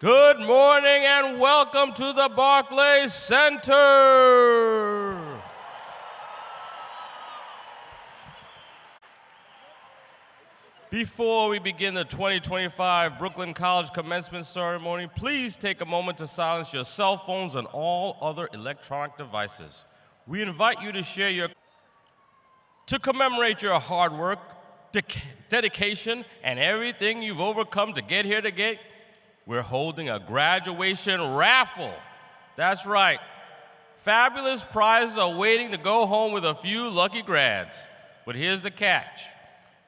Good morning and welcome to the Barclays Center. Before we begin the 2025 Brooklyn College Commencement Ceremony, please take a moment to silence your cell phones and all other electronic devices. We invite you to to commemorate your hard work, dedication, and everything you've overcome to get here today. We're holding a graduation raffle. That's right. Fabulous prizes are waiting to go home with a few lucky grads. But here's the catch.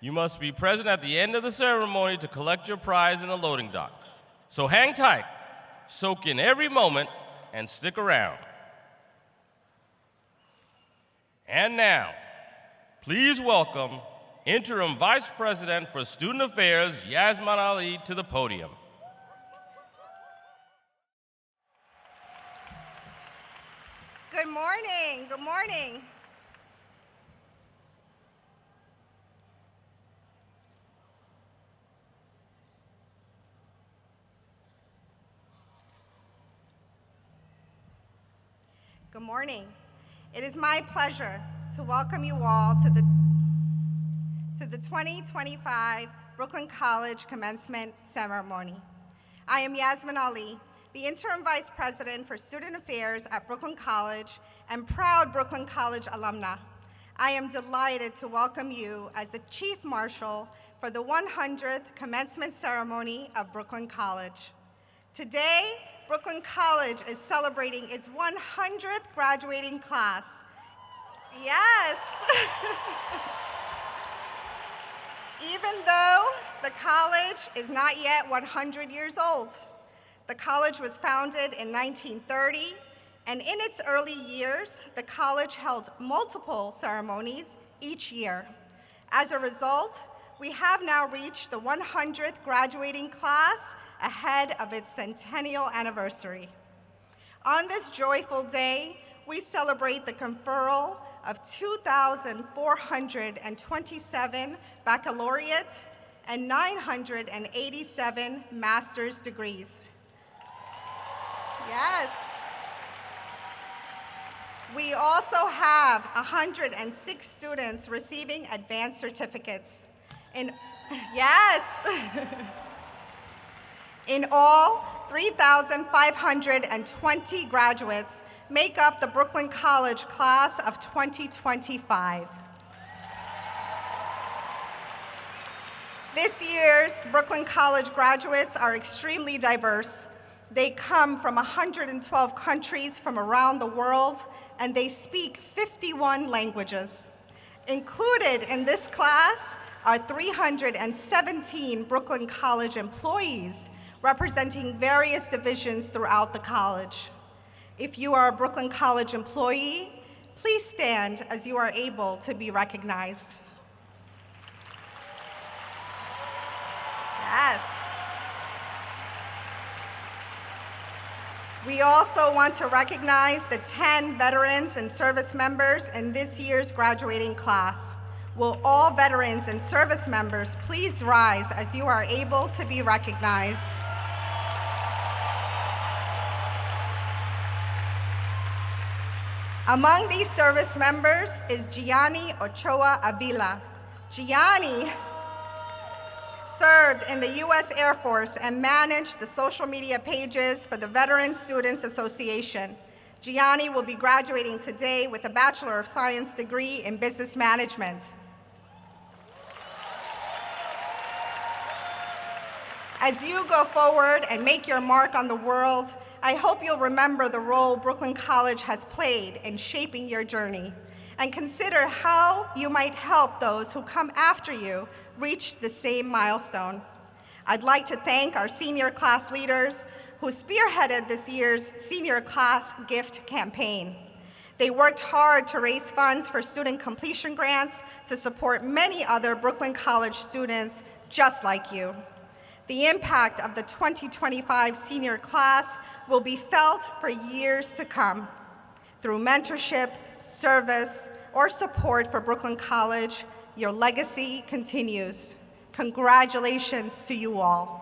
You must be present at the end of the ceremony to collect your prize in the loading dock. So hang tight, soak in every moment, and stick around. And now, please welcome Interim Vice President for Student Affairs, Yasmin Ali, to the podium. Good morning, good morning. Good morning. It is my pleasure to welcome you all to the 2025 Brooklyn College Commencement Ceremony. I am Yasmin Ali, the Interim Vice President for Student Affairs at Brooklyn College and proud Brooklyn College alumna. I am delighted to welcome you as the Chief Marshal for the 100th Commencement Ceremony of Brooklyn College. Today, Brooklyn College is celebrating its 100th graduating class. Yes! Even though the college is not yet 100 years old. The college was founded in 1930, and in its early years, the college held multiple ceremonies each year. As a result, we have now reached the 100th graduating class ahead of its centennial anniversary. On this joyful day, we celebrate the conferral of 2,427 baccalaureate and 987 master's degrees. Yes. We also have 106 students receiving advanced certificates. Yes. In all, 3,520 graduates make up the Brooklyn College class of 2025. This year's Brooklyn College graduates are extremely diverse. They come from 112 countries from around the world, and they speak 51 languages. Included in this class are 317 Brooklyn College employees representing various divisions throughout the college. If you are a Brooklyn College employee, please stand as you are able to be recognized. Yes. We also want to recognize the 10 veterans and service members in this year's graduating class. Will all veterans and service members please rise as you are able to be recognized? Among these service members is Gianni Ochoa Avila. Gianni served in the U.S. Air Force and managed the social media pages for the Veteran Students Association. Gianni will be graduating today with a Bachelor of Science degree in Business Management. As you go forward and make your mark on the world, I hope you'll remember the role Brooklyn College has played in shaping your journey, and consider how you might help those who come after you reach the same milestone. I'd like to thank our senior class leaders who spearheaded this year's senior class gift campaign. They worked hard to raise funds for student completion grants to support many other Brooklyn College students just like you. The impact of the 2025 senior class will be felt for years to come. Through mentorship, service, or support for Brooklyn College, your legacy continues. Congratulations to you all.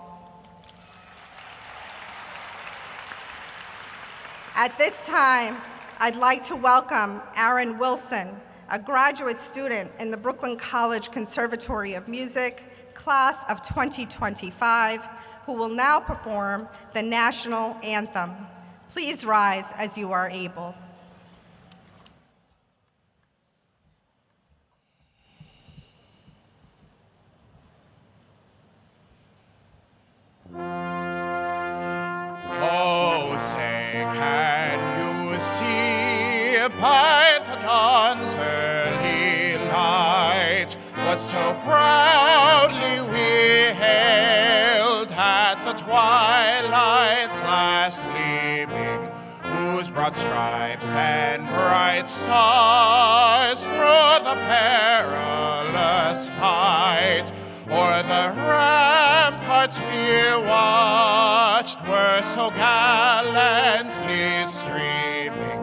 At this time, I'd like to welcome Aaron Wilson, a graduate student in the Brooklyn College Conservatory of Music, class of 2025, who will now perform the national anthem. Please rise as you are able. Oh, say, can you see by the dawn's early light what so proudly we hailed at the twilight's last gleaming, whose broad stripes and bright stars through the perilous fight o'er the ramparts we watched were so gallantly streaming,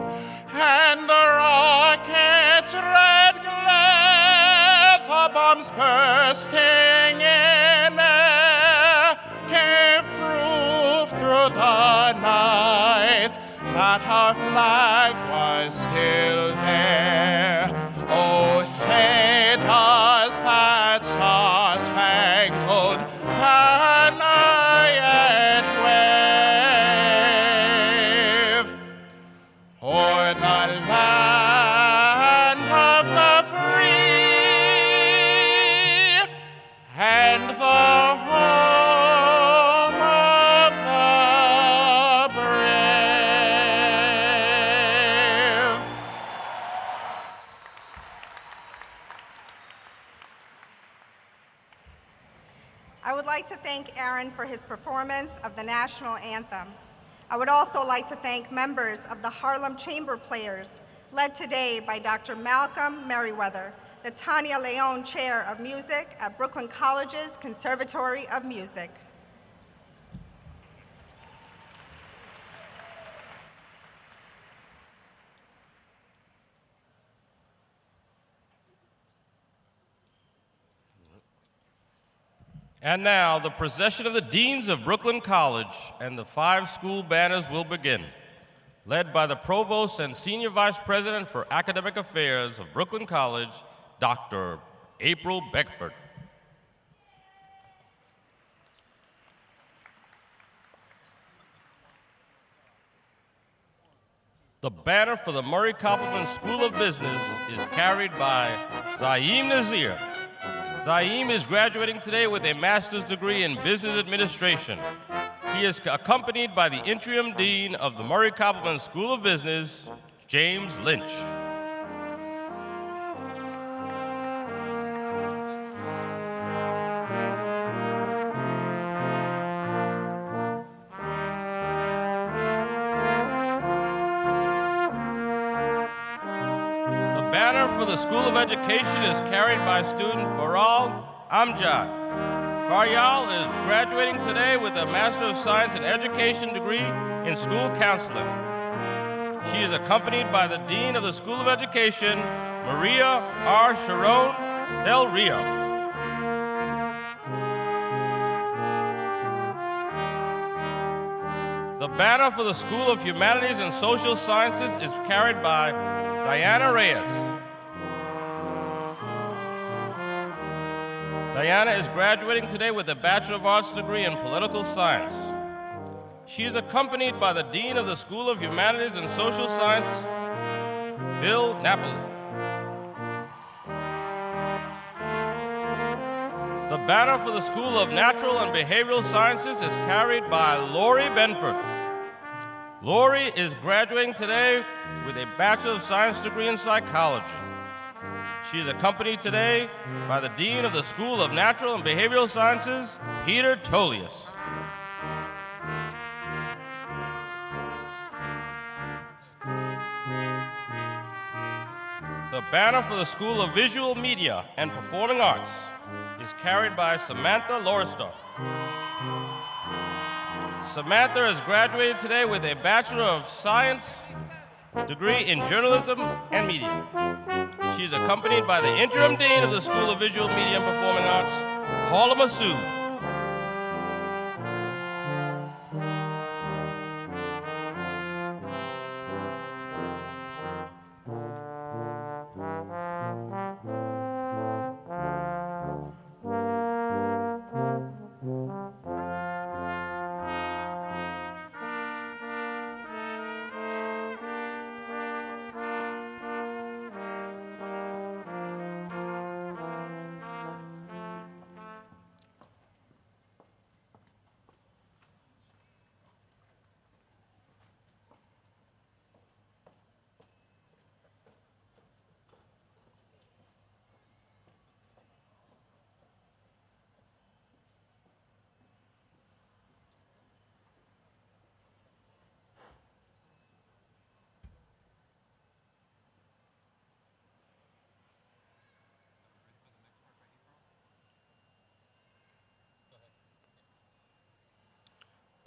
and the rocket's red glare, the bombs bursting in air, gave proof through the night that our flag was still there. Oh, say does that star-spangled banner yet wave o'er the land of the free and the home of the brave? I would like to thank Aaron for his performance of the national anthem. I would also like to thank members of the Harlem Chamber Players, led today by Dr. Malcolm Merriweather, the Tanya Leone Chair of Music at Brooklyn College's Conservatory of Music. And now, the procession of the deans of Brooklyn College and the 5 school banners will begin, led by the Provost and Senior Vice President for Academic Affairs of Brooklyn College, Dr. April Bedford. The banner for the Murray Koppelman School of Business is carried by Zaim Nazir. Zaim is graduating today with a master's degree in business administration. He is accompanied by the interim dean of the Murray Koppelman School of Business, James Lynch. The banner for the School of Education is carried by student Faral Amjad. Faryal is graduating today with a Master of Science in Education degree in school counseling. She is accompanied by the Dean of the School of Education, Maria R. Scharrón-del. The banner for the School of Humanities and Social Sciences is carried by Diana Reyes. Diana is graduating today with a Bachelor of Arts degree in Political Science. She is accompanied by the Dean of the School of Humanities and Social Science, Bill Napoli. The banner for the School of Natural and Behavioral Sciences is carried by Lori Benford. Lori is graduating today with a Bachelor of Science degree in Psychology. She is accompanied today by the Dean of the School of Natural and Behavioral Sciences, Peter Tolias. The banner for the School of Visual Media and Performing Arts is carried by Samantha Loristar. Samantha has graduated today with a Bachelor of Science degree in Journalism and Media. She is accompanied by the Interim Dean of the School of Visual Media and Performing Arts, Paula Massood.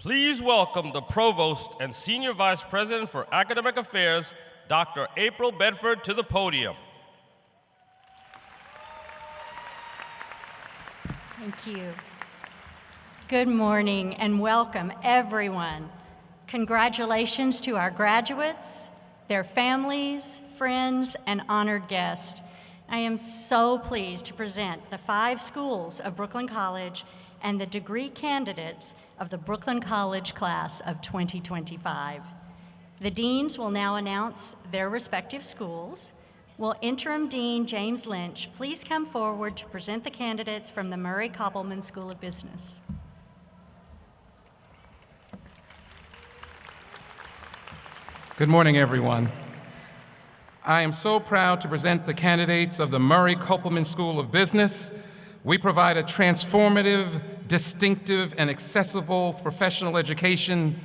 Please welcome the Provost and Senior Vice President for Academic Affairs, Dr. April Bedford, to the podium. Thank you. Good morning and welcome, everyone. Congratulations to our graduates, their families, friends, and honored guests. I am so pleased to present the 5 schools of Brooklyn College and the degree candidates of the Brooklyn College class of 2025. The deans will now announce their respective schools. Will Interim Dean James Lynch please come forward to present the candidates from the Murray Koppelman School of Business? Good morning, everyone. I am so proud to present the candidates of the Murray Koppelman School of Business. We provide a transformative, distinctive, and accessible professional education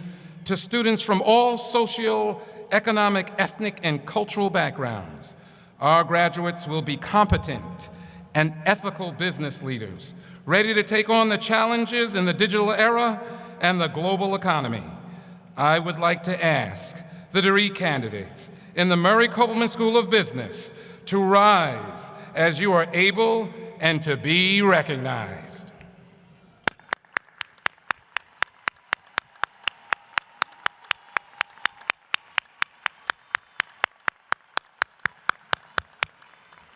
to students from all socio-economic, ethnic, and cultural backgrounds. Our graduates will be competent and ethical business leaders, ready to take on the challenges in the digital era and the global economy. I would like to ask the degree candidates in the Murray Koppelman School of Business to rise as you are able and to be recognized.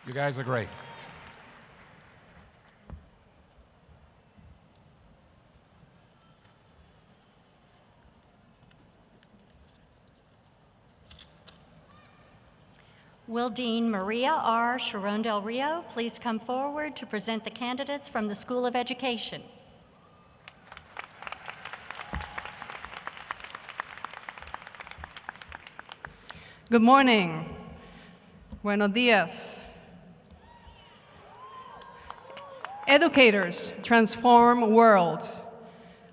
You guys are great. Will Dean Maria R. Scharrón-del please come forward to present the candidates from the School of Education? Good morning. Buenos días. Educators transform worlds.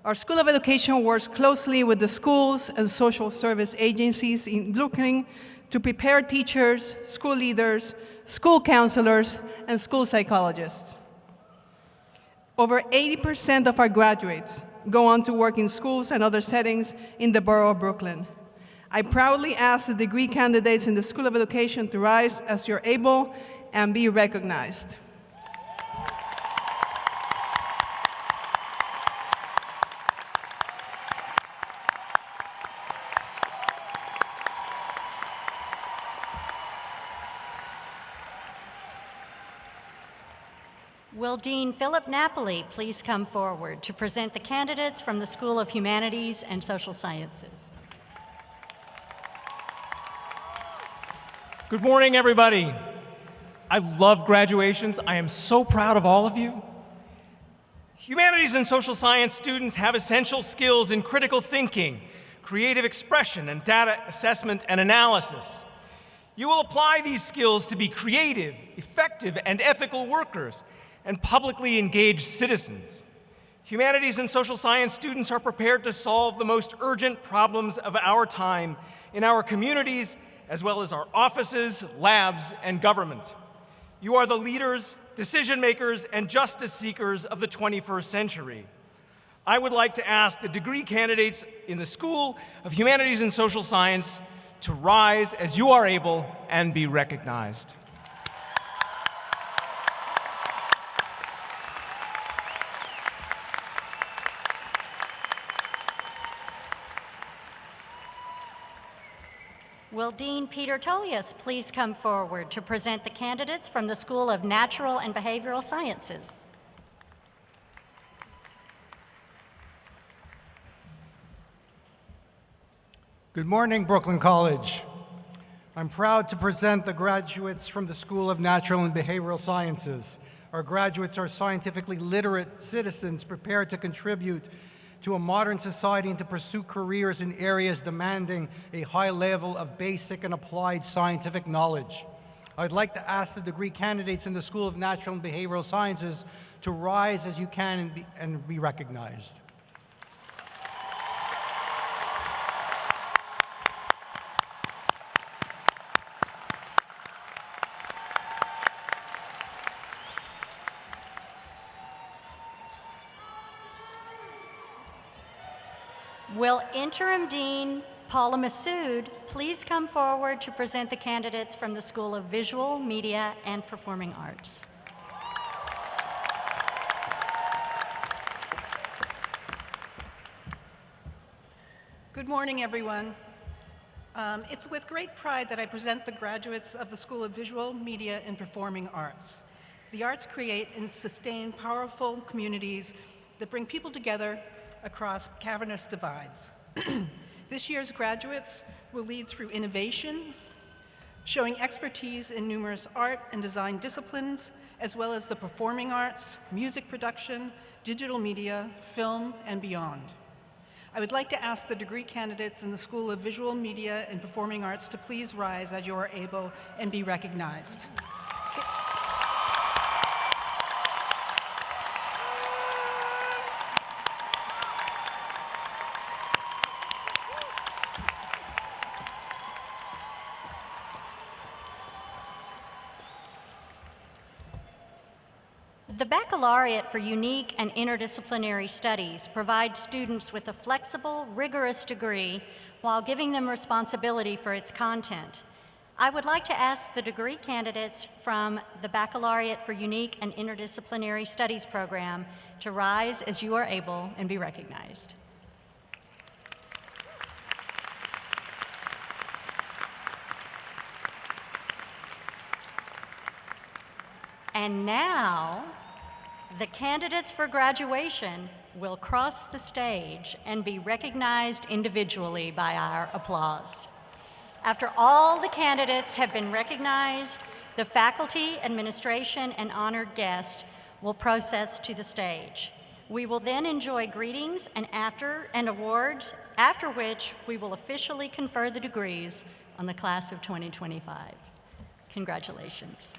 Our School of Education works closely with the schools and social service agencies in Brooklyn to prepare teachers, school leaders, school counselors, and school psychologists. Over 80% of our graduates go on to work in schools and other settings in the Borough of Brooklyn. I proudly ask the degree candidates in the School of Education to rise as you're able and be recognized. Will Dean Philip Napoli please come forward to present the candidates from the School of Humanities and Social Sciences? Good morning, everybody. I love graduations. I am so proud of all of you. Humanities and social science students have essential skills in critical thinking, creative expression, and data assessment and analysis. You will apply these skills to be creative, effective, and ethical workers, and publicly engaged citizens. Humanities and social science students are prepared to solve the most urgent problems of our time in our communities, as well as our offices, labs, and government. You are the leaders, decision makers, and justice seekers of the 21st century. I would like to ask the degree candidates in the School of Humanities and Social Science to rise as you are able and be recognized. Will Dean Peter Tolias please come forward to present the candidates from the School of Natural and Behavioral Sciences? Good morning, Brooklyn College. I'm proud to present the graduates from the School of Natural and Behavioral Sciences. Our graduates are scientifically literate citizens prepared to contribute to a modern society and to pursue careers in areas demanding a high level of basic and applied scientific knowledge. I'd like to ask the degree candidates in the School of Natural and Behavioral Sciences to rise as you can and be recognized. Will Interim Dean Paula Massood please come forward to present the candidates from the School of Visual, Media, and Performing Arts? Good morning, everyone. It's with great pride that I present the graduates of the School of Visual, Media, and Performing Arts. The arts create and sustain powerful communities that bring people together across cavernous divides. This year's graduates will lead through innovation, showing expertise in numerous art and design disciplines, as well as the performing arts, music production, digital media, film, and beyond. I would like to ask the degree candidates in the School of Visual, Media, and Performing Arts to please rise as you are able and be recognized. The Baccalaureate for Unique and Interdisciplinary Studies provides students with a flexible, rigorous degree while giving them responsibility for its content. I would like to ask the degree candidates from the Baccalaureate for Unique and Interdisciplinary Studies program to rise as you are able and be recognized. And now, the candidates for graduation will cross the stage and be recognized individually by our applause. After all the candidates have been recognized, the faculty, administration, and honored guest will process to the stage. We will then enjoy greetings and awards, after which we will officially confer the degrees on the class of 2025. Congratulations.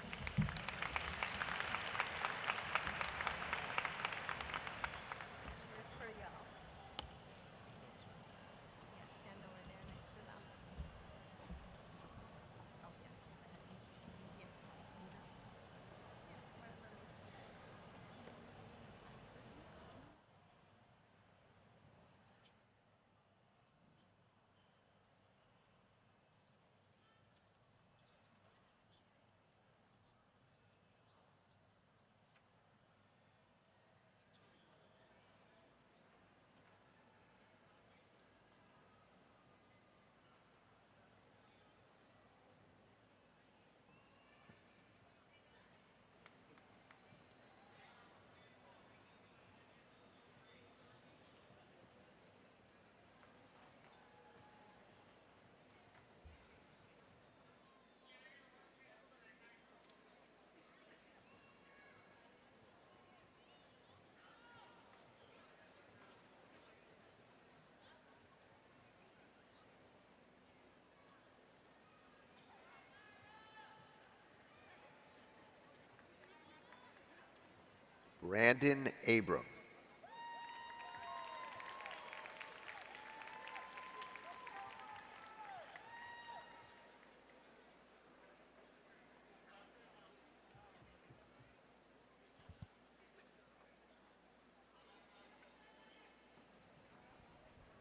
Brandon Abram.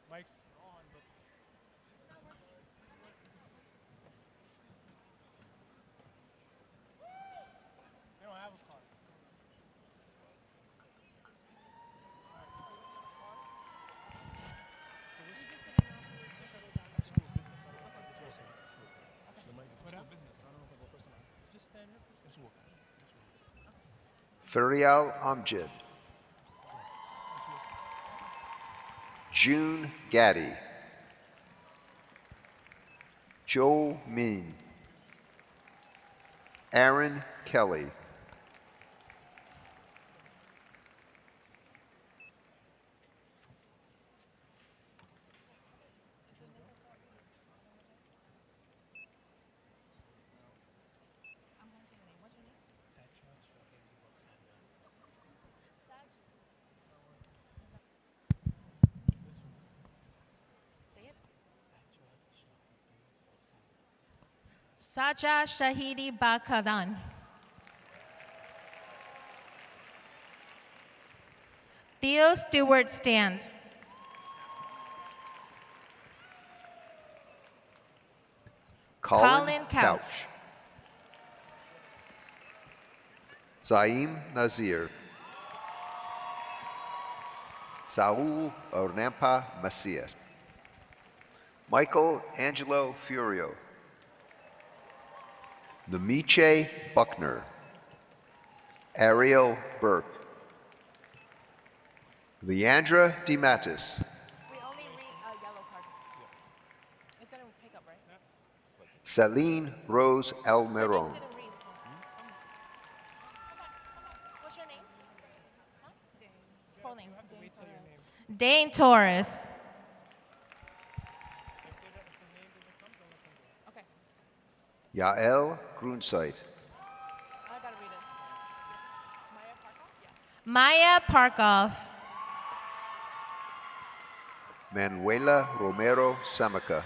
Mike's on, but they don't have a card. 𝘚𝘵𝘢𝘳-𝘚𝘱𝘢𝘯𝘶 June Gaddy. Joe Min. Aaron Kelly. Saja Shahidi Bakaran. Theo Stewart Stand. Colin Couch. Zaim Nazir. Saul Ornampa Macias. Michael Angelo Furio. Namiche Buckner. Ariel Burke. Leandra DeMattis. We only read yellow cards. It didn't pick up, right? Celine Rose Almiron. Didn't read. What's your name? Huh? Full name. Dane Torres. Okay. Yael Grunzeit. I gotta read it. Maya Parkov. Manuela Romero Samaca.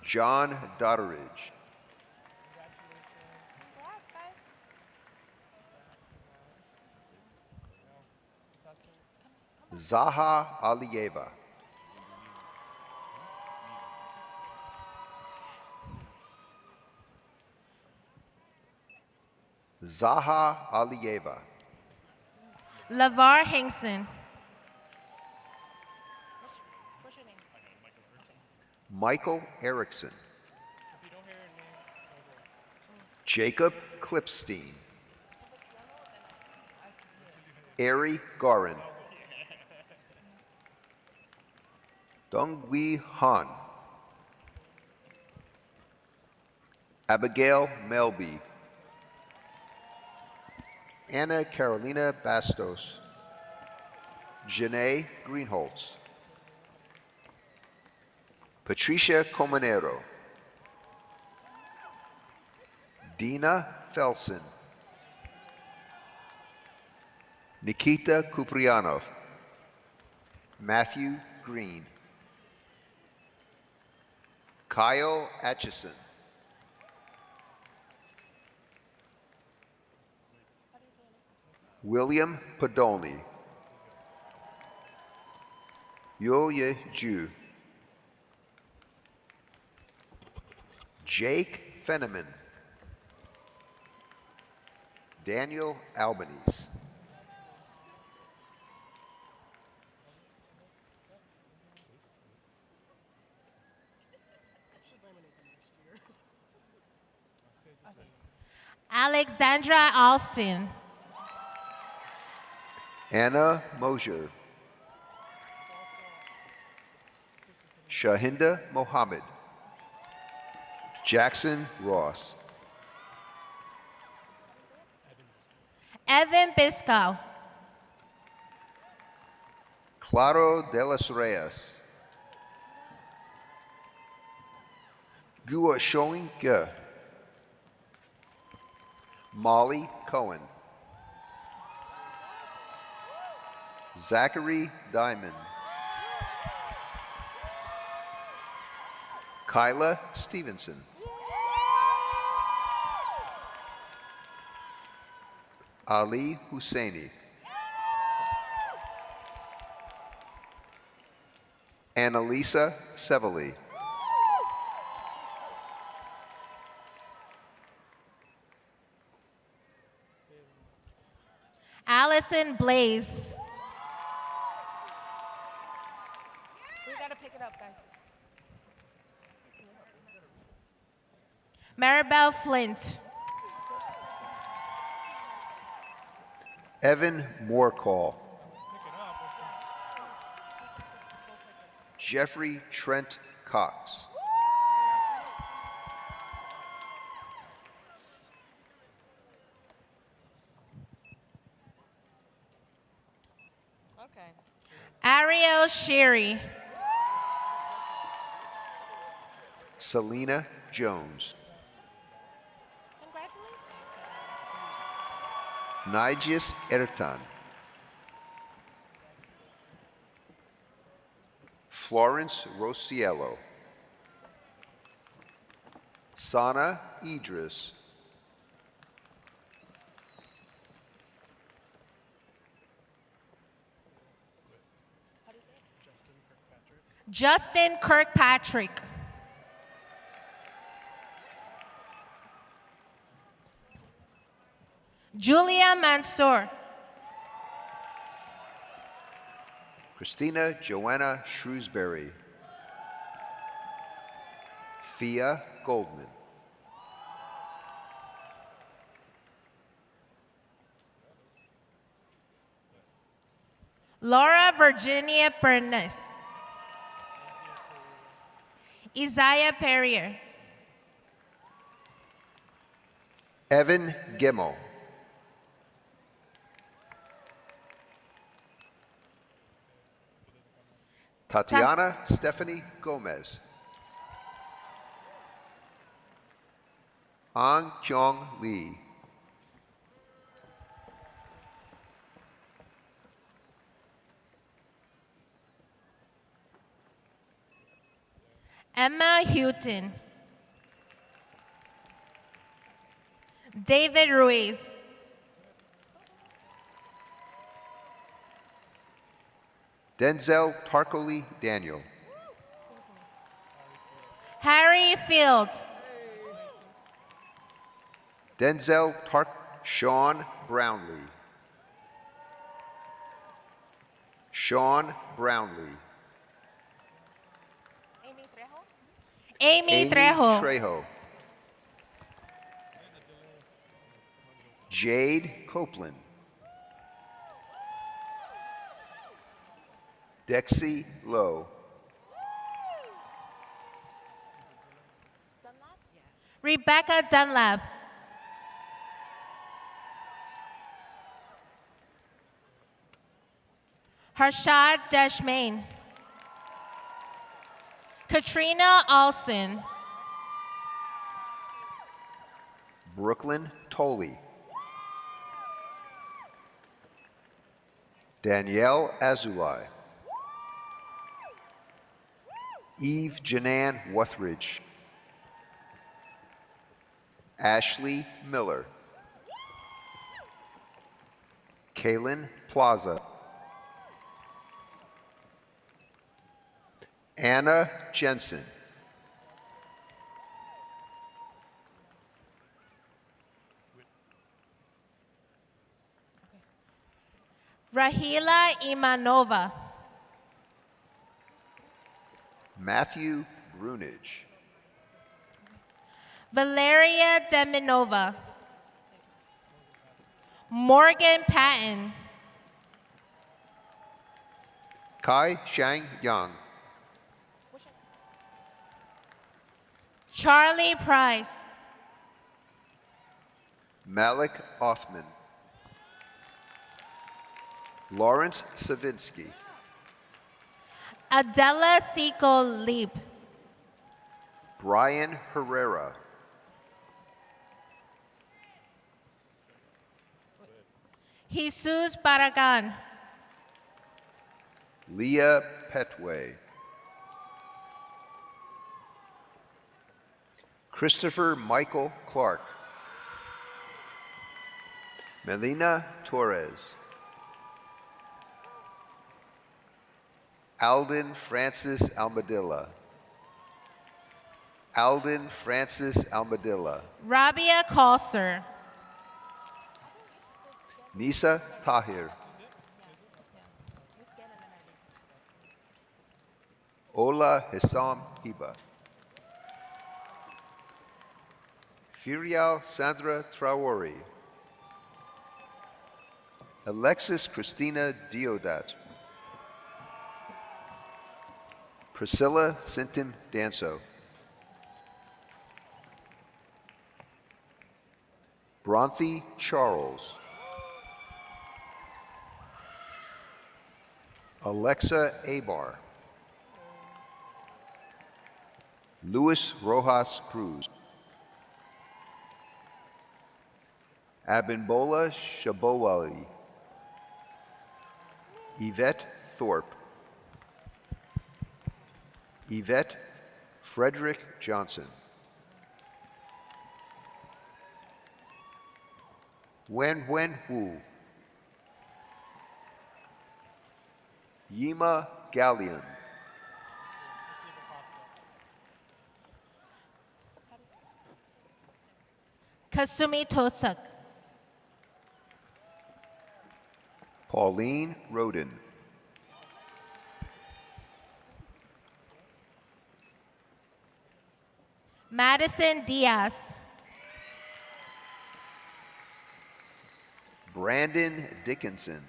John Dodderidge. Congrats, guys. Zaha Alieva. Zaha Alieva. LaVar Hinkson. What's your name? Michael Erickson. Jacob Klipstein. Ari Garin. Donghui Han. Abigail Melby. Anna Carolina Bastos. Janae Greenholtz. Patricia Comanero. Dina Felsen. Nikita Kuprianov. Matthew Green. Kyle Atchison. William Podolny. Yulia Ju. Jake Fenneman. Daniel Albanese. Alexandra Alston. Anna Mosier. Shahinda Mohammed. Jackson Ross. Evan Biscoe. Claro de los Reyes. Gua Showing Ge. Molly Cohen. Zachary Diamond. Kyla Stevenson. Ali Husseini. Annalisa Sevely. Allison Blaze. We gotta pick it up, guys. Maribel Flint. Evan Moorcall. Jeffrey Trent Cox. Okay. Ariel Sherry. Selena Jones. Congratulations. Nigis Ertan. Florence Rosiello. Sana Idris. Justin Kirkpatrick. Julia Mansour. Christina Joanna Shrewsbury. Thea Goldman. Laura Virginia Bernes. Isaiah Perrier. Evan Gimmel. Tatiana Stephanie Gomez. Ang Kyung Lee. Emma Houghton. David Ruiz. Denzel Tarkoli Daniel. Harry Fields. Denzel Tark Sean Brownlee. Sean Brownlee. Amy Trejo. Trejo. Jade Copeland. Dexy Lowe. Rebecca Dunlap. Harshad Deshmain. Katrina Alston. Brooklyn Tolley. Danielle Azulai. Eve Janan Wuthridge. Ashley Miller. Kaylin Plaza. Anna Jensen. Rahila Imanova. Matthew Brunage. Valeria Deminova. Morgan Patton. Kai Shang Yang. Charlie Price. Malik Othman. Lawrence Savinsky. Adela Seco Leap. Brian Herrera. Jesus Barragan. Leah Petway. Christopher Michael Clark. Melina Torres. Alden Francis Almadilla. Alden Francis Almadilla. Rabia Kalser. Nisa Tahir. Ola Hissam Hiba. Furial Sandra Traore. Alexis Christina Diodat. Priscilla Sintim Danso. Bronthi Charles. Alexa Abar. Luis Rojas Cruz. Abimbola Shabowali. Yvette Thorpe. Yvette Frederick Johnson. Wen Wu. Yima Galleon. Kasumi Tosak. Pauline Roden. Madison Diaz. Brandon Dickinson.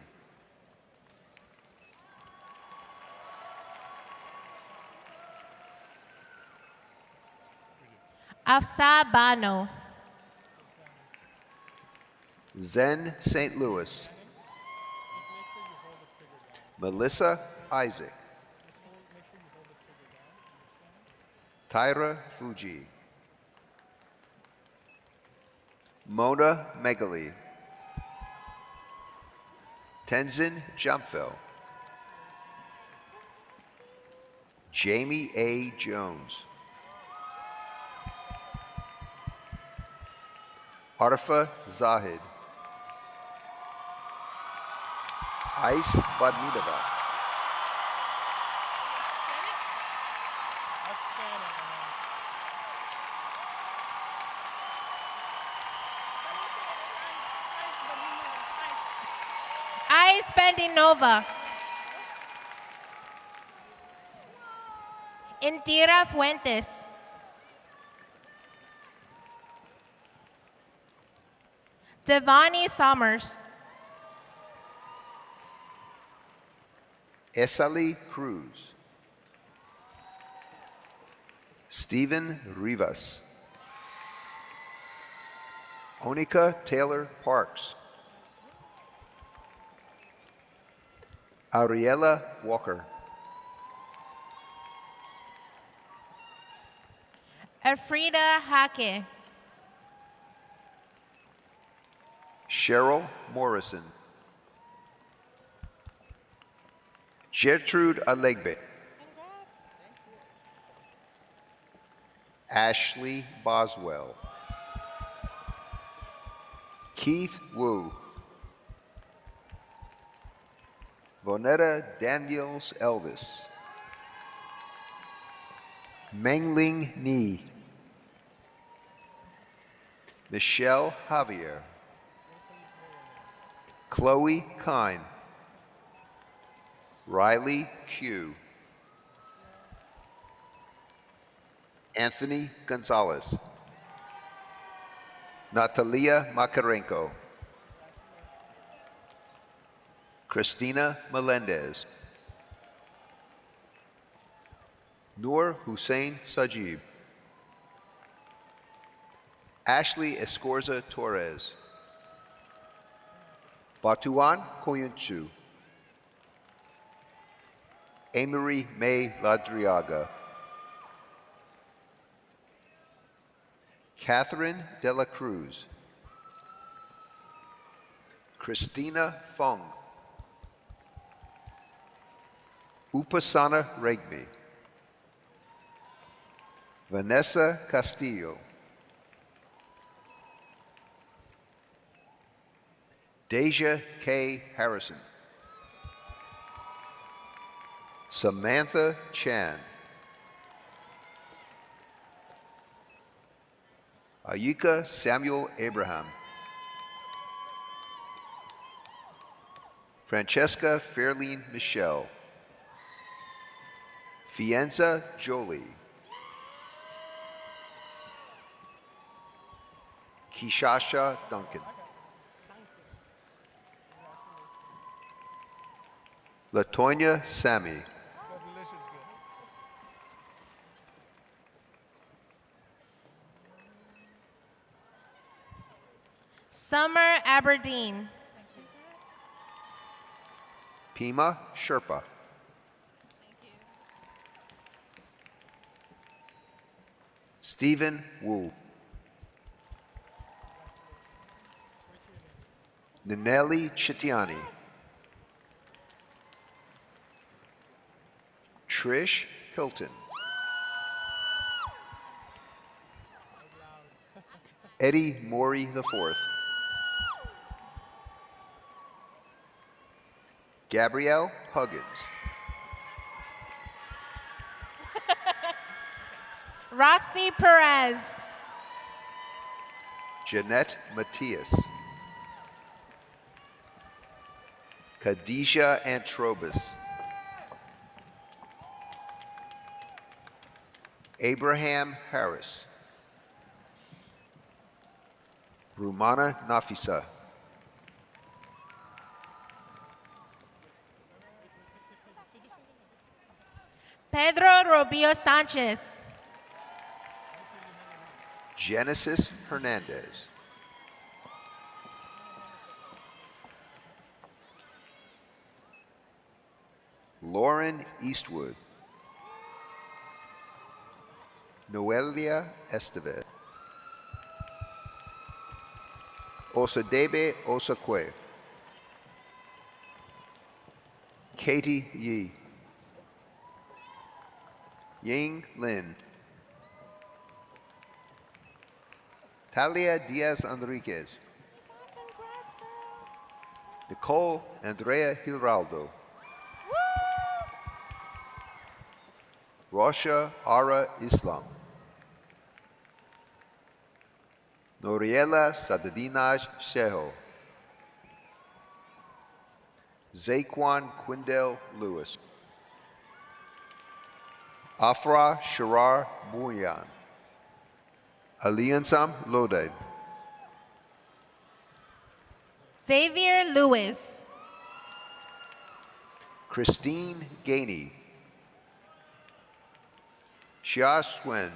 Afsa Bano. Zen St. Louis. Melissa Isaac. Tyra Fuji. Mona Megali. Tenzin Jumpfell. Jamie A. Jones. Arfa Zahid. Ais Badmidova. Ais Bendinova. Indira Fuentes. Devani Summers. Esali Cruz. Stephen Rivas. Onika Taylor Parks. Ariella Walker. Elfrida Hake. Cheryl Morrison. Gertrude Alegbe. Ashley Boswell. Keith Wu. Vonetta Daniels Elvis. Mengling Ni. Michelle Javier. Chloe Kine. Riley Q. Anthony Gonzalez. Natalia Makarenko. Christina Melendez. Noor Hussein Sajib. Ashley Escorza Torres. Batuan Koyunchu. Amory May Ladriaga. Catherine De La Cruz. Christina Fung. Upasana Regmi. Vanessa Castillo. Deja K. Harrison. Samantha Chan. Ayuka Samuel Abraham. Francesca Fairlene Michelle. Fienza Jolie. Kishasha Duncan. Latonya Sammy. Summer Aberdeen. Pima Sherpa. Stephen Wu. Ninelli Chitiani. Trish Hilton. Eddie Morey IV. Gabrielle Huggins. Roxy Perez. Jeanette Matias, Khadijah Antrobus, Abraham Harris, Rumana Nafisa, Pedro Robio Sanchez, Genesis Hernandez, Lauren Eastwood, Noelia Estevez, Osadebe Osakwe, Katie Yi, Ying Lin, Talia Diaz Enriquez, Nicole Andrea Giraldo, Rosha Ara Islam, Noriela Sadadinaj Sheho, Zaquan Quindell Lewis, Afra Sharar Bunyan, Aliansam Lode, Xavier Lewis, Christine Gainey, Xia Swen,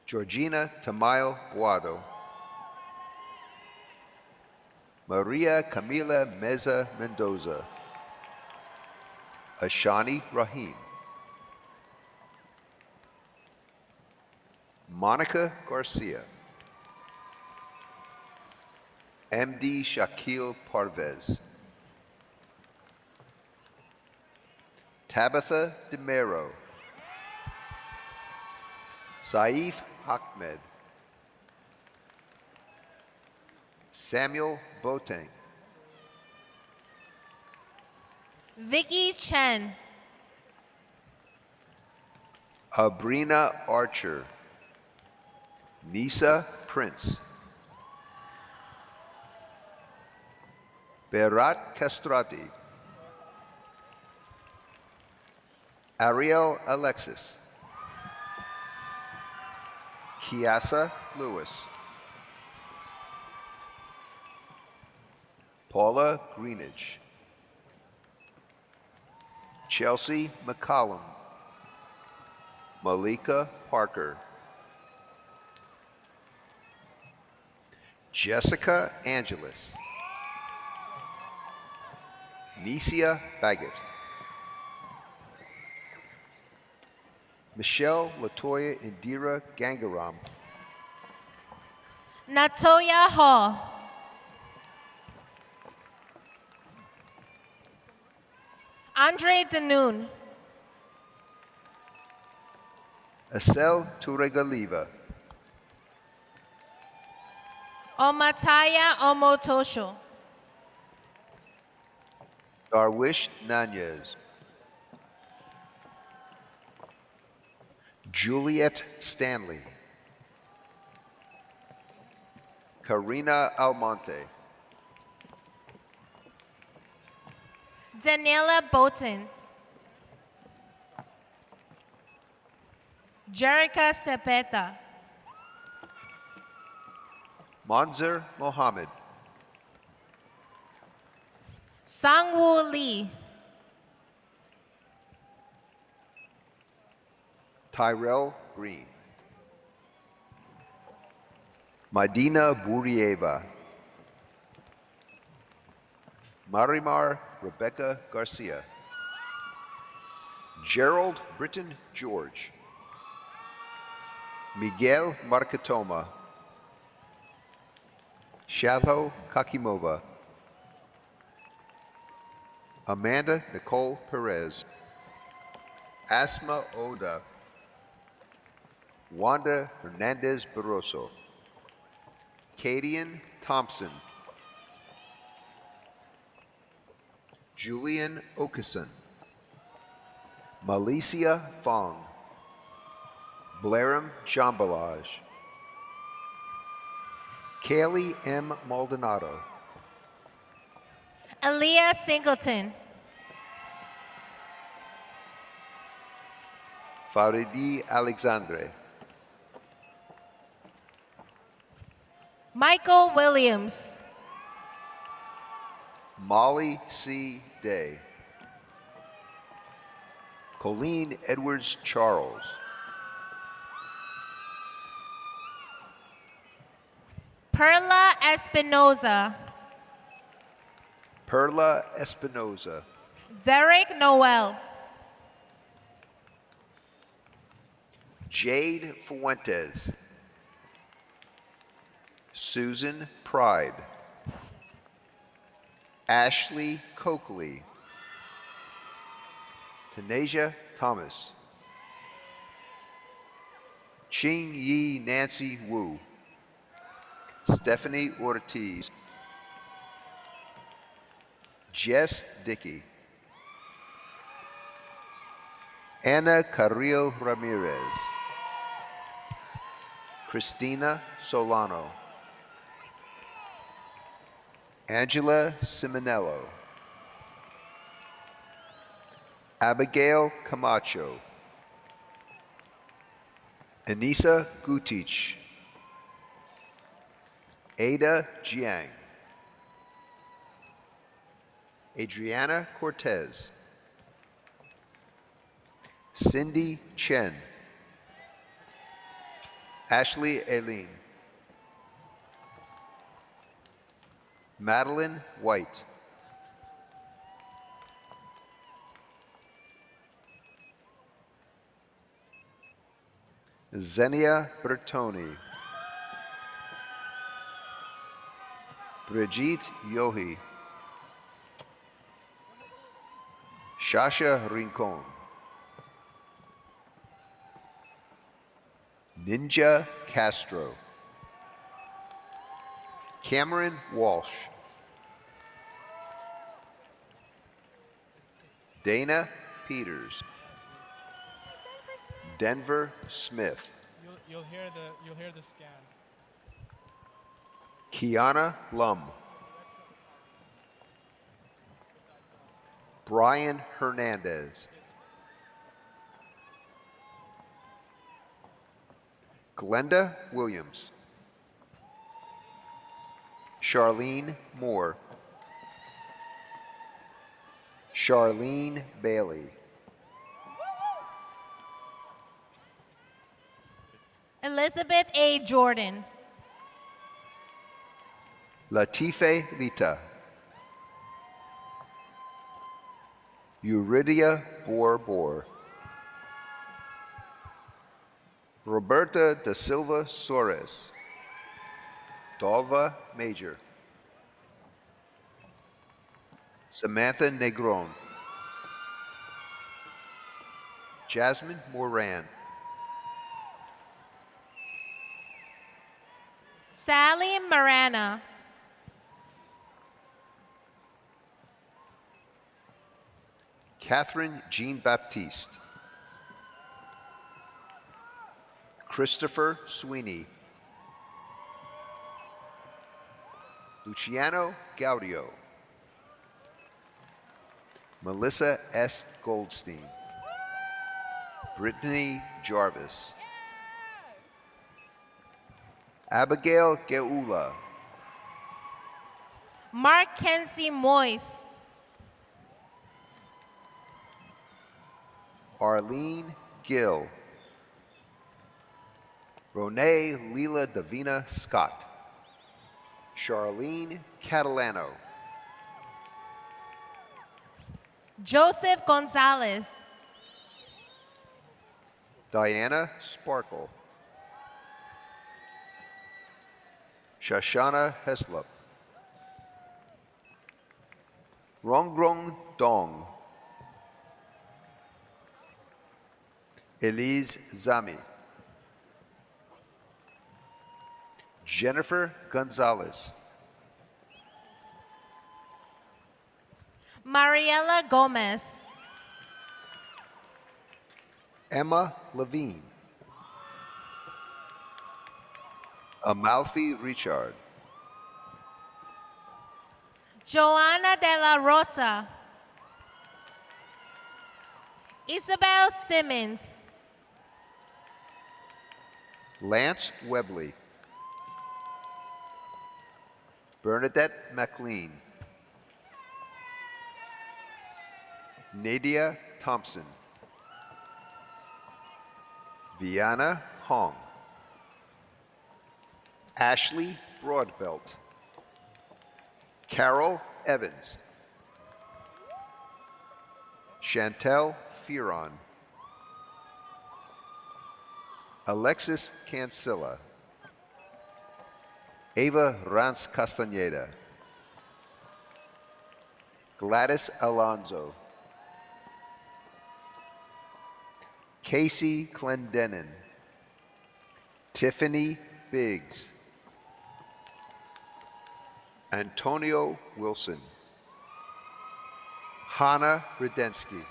Georgina Tamayo Boado, Maria Camila Meza Mendoza, Ashani Rahim, Monica Garcia, MD Shakil Parvez, Tabitha DeMero, Saif Ahmed, Samuel Boateng, Vicky Chen, Abrina Archer, Nisa Prince, Berat Castrati, Ariel Alexis, Kiasa Lewis, Paula Greenidge, Chelsea McCollum, Malika Parker, Jessica Angeles, Nisia Baggett, Michelle Latoya Indira Gangaram, Natoya Hall, Andre Danoon, Estelle Turegaliva, Omataya Omotosho, Darwish Nunez, Juliet Stanley, Karina Almonte, Daniela Bolton, Jerica Cepeta, Monzer Mohammed, Sangwoo Lee, Tyrell Green, Madina Burieva, Marimar Rebecca Garcia, Gerald Britton George, Miguel Marcatoma, Shadho Kakimova, Amanda Nicole Perez, Asma Oda, Wanda Hernandez Barroso, Cadian Thompson, Julian Okeson, Malicia Fong, Blairam Jambalaj, Kaylee M. Maldonado, Aaliyah Singleton. Faridi Alexandre, Michael Williams. Molly C. Day, Colleen Edwards Charles, Perla Espinoza. Perla Espinoza, Derek Noel. Jade Fuentes, Susan Pride, Ashley Coakley, Tanasia Thomas, Ching Yi Nancy Wu, Stephanie Ortiz, Jess Dickey, Ana Carrillo Ramirez, Christina Solano, Angela Simonello, Abigail Camacho, Anissa Gutich, Ada Jiang, Adriana Cortez, Cindy Chen, Ashley Aileen, Madeline White, Xenia Bertoni, Brigitte Yohi, Shasha Rincon, Ninja Castro, Cameron Walsh, Dana Peters, Denver Smith, You'll hear the scan. Kiana Lum, Brian Hernandez, Glenda Williams, Charlene Moore, Charlene Bailey, Elizabeth A. Jordan. Latife Lita, Euridia Bor, Roberta da Silva Soares, Dalva Major, Samantha Negron, Jasmine Moran, Sally Marana. Catherine Jean Baptiste, Christopher Sweeney, Luciano Gaudio, Melissa S. Goldstein, Brittany Jarvis, Abigail Geula, Mark Kenzie Moyes. Arlene Gill, Ronee Leela Davina Scott, Charlene Catalano, Joseph Gonzalez. Diana Sparkle, Shoshana Heslop, Rongrong Dong, Elise Zami, Jennifer Gonzalez, Mariela Gomez. Emma Levine, Amalfi Richard. Joanna de la Rosa. Isabel Simmons. Lance Webley. Bernadette McLean. Nadia Thompson. Viana Hong. Ashley Broadbelt. Carol Evans. Chantel Fearon. Alexis Cancilla. Ava Rance Castaneda. Gladys Alonso. Casey Clendenin. Tiffany Biggs. Antonio Wilson. Hannah Rudensky.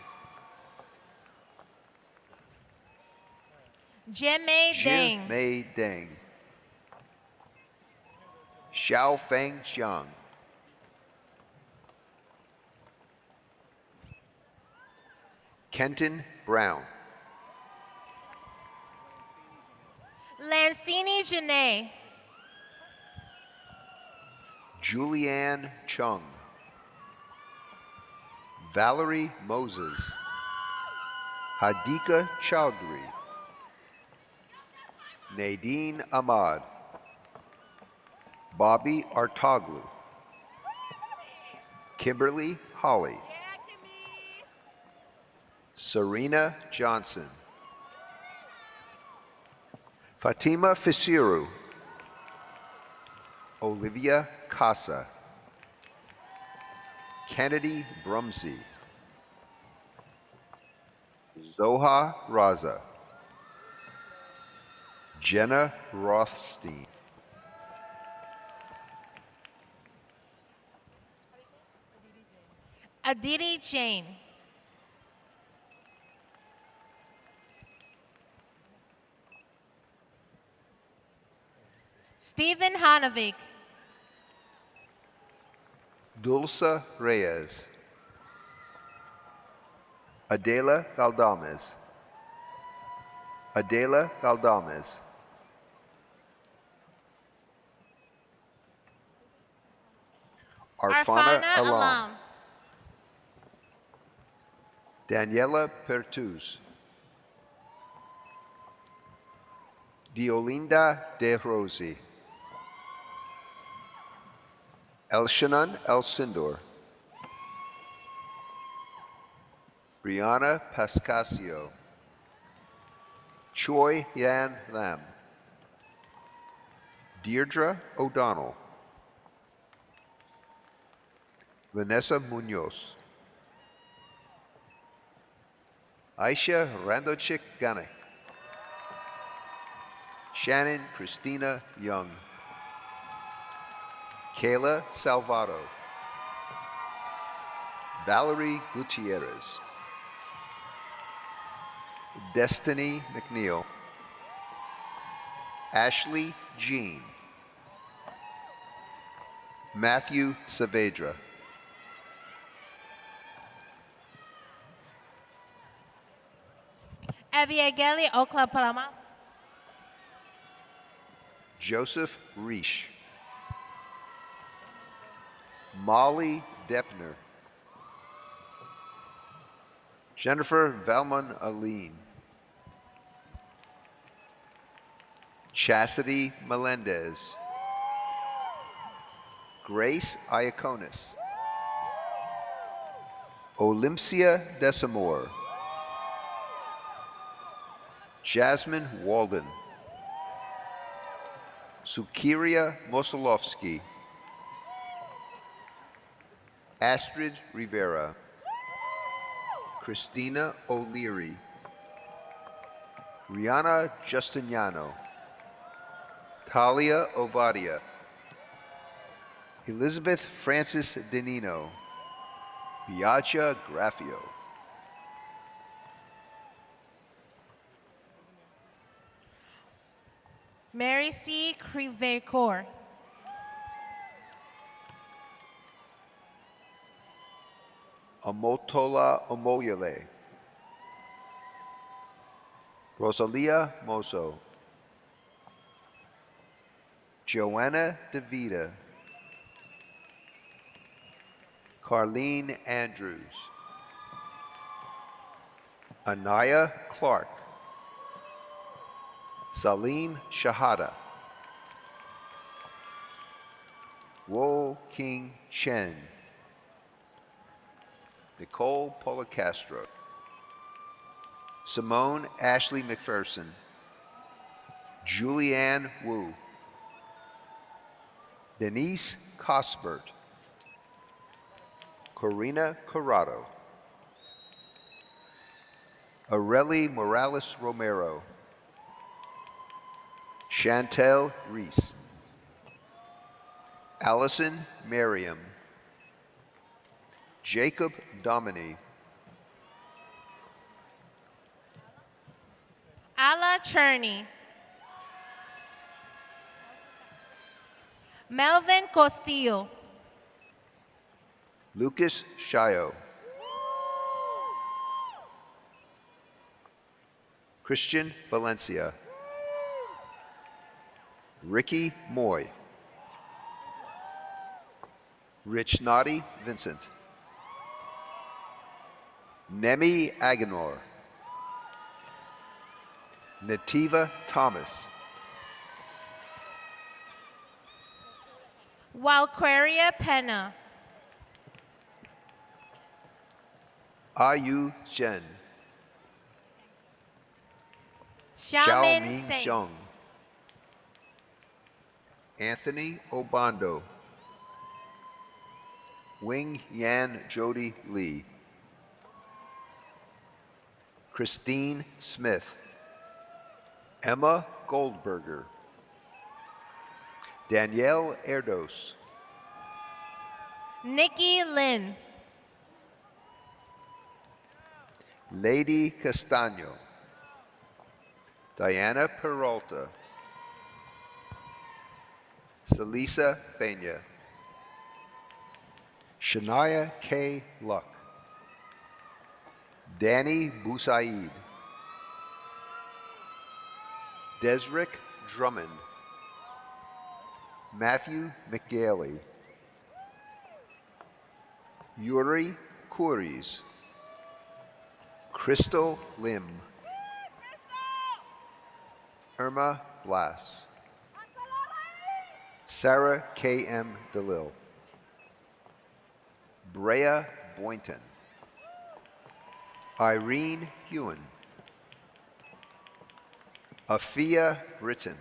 Jianmei Deng. Mei Deng. Xiao Feng Xiang. Kenton Brown. Lancini Janae. Julianne Chung. Valerie Moses. Hadika Chowdhury. Nadine Ahmad. Bobby Artoglu. Kimberly Holly. Serena Johnson. Fatima Fisiru. Olivia Casa. Kennedy Brumsey. Zoha Raza. Jenna Rothstein. Aditi Jain. Stephen Hanovic. Dulce Reyes. Adela Galdames. Adela Galdames. Arfana Alam. Daniela Pertuz. Diolinda De Rosi. Elshanan El Sindor. Brianna Pascasio. Choi Yan Lam. Deirdre O'Donnell. Vanessa Munoz. Aisha Randochik Ganek. Shannon Christina Young. Kayla Salvato. Valerie Gutierrez. Destiny McNeil. Ashley Jean. Matthew Saavedra. Abiageli Oklapalama. Joseph Reish. Molly Deppner. Jennifer Valmon Aline. Chastity Melendez. Grace Iaconis. Olympia Desamore. Jasmine Walden. Sukiria Mosolovsky. Astrid Rivera. Christina O'Leary. Rihanna Justiniano. Talia Ovadia. Elizabeth Francis Denino. Biaggia Graffio. Mary C. Crevecoeur. Omotola Omoyole. Rosalia Mozo. Joanna DeVita. Carlene Andrews. Anaya Clark. Salim Shahada. Wo King Chen. Nicole Policastro. Simone Ashley McPherson. Julianne Wu. Denise Cosbert. Corina Corrado. Areli Morales Romero. Chantel Reese. Allison Merriam. Jacob Domini. Ala Cherney. Melvin Castillo. Lucas Shayo. Christian Valencia. Ricky Moy. Rich Noddy Vincent. Nemi Aganor. Nativa Thomas. Walqueria Pena. Ayu Chen. Xiaomin Xiaoming Seng. Xiong. Anthony Obando. Wing Yan Jody Lee. Christine Smith. Emma Goldberger. Danielle Erdos. Nikki Lin. Lady Castaño. Diana Peralta. Celisa Peña. Shania K. Luck. Danny Busaid. Desrick Drummond. Matthew McGailey. Yuri Kuris. Crystal Lim. Irma Blas. Sarah K.M. DeLille. Brea Boynton. Irene Ewan. Afia Britton.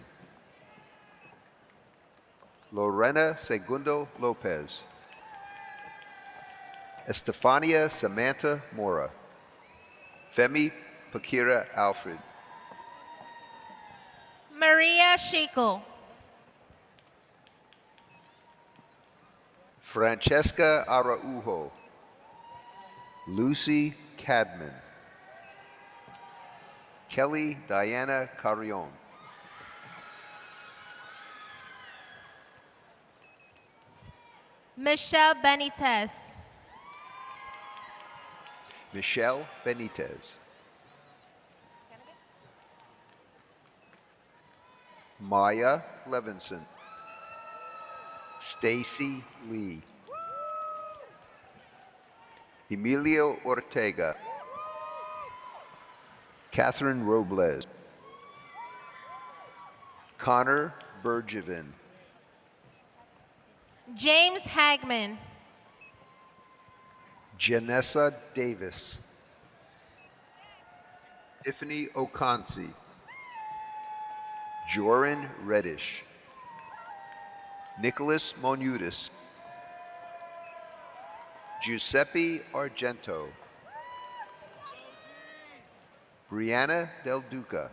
Lorena Segundo Lopez. Estefania Samantha Mora. Femi Pakira Alfred. Maria Schickel. Francesca Araujo. Lucy Cadman. Kelly Diana Carrion. Michelle Benitez. Michelle Benitez. Maya Levinson. Stacy Lee. Emilio Ortega. Catherine Robles. Connor Bergevin. James Hagman. Janessa Davis. Tiffany Okansi. Joran Reddish. Nicholas Monutis. Giuseppe Argento. Brianna Del Duca.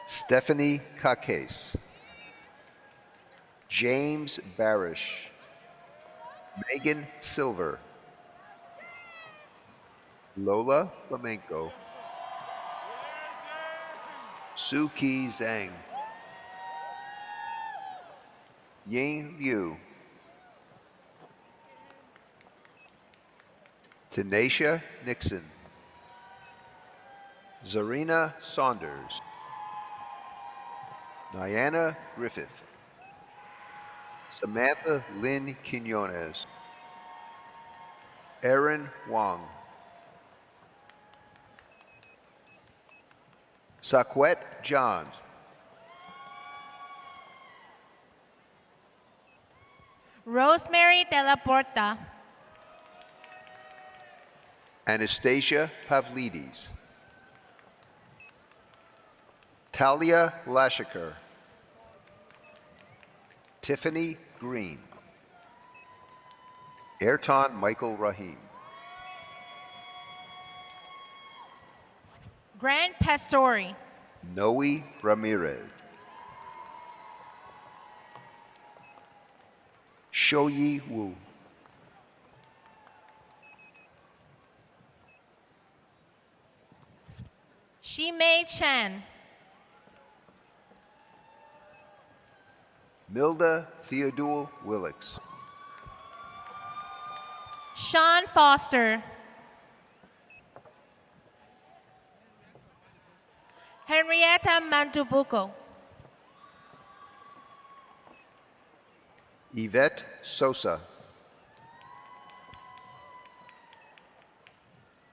Stephanie Caques. James Barish. Megan Silver. Lola Flamenco. Suki Zhang. Ying Liu, Tanisha Nixon, Zarina Saunders, Diana Griffith, Samantha Lynn Quinones, Erin Wong, Saquet Johns, Rosemary de la Porta. Anastasia Pavlidis, Talia Lashiker, Tiffany Green, Ayrton Michael Rahim, Grant Pastori. Noe Ramirez, Shoyi Wu, Shimei Chen. Milda Theodule Willix, Sean Foster. Henrietta Mandubuco. Yvette Sosa,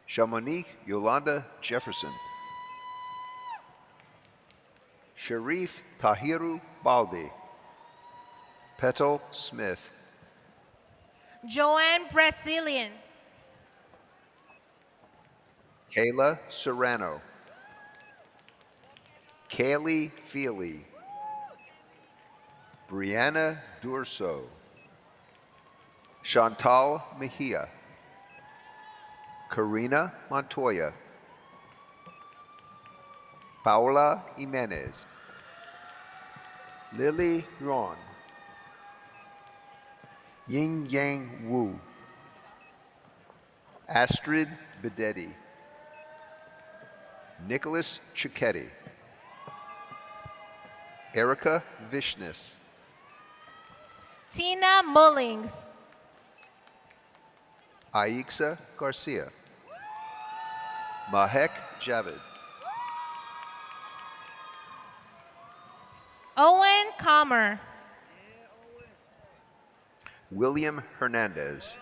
Shamonique Yolanda Jefferson, Sharif Tahiru Baldi, Petal Smith, Joanne Brazilian. Kayla Serrano, Kaylee Feely, Brianna Durso, Chantal Mejia, Karina Montoya, Paula Jimenez, Lily Ron, Ying Yang Wu, Astrid Bedetti, Nicholas Cicchetti, Erica Vishnis, Tina Mullings. Aixa Garcia, Mahek Javid, Owen Comer. William Hernandez,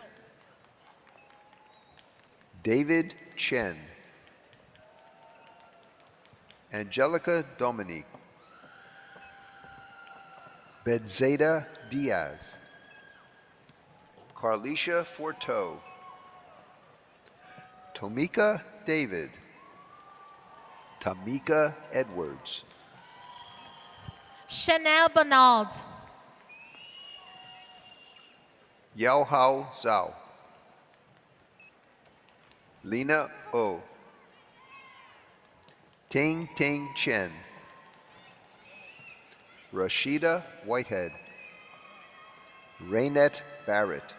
David Chen, Angelica Dominique, Bedzada Diaz, Carlicia Forteau, Tomika David, Tamika Edwards, Chanel Bernard. Yao Hao Zhao, Lena O, Ting Ting Chen, Rashida Whitehead, Raynette Barrett,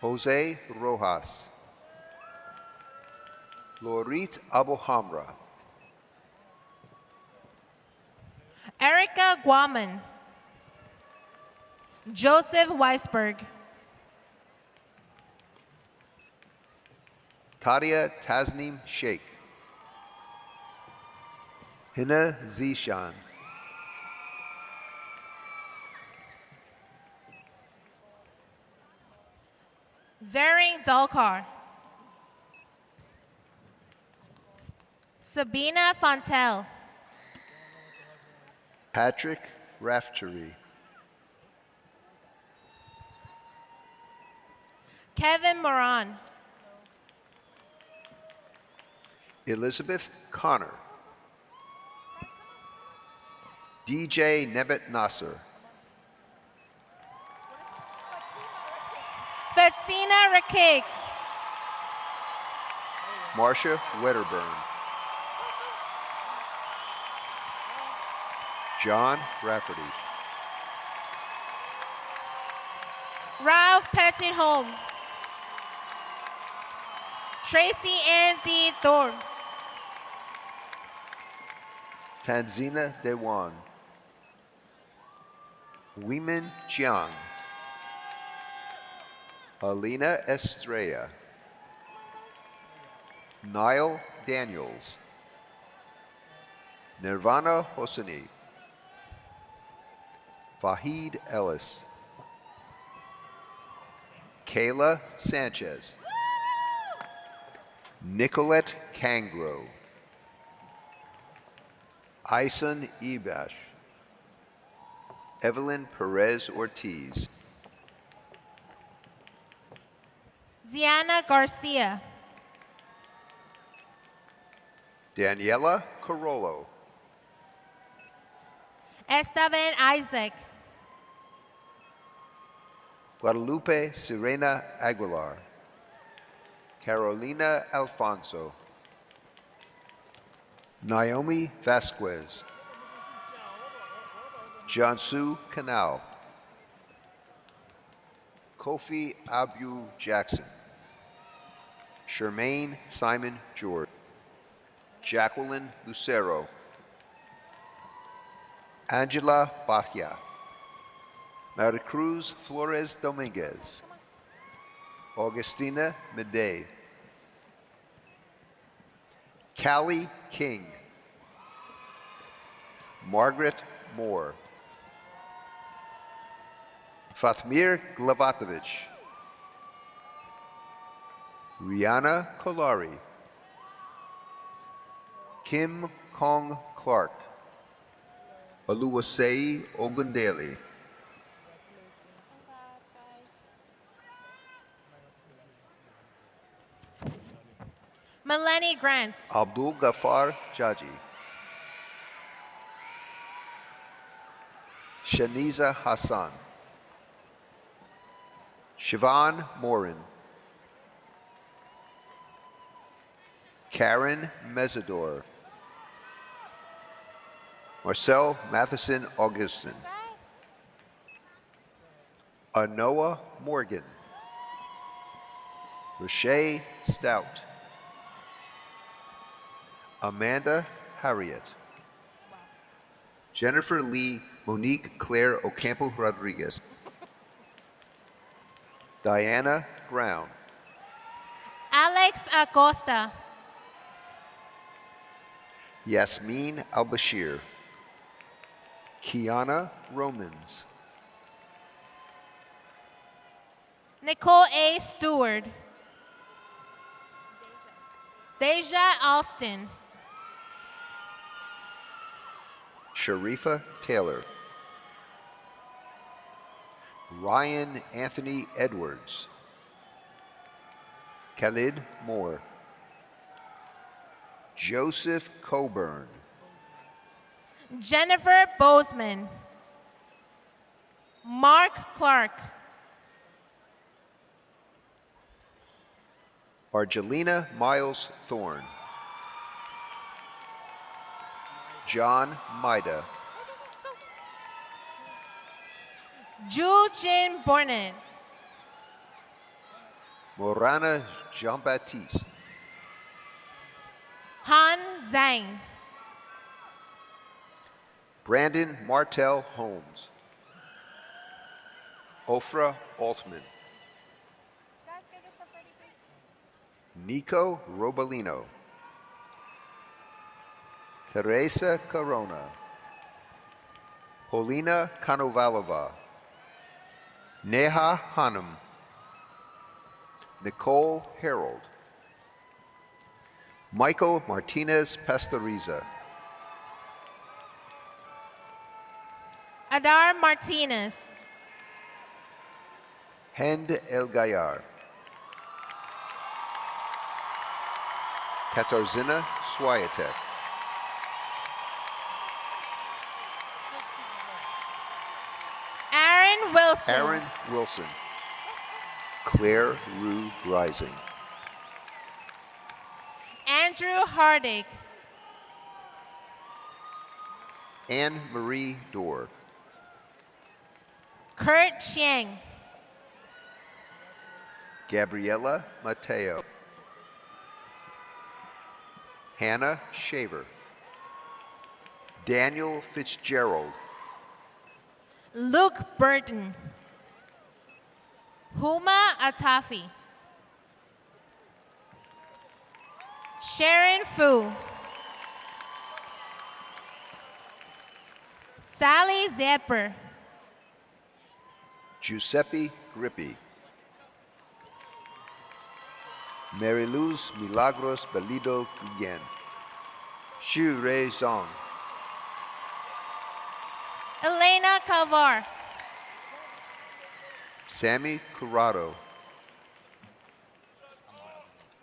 Jose Rojas, Lorit Abohamra, Erica Guaman. Joseph Weisberg. Tadia Tasnim Sheikh, Hina Zishan, Zering Dalkar. Sabina Fontel. Patrick Raftery, Kevin Moran. Elizabeth Connor, DJ Nebet Nasser, Fatina Rakik. Marcia Wedderburn, John Rafferty, Ralph Petitholm. Tracy Ann D. Thorne. Tanzina Dewan, Weeman Jiang, Alina Estrella, Niall Daniels, Nirvana Hosseini, Fahid Ellis, Kayla Sanchez, Nicolette Kangro, Ison Ebash, Evelyn Perez Ortiz, Ziana Garcia. Daniela Carollo, Esteban Isaac. Guadalupe Serena Aguilar, Carolina Alfonso, Naomi Vasquez, Jansu Canal, Kofi Abu Jackson, Shermaine Simon George, Jacqueline Lucero, Angela Bahia, Maricruz Flores Dominguez, Augustina Medei, Callie King, Margaret Moore, Fatmir Glavatovich, Rihanna Kolari, Kim Kong Clark, Oluwasei Ogundele, Melanie Grant. Abdul Ghaffar Jaji, Shaniza Hassan, Siobhan Morin, Karen Mesidor, Marcel Matheson Augustin, Anoa Morgan, Rashay Stout, Amanda Harriet, Jennifer Lee Monique Claire Ocampo Rodriguez, Diana Brown, Alex Acosta. Yasmin Al-Bashir, Kiana Romans, Nicole A. Stewart. Deja Alston. Sharifa Taylor, Ryan Anthony Edwards, Khalid Moore, Joseph Coburn, Jennifer Bozeman. Mark Clark. Argelina Miles Thorne, John Maida, Jujin Bornet. Morana Jean-Baptiste, Han Zhang. Brandon Martell Holmes, Ofra Altman, Nico Robalino, Teresa Corona, Polina Kanovalova, Neha Hanum, Nicole Harold, Michael Martinez Pastoriza, Adar Martinez. Hend El Gayar, Katarzina Swiatek, Aaron Wilson. Aaron Wilson, Claire Rue Rising, Andrew Hardig. Anne Marie Dorr, Kurt Chiang. Gabriela Mateo, Hannah Shaver, Daniel Fitzgerald, Luke Burton. Huma Atafi. Sharon Fu. Sally Zapper. Giuseppe Grippi. Mariluz Milagros Belido Guillen. Xu Rei Zong. Elena Calvar. Sammy Curado.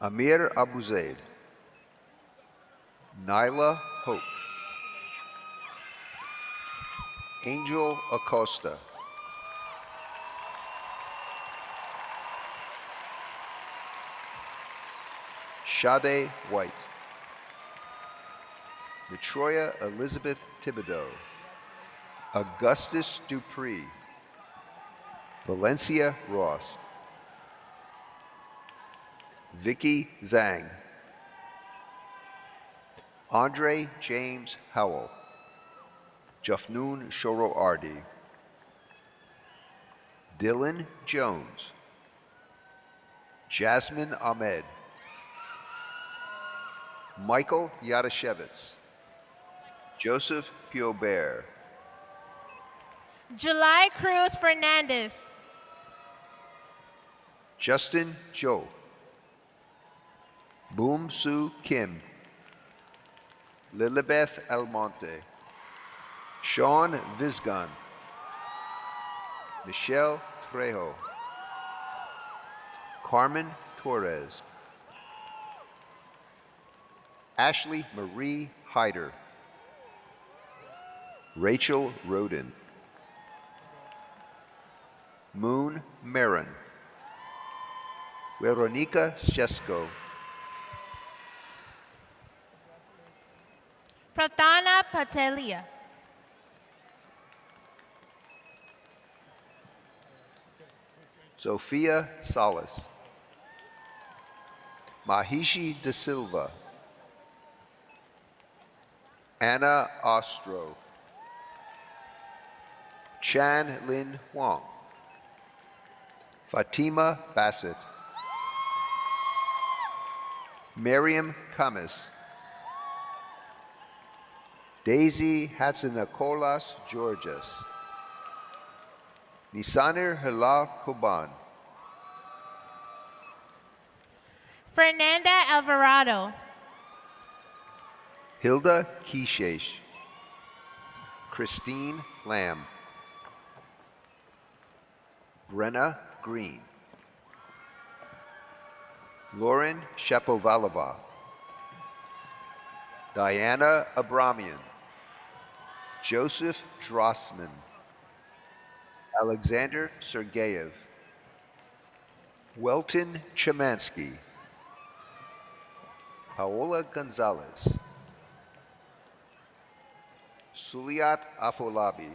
Amir Abuzaid. Nyla Hope. Angel Acosta. Sade White. Detroya Elizabeth Thibodeau. Augustus Dupree. Valencia Ross. Vicky Zhang. Andre James Howell. Jafnoon Shoro Ardi. Dylan Jones. Jasmine Ahmed. Michael Yadashevitz. Joseph Piobert. July Cruz Fernandez. Justin Joe. Boom Soo Kim. Lilibeth Almonte. Sean Vizgan. Michelle Trejo. Carmen Torres. Ashley Marie Hyder. Rachel Roden. Moon Marin. Veronica Shesko. Pratana Patelia. Sophia Salas. Mahishi De Silva. Anna Ostro. Chan Lin Huang. Fatima Bassett. Miriam Kamis. Daisy Hatsinakolas Georges. Nisanir Hala Koban. Fernanda Alvarado. Hilda Kishesh. Christine Lamb. Brenna Green. Lauren Shapovalova. Diana Abramian. Joseph Drossman. Alexander Sergeyev. Welton Chemansky. Paola Gonzalez. Suliat Afolabi.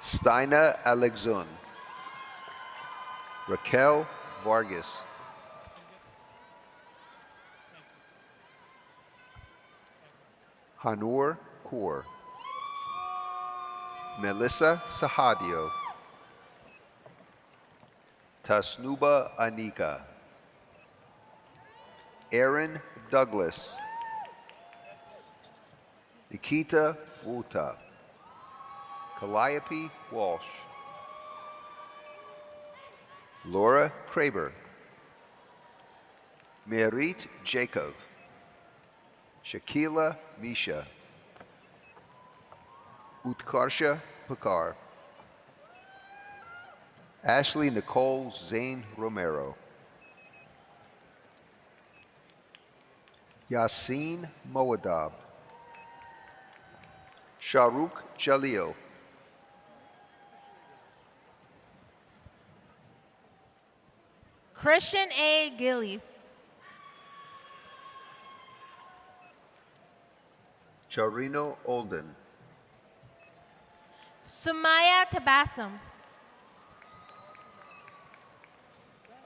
Steina Alexun. Raquel Vargas. Hanur Kaur. Melissa Sahadio. Tasnuba Anika. Aaron Douglas. Nikita Wuta. Calliope Walsh. Laura Kraber. Merit Jacob. Shakila Misha. Utkarsha Pakar. Ashley Nicole Zane Romero. Yassine Moadab. Shahrukh Jalil. Christian A. Gillies. Charino Olden. Sumaya Tabassum.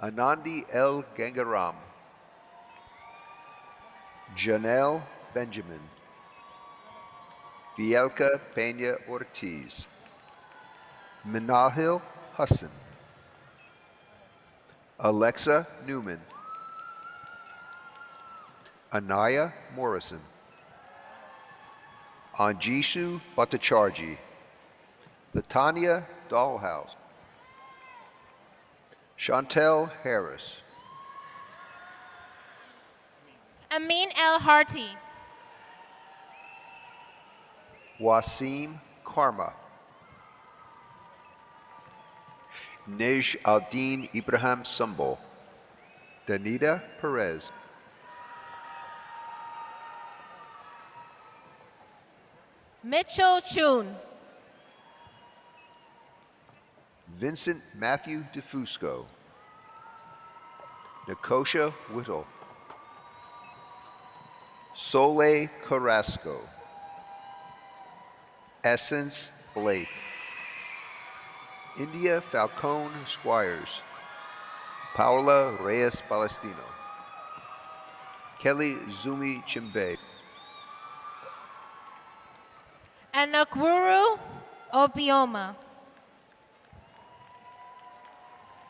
Anandi L. Gangaram. Janelle Benjamin. Vielka Peña Ortiz, Minahil Hassan, Alexa Newman, Anaya Morrison, Anjishu Bhattacharjee, Latanya Dollhouse, Chantel Harris, Amin El Harti. Wasim Karma, Nej Aldin Ibrahim Sumbul, Danita Perez, Mitchell Chun. Vincent Matthew DeFusco, Nikosha Whittle, Soleil Carrasco, Essence Blake, India Falcone Squires, Paula Reyes Palestino, Kelly Zumi Chimbe, And Nakwuru Obioma.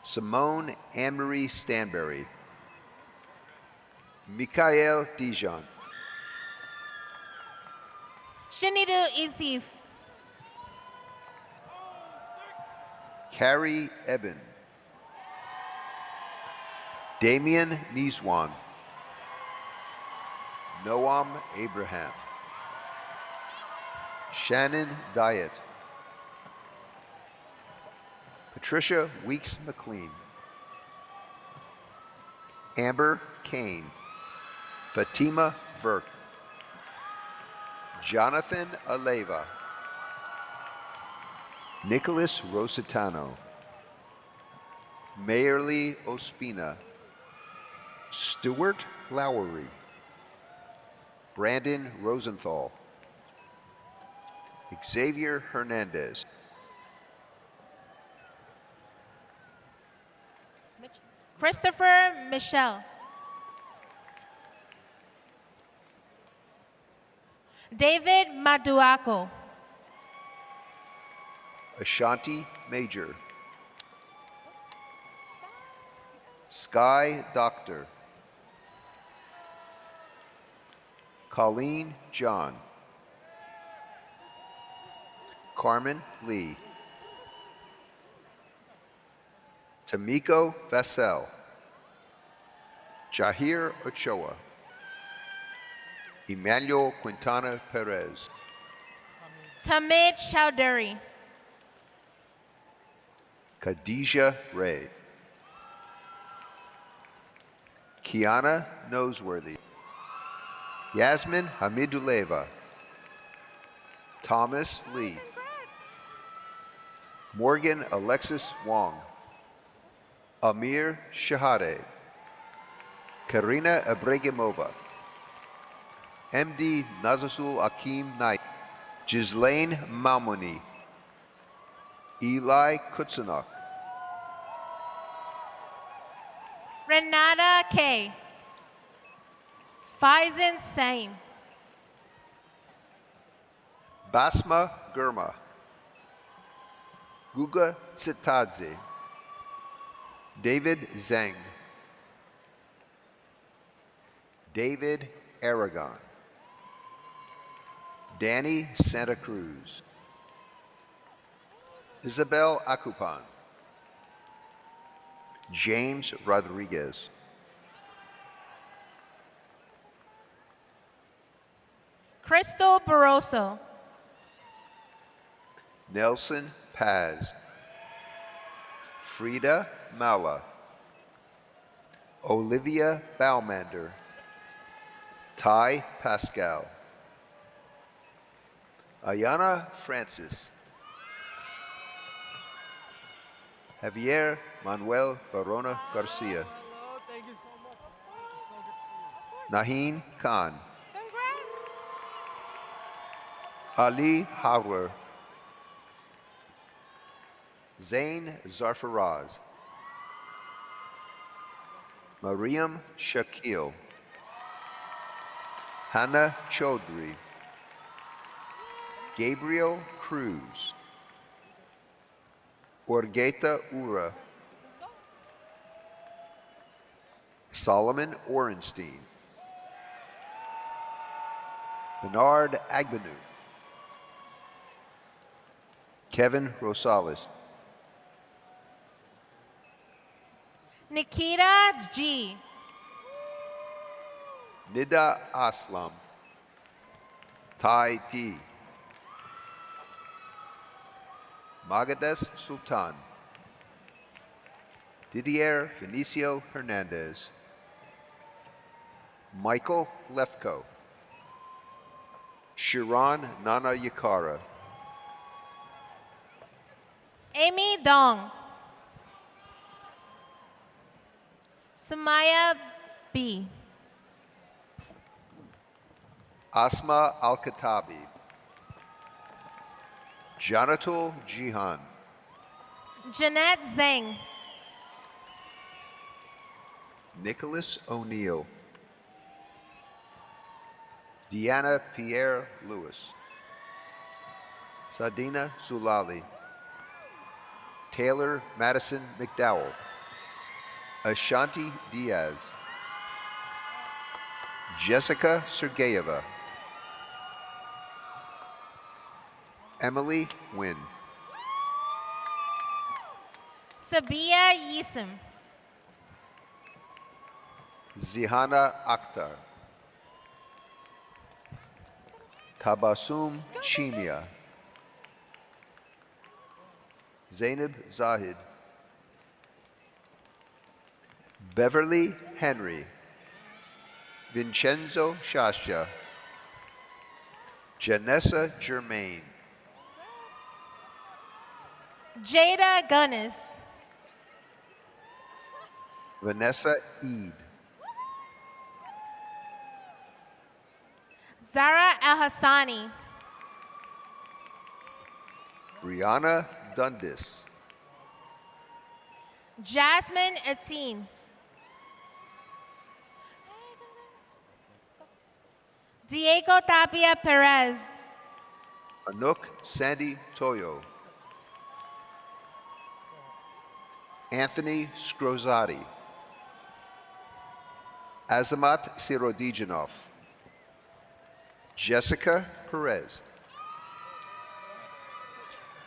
Simone Anne-Marie Stanberry, Mikael Dijon, Shinidu Isif. Carrie Eben, Damian Niswan, Noam Abraham, Shannon Diet, Patricia Weeks McLean, Amber Kane, Fatima Verk, Jonathan Aleva, Nicholas Rositano, Mayerly Ospina, Stuart Lowery, Brandon Rosenthal, Xavier Hernandez, Christopher Michelle. David Maduako. Ashanti Major, Sky Doctor, Colleen John, Carmen Lee, Tamiko Vassell, Jahir Ochoa, Emmanuel Quintana Perez, Tamid Chowdhury. Khadijah Ray, Kiana Noseworthy, Yasmin Hamiduleva, Thomas Lee, Morgan Alexis Wong, Amir Shahade, Karina Abregimova, MD Nazasul Akim Knight, Ghislaine Malmoni, Eli Kutsanok, Renata K. Faizan Saim. Basma Gurma, Guga Tsitadze, David Zeng, David Aragon, Danny Santa Cruz, Isabel Akupan, James Rodriguez, Crystal Barroso. Nelson Paz, Frida Mala, Olivia Baumander, Ty Pascal, Ayana Francis, Javier Manuel Varona Garcia, Naheen Khan, Ali Howler, Zain Zarfaraz, Mariam Shakil, Hannah Chaudhry, Gabriel Cruz, Orgeta Ura, Solomon Orenstein, Bernard Agbanu, Kevin Rosales, Nikita G. Nida Aslam, Tai D, Magades Sultan, Didier Vinicio Hernandez, Michael Lefko, Sharon Nana Yakara, Amy Dong. Sumaya B. Asma Al-Katabi, Janatul Jihan, Jeanette Zhang. Nicholas O'Neill, Deanna Pierre Lewis, Sadina Zulali, Taylor Madison McDowell, Ashanti Diaz, Jessica Sergeyeva, Emily Wynn, Sabia Yisim. Zihana Akhtar, Tabassum Chimia, Zainab Zahid, Beverly Henry, Vincenzo Shasha, Janessa Germain, Jada Gunnis. Vanessa Eid, Zara Al-Hassani. Brianna Dundis, Jasmine Etienne. Diego Tapia Perez. Anouk Sandy Toyo, Anthony Scrozati, Azamat Sirodijanov, Jessica Perez,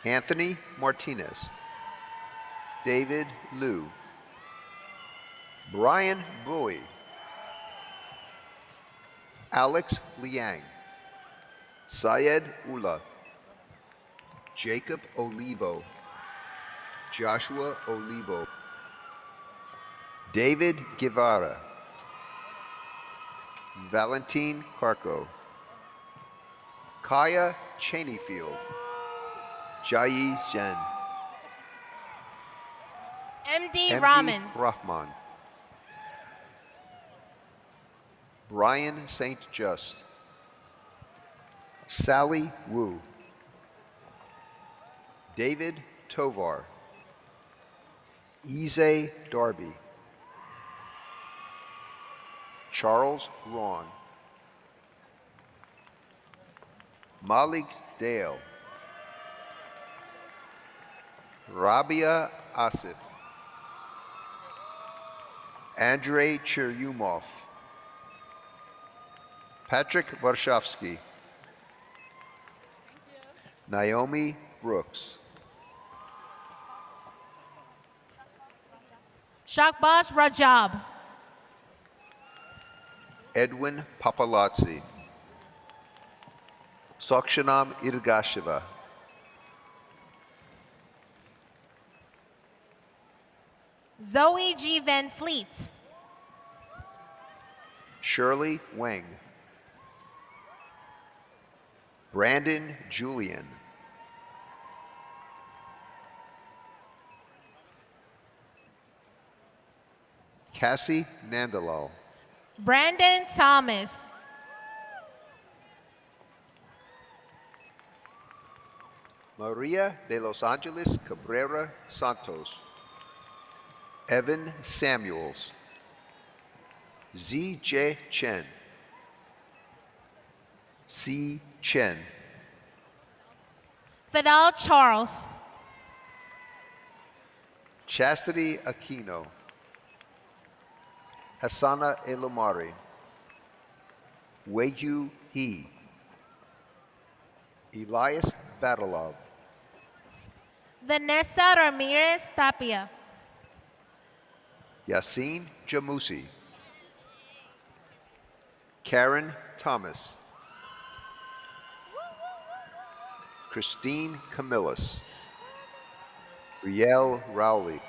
Anthony Martinez, David Liu, Brian Bowie, Alex Liang, Syed Ullah, Jacob Olivo, Joshua Olivo, David Guevara, Valentine Carco, Kaya Cheneyfield, Jai Zhen, MD Rahman. Rahman, Brian St. Just, Sally Wu, David Tovar, Ize Darby, Charles Ron, Malik Dale, Rabia Asif, Andrei Cheryumov, Patrick Varshavsky, Naomi Brooks, Shakbaz Rajab. Edwin Papalazzi, Sokshanam Irgasheva, Zoe G. Van Fleet. Shirley Wang, Brandon Julian, Cassie Nandalal, Brandon Thomas. Maria de Los Angeles Cabrera Santos, Evan Samuels, Z.J. Chen, C. Chen, Fidel Charles. Chastity Aquino, Hassana Elomari, Wei-Yu He, Elias Batalov, Vanessa Ramirez Tapia. Yasin Jamusi, Karen Thomas, Christine Camillus, Riel Rowley,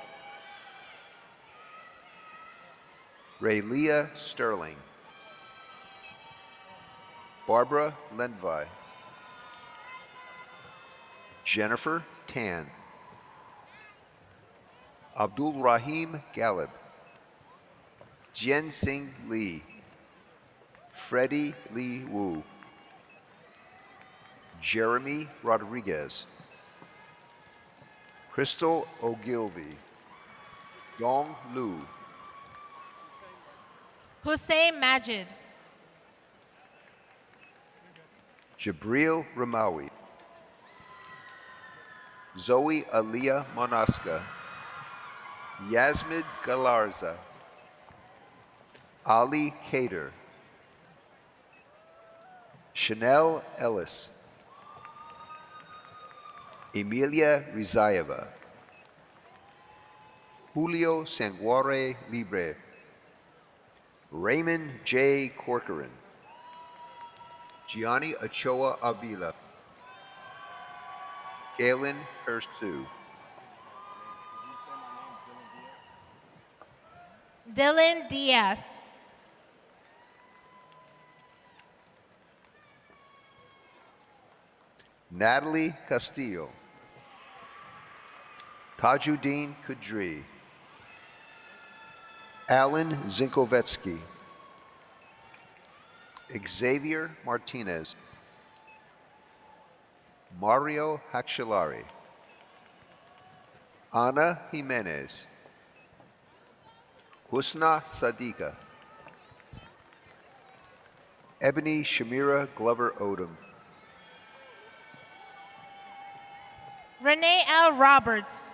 Raylia Sterling, Barbara Lendvai, Jennifer Tan, Abdul Rahim Galib, Jian Sing Lee, Freddie Lee Wu, Jeremy Rodriguez, Crystal Ogilvy, Dong Lu, Hussein Majid. Jabril Ramawi, Zoe Aliyah Monaska, Yasmin Galarza, Ali Cater, Chanel Ellis, Emilia Rizayeva, Julio Sanguare Libre, Raymond J. Corcoran, Gianni Ochoa Avila, Galen Ursu, Dylan Diaz. Natalie Castillo, Tajuddin Kudri, Alan Zinkovetsky, Xavier Martinez, Mario Hakshalari, Ana Jimenez, Husna Sadiqa, Ebony Shamira Glover Odom, Renee L. Roberts.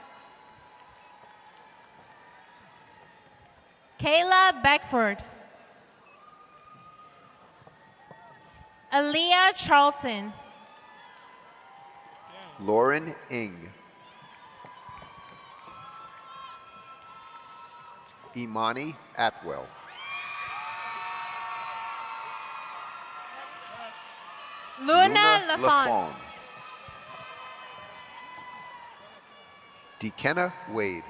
Kayla Beckford. Aaliyah Charlton. Lauren Ing, Imani Atwell, Luna Lafon. Lafon, Dekenna Wade,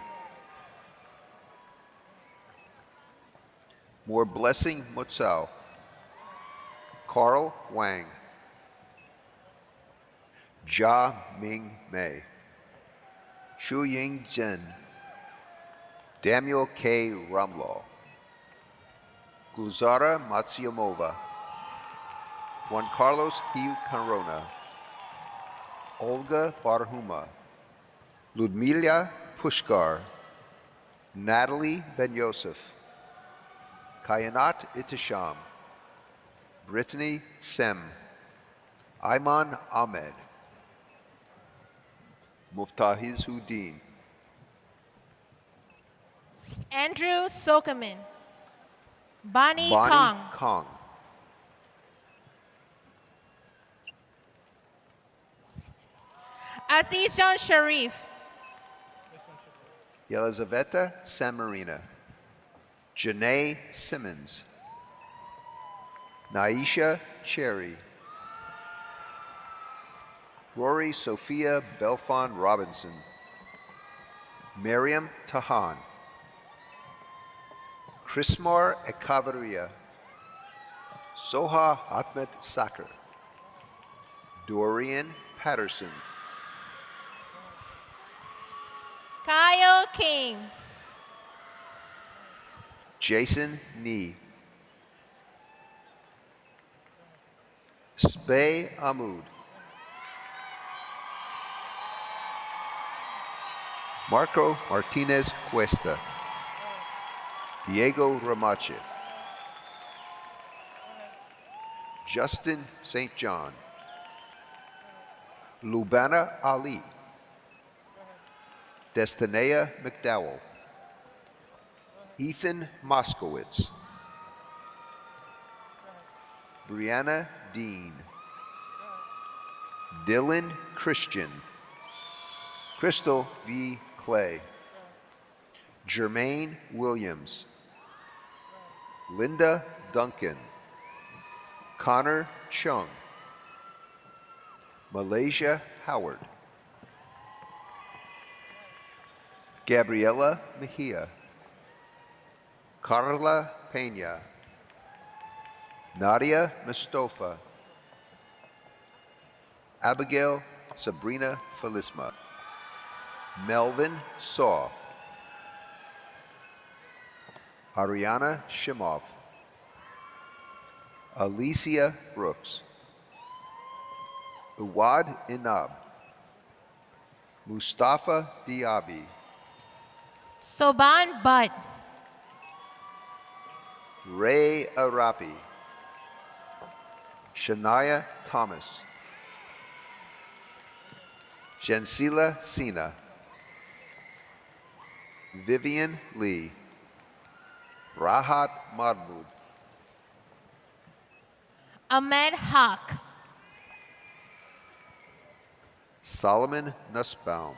More Blessing Mutsao, Carl Wang, Jia Ming Mei, Shu Ying Zhen, Daniel K. Ramlaw, Gulzara Matsiamova, Juan Carlos Gil Carona, Olga Barhuma, Ludmila Pushkar, Natalie Ben Yosef, Kayanat Itisham, Brittany Sem, Ayman Ahmed, Muftahiz Huddin, Andrew Sokaman. Bonnie Bonnie Kong. Kong, Azizan Sharif. Yelizaveta Samarina, Janae Simmons, Naisha Cherry, Rory Sophia Belfon Robinson, Miriam Tahan, Chrismar Ekavaria, Soha Ahmed Sakar, Dorian Patterson, Kyle King. Jason Nee, Spey Ahmoud, Marco Martinez Cuesta, Diego Ramache, Justin St. John, Lubana Ali, Destinea McDowell, Ethan Moskowitz, Brianna Dean, Dylan Christian, Crystal V. Clay, Jermaine Williams, Linda Duncan, Connor Chung, Malaysia Howard, Gabriela Mejia, Carla Peña, Nadia Mustafa, Abigail Sabrina Felisma, Melvin Saw, Ariana Shimov, Alicia Brooks, Uwad Inab, Mustafa Diaby, Soban Butt, Ray Arapi, Shania Thomas, Jensila Sina, Vivian Lee, Rahat Mahmoud, Ahmed Haq, Solomon Nussbaum,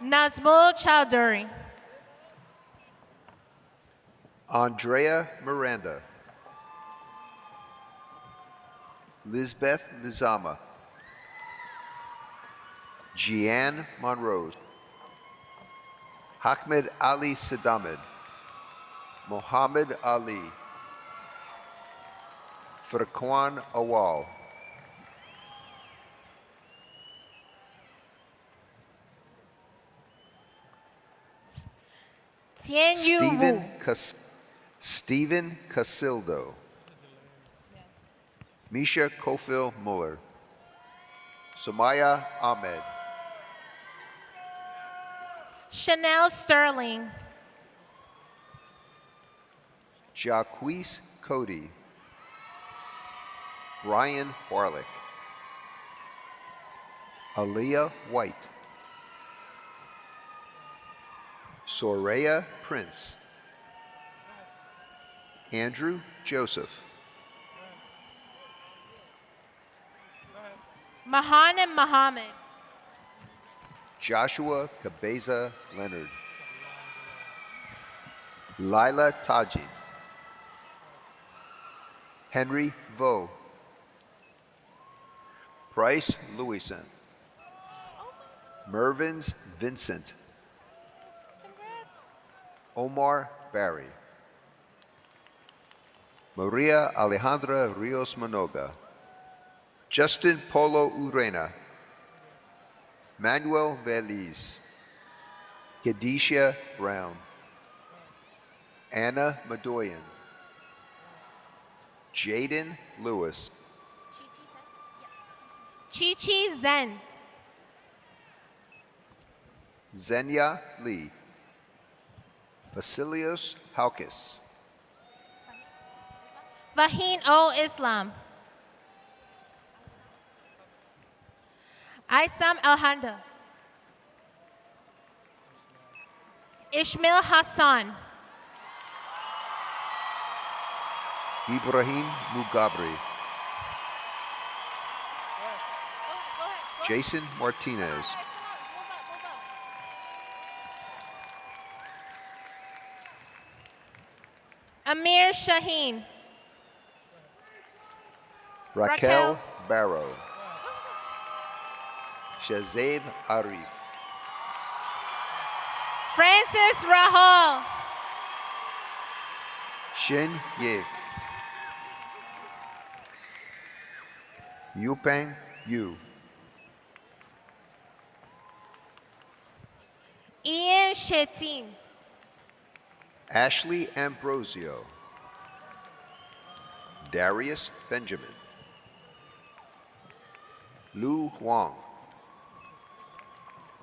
Nazmul Chowdhury, Andrea Miranda, Lisbeth Nizama, Jeanne Monrose, Ahmed Ali Sidamid, Mohammed Ali, Furqan Awal, Tien Yu Wu, Stephen Casildo, Misha Kofil Muller, Sumaya Ahmed, Chanel Sterling, Jacquees Cody, Brian Barlick, Aaliyah White, Soraya Prince, Andrew Joseph, Mahana Muhammad, Joshua Cabeza Leonard, Lila Taji, Henry Vo, Bryce Lewison, Mervins Vincent, Omar Barry, Maria Alejandra Rios Manoga, Justin Polo Urena, Manuel Veliz, Kedisha Brown, Anna Madoyan, Jaden Lewis, Chi Zen, Zenya Lee, Vasilios Halkis, Faheen O Islam, Isam Elhanda, Ishmael Hassan, Ibrahim Mugabri, Jason Martinez, Amir Shaheen, Raquel Barrow, Shazaib Arif, Francis Rahul, Shin Ye, Yupeng Yu, Ian Shetin, Ashley Ambrosio, Darius Benjamin, Lu Huang,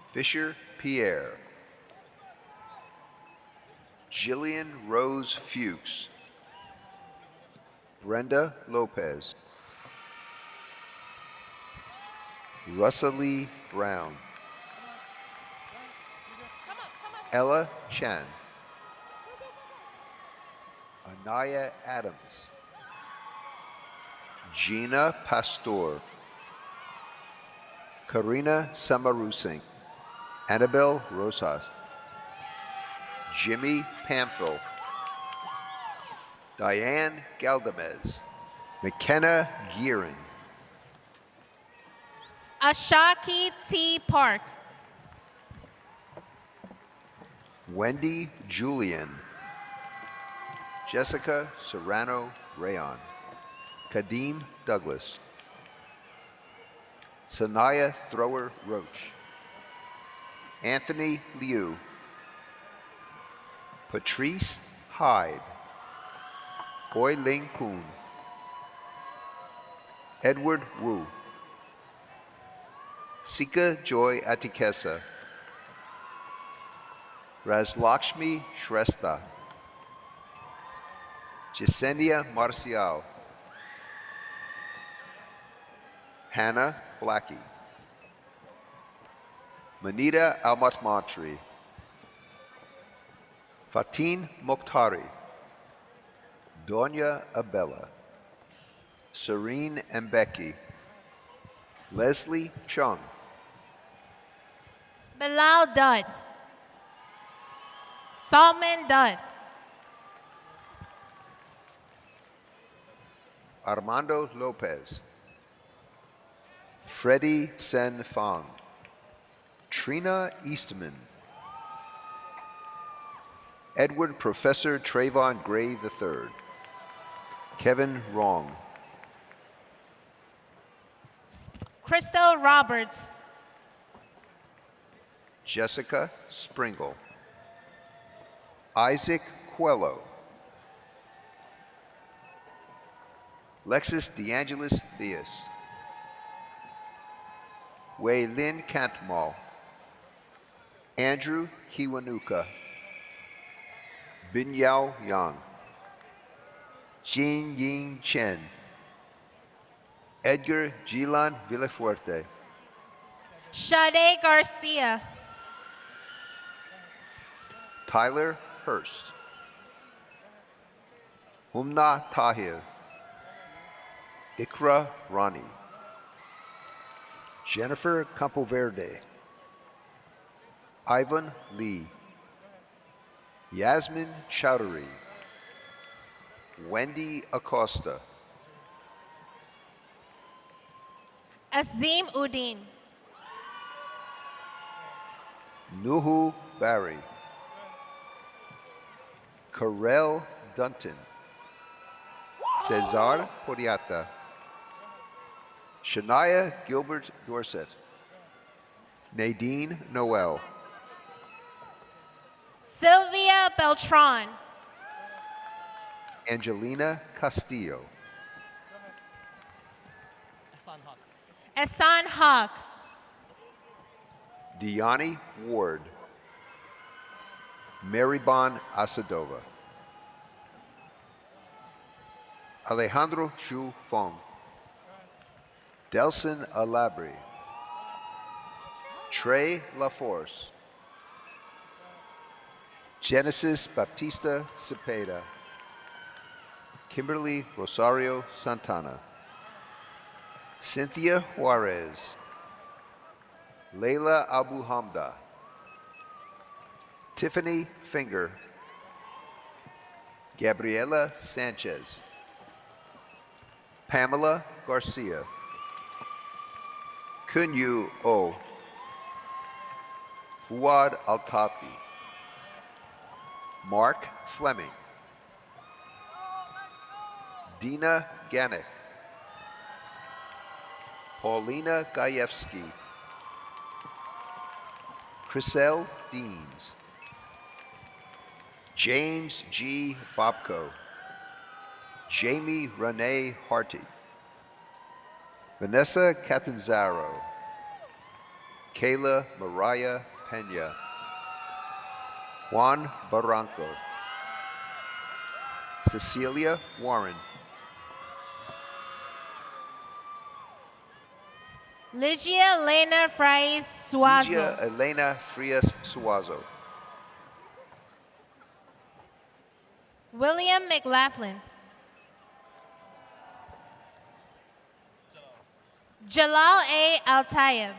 Fisher Pierre, Jillian Rose Fuchs, Brenda Lopez, Russalie Brown, Ella Chan, Anaya Adams, Gina Pastor, Karina Samarusing, Annabelle Rosas, Jimmy Pamphil, Diane Galdamez, McKenna Gearin, Ashaki T. Park. Wendy Julian, Jessica Serrano Rayon, Kadeem Douglas, Sanaya Thrower Roach, Anthony Liu, Patrice Hyde, Hoi Ling Poon, Edward Wu, Sika Joy Atikesa, Razlakshmi Shrestha, Jasenia Marcial, Hannah Blackie, Manita Almatmantri, Fatin Mokhtari, Donya Abella, Serene Mbeki, Leslie Chung, Bilal Dud. Salman Dud. Armando Lopez, Freddie Sen Fang, Trina Eastman, Edward Professor Trayvon Gray III, Kevin Wrong, Crystal Roberts. Jessica Springle, Isaac Quello, Lexus DeAngelis Theus, Wei Lin Cantmal, Andrew Kiwanuka, Bin Yao Yang, Jin Ying Chen, Edgar Gilan Villafuerte, Sade Garcia. Tyler Hurst, Humna Tahir, Ikra Rani, Jennifer Campoverde, Ivan Lee, Yasmin Chowdhury, Wendy Acosta, Azim Udin. Nuhu Barry, Karel Dunton, Cesar Poriata, Shania Gilbert Dorset, Nadine Noel, Sylvia Beltran. Angelina Castillo, Ehsan Haq. Diani Ward, Maribon Asadova, Alejandro Xu Fong, Delson Alabri, Trey LaForce, Genesis Baptista Cepeda, Kimberly Rosario Santana, Cynthia Juarez, Leila Abu Hamda, Tiffany Finger, Gabriela Sanchez, Pamela Garcia, Kunyu O, Fuad Altafi, Mark Fleming, Dina Ganek, Paulina Gajewski, Chriselle Deans, James G. Bobko, Jamie Renee Harty, Vanessa Catanzaro, Kayla Mariah Pena, Juan Barranco, Cecilia Warren, Ligia Elena Fries Suazo. Ligia Elena Frias Suazo. William McLaughlin. Jalal A. Altayeb.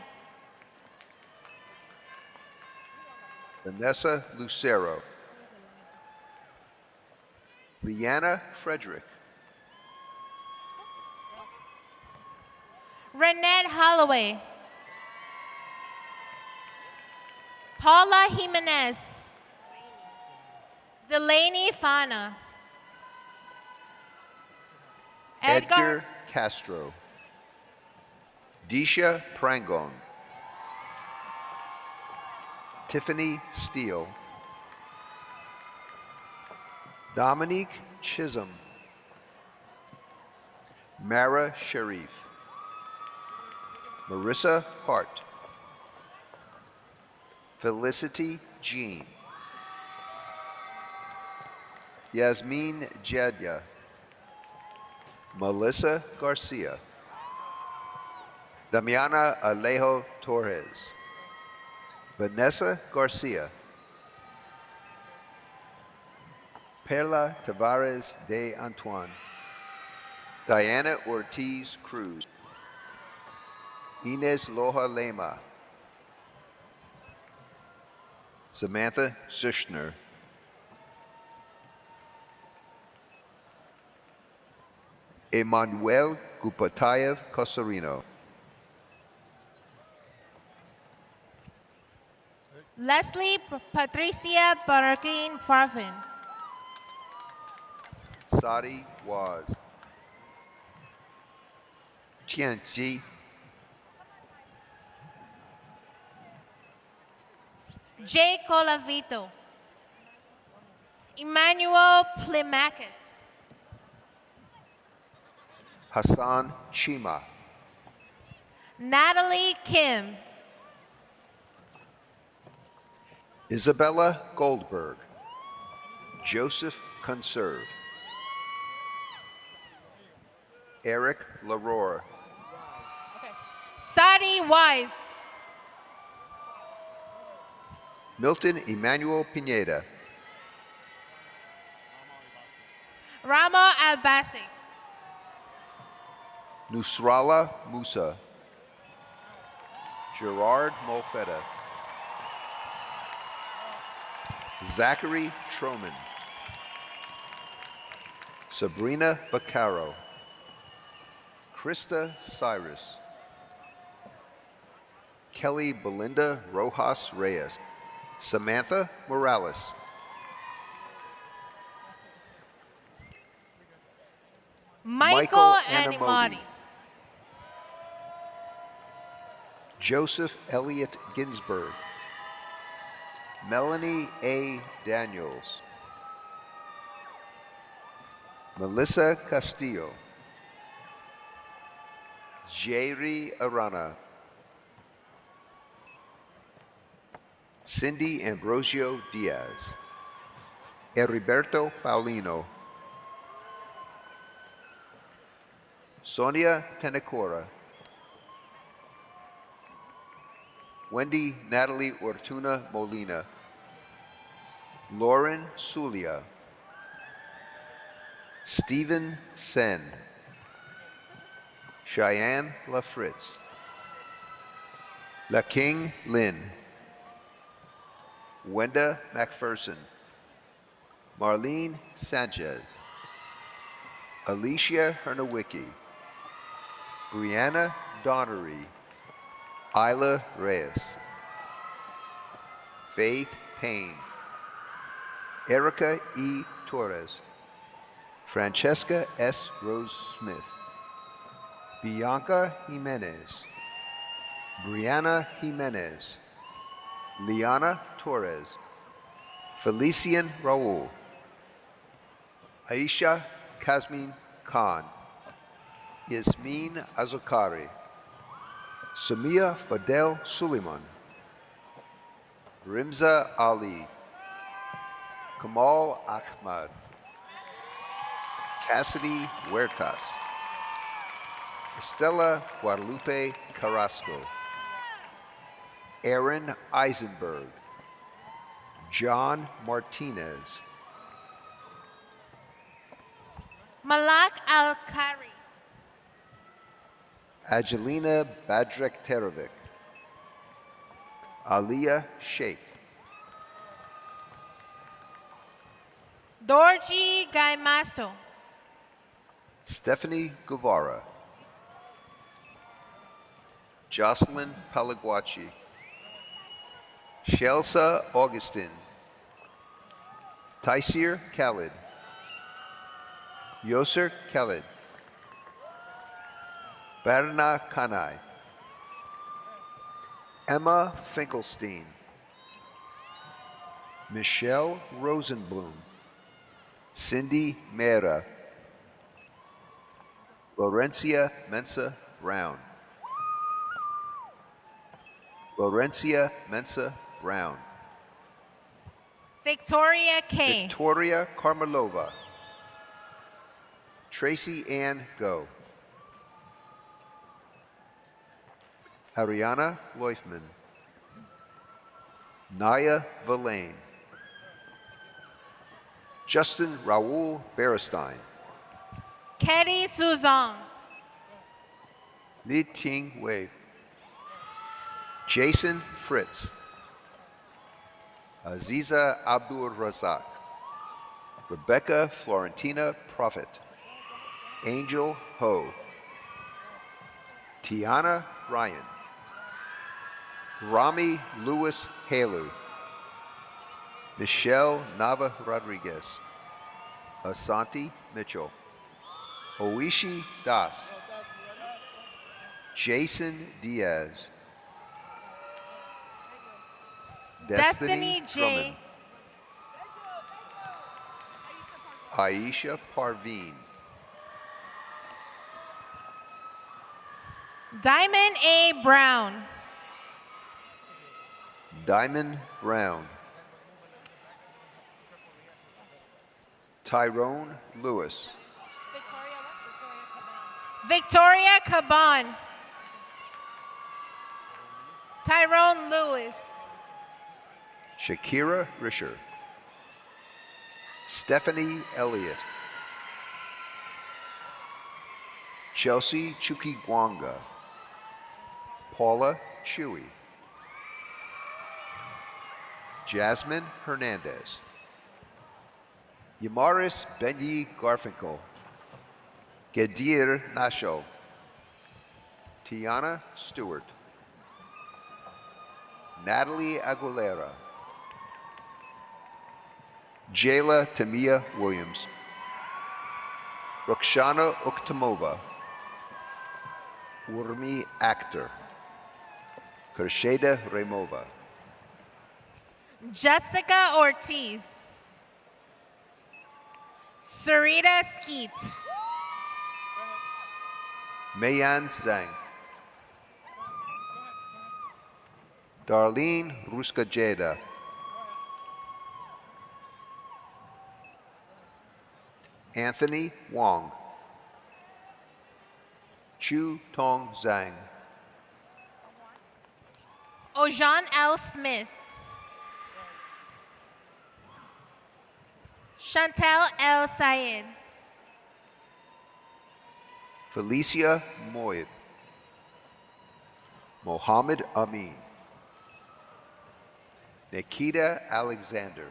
Vanessa Lucero. Leanna Frederick. Renette Holloway. Paula Jimenez. Delaney Fana. Edgar Castro. Disha Prangon. Tiffany Steele. Dominique Chisholm. Mara Sharif. Marissa Hart. Felicity Jean. Yasmin 𝘚𝘵𝘢𝘢𝘳. Melissa Garcia. Damiana Alejo Torres. Vanessa Garcia. Perla Tavares de Antoine. Diana Ortiz Cruz. Inez Loja Lema. Samantha Zushner. Emmanuel Gupatayev Cosarino. Leslie Patricia Barakin Farfin. Sadi Waz. Qianxi. Jay Colavito. Emmanuel Plimakis. Hassan Chima. Natalie Kim. Isabella Goldberg. Joseph Conserve. Eric Leroy. Sadi Wise. Milton Emmanuel Pineda. Rama Albasi. Nusrala Musa. Gerard Molfetta. Zachary Troman. Sabrina Vaccaro. Krista Cyrus. Kelly Belinda Rojas Reyes. Samantha Morales. Michael Animati. Joseph Elliott Ginsburg. Melanie A. Daniels. Melissa Castillo. Jerry Arana. Cindy Ambrosio Diaz. Heriberto Paulino. Sonia Tenecora. Wendy Natalie Ortuna Molina. Lauren Sulia. Stephen Sen. Cheyenne LaFritz. La King Lynn. Wenda McPherson. Marlene Sanchez. Alicia Hernawicki. Brianna Donnery. Isla Reyes. Faith Payne. Erica E. Torres. Francesca S. Rose Smith. Bianca Jimenez. Brianna Jimenez. Liana Torres. Felician Raul. Aisha Kazmin Khan. Yasmin Azokari. Samia Fadel Suleiman. Rimza Ali. Kamal Ahmad. Cassidy Huertas. Estela Guadalupe Carrasco, Aaron Eisenberg, John Martinez, Malak Al-Kari, Angelina Badrek-Terovic, Aliyah Sheikh, Dorji Gaimasto, Stephanie Guevara, Jocelyn Palaguachi, Shelsa Augustin, Taisir Khalid, Yoser Khalid, Barna Kanai, Emma Finkelstein, Michelle Rosenblum, Cindy Mera, Laurencia Mensa Brown, Laurencia Mensa Brown, Victoria K, Victoria Karmelova, Tracy Ann Go, Ariana Leufman, Naya Verlaine, Justin Raul Berestein, Ketty Suzong, Li Ting Wei, Jason Fritz, Aziza Abdul Razak, Rebecca Florentina Prophet, Angel Ho, Tiana Ryan, Rami Lewis Halu, Michelle Nava Rodriguez, Asante Mitchell, Oishi Das, Jason Diaz, Destiny J, Drummond, Aisha Parveen, Diamond A. Brown, Diamond Brown, Tyrone Lewis, Victoria Caban, Tyrone Lewis, Shakira Risher, Stephanie Elliott, Chelsea Chukigwanga, Paula Chewy, Jasmine Hernandez, Yamaris Benyi Garfinkel, Gedir Nasho, Tiana Stewart, Natalie Aguilera, Jayla Tamia Williams, Rokshana Uktamova, Urmi Akhtar, Kersheda Remova, Jessica Ortiz, Sarita Skeet, Mayan Zhang, Darlene Ruskajeda, Anthony Wong, Chu Tong Zhang, Ojan L. Smith, Chantel L. Syed, Felicia Moib, Mohammed Amin, Nikita Alexander,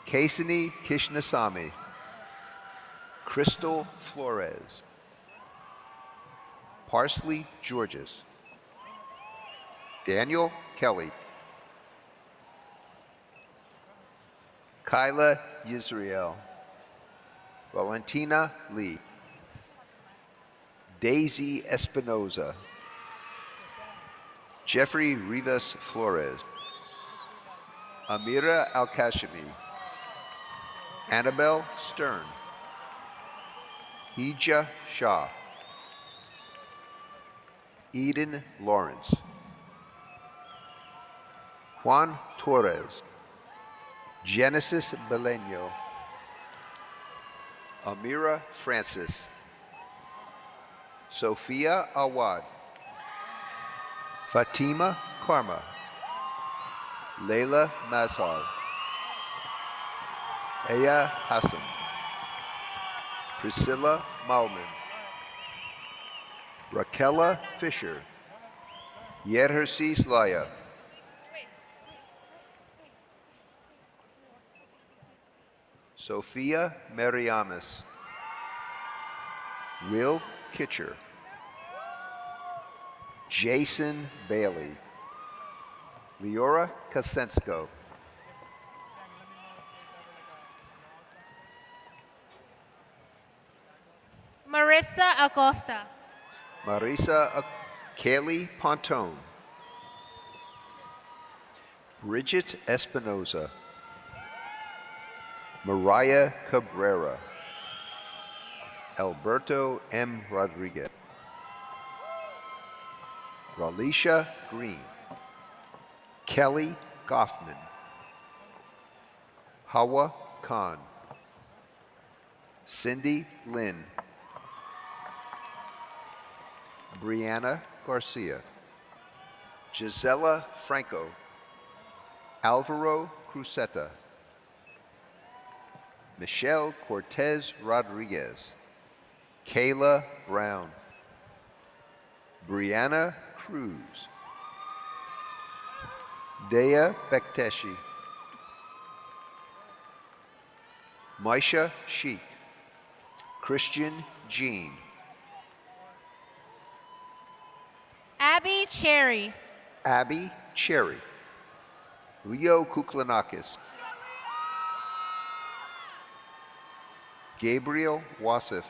Kasini Kishnasamy, Crystal Flores, Parsley Georges, Daniel Kelly, Kyla Yisrael, Valentina Lee, Daisy Espinoza, Jeffrey Rivas Flores, Amira Al-Kashimi, Annabelle Stern, Hija Shah, Eden Lawrence, Juan Torres, Genesis Beleño, Amira Francis, Sophia Awad, Fatima Karma, Layla Mazhar, Aya Hassan, Priscilla Malman, Raquela Fisher, Yerhersis Laya, Sophia Mariamis, Will Kitcher, Jason Bailey, Leora Kosensko, Marissa Acosta. Marisa Kaylee Pontone, Bridget Espinoza, Mariah Cabrera, Alberto M. Rodriguez, Ralisha Green, Kelly Goffman, Hawa Khan, Cindy Lynn, Brianna Garcia, Gisela Franco, Alvaro Cruzeta, Michelle Cortez Rodriguez, Kayla Brown, Brianna Cruz, Dea Bekteshi, Maisha Sheik, Christian Jean, Abby Cherry. Abby Cherry, Leo Kuklanakis, Gabriel Wasif,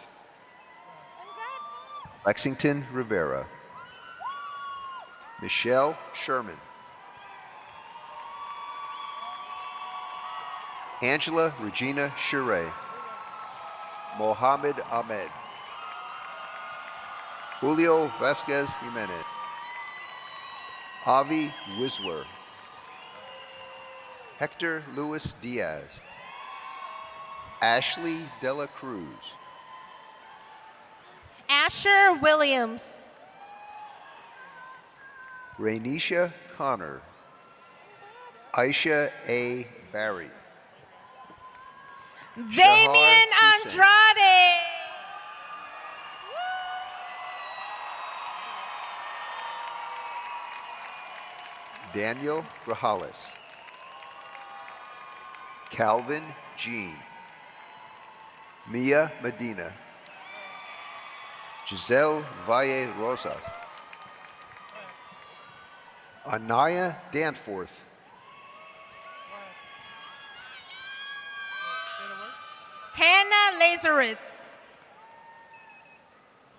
Lexington Rivera, Michelle Sherman, Angela Regina Shure, Mohammed Ahmed, Julio Vasquez Jimenez, Avi Wisler, Hector Luis Diaz, Ashley Dela Cruz, Asher Williams. Rainisha Connor, Aisha A. Barry, Damian Hussein. Andrade. Daniel Grajales, Calvin Jean, Mia Medina, Giselle Valle Rosas, Anaya Danforth, Hannah Lazaritz.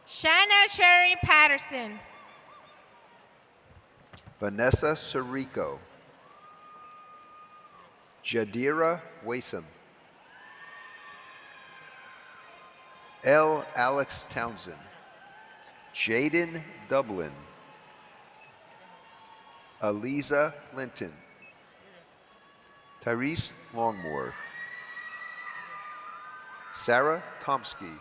Shanna Sherry Patterson. Vanessa Sirico, Jadira Wasom, L. Alex Townsend, Jaden Dublin, Aliza Linton, Tyrese Longmore, Sarah Tomsky,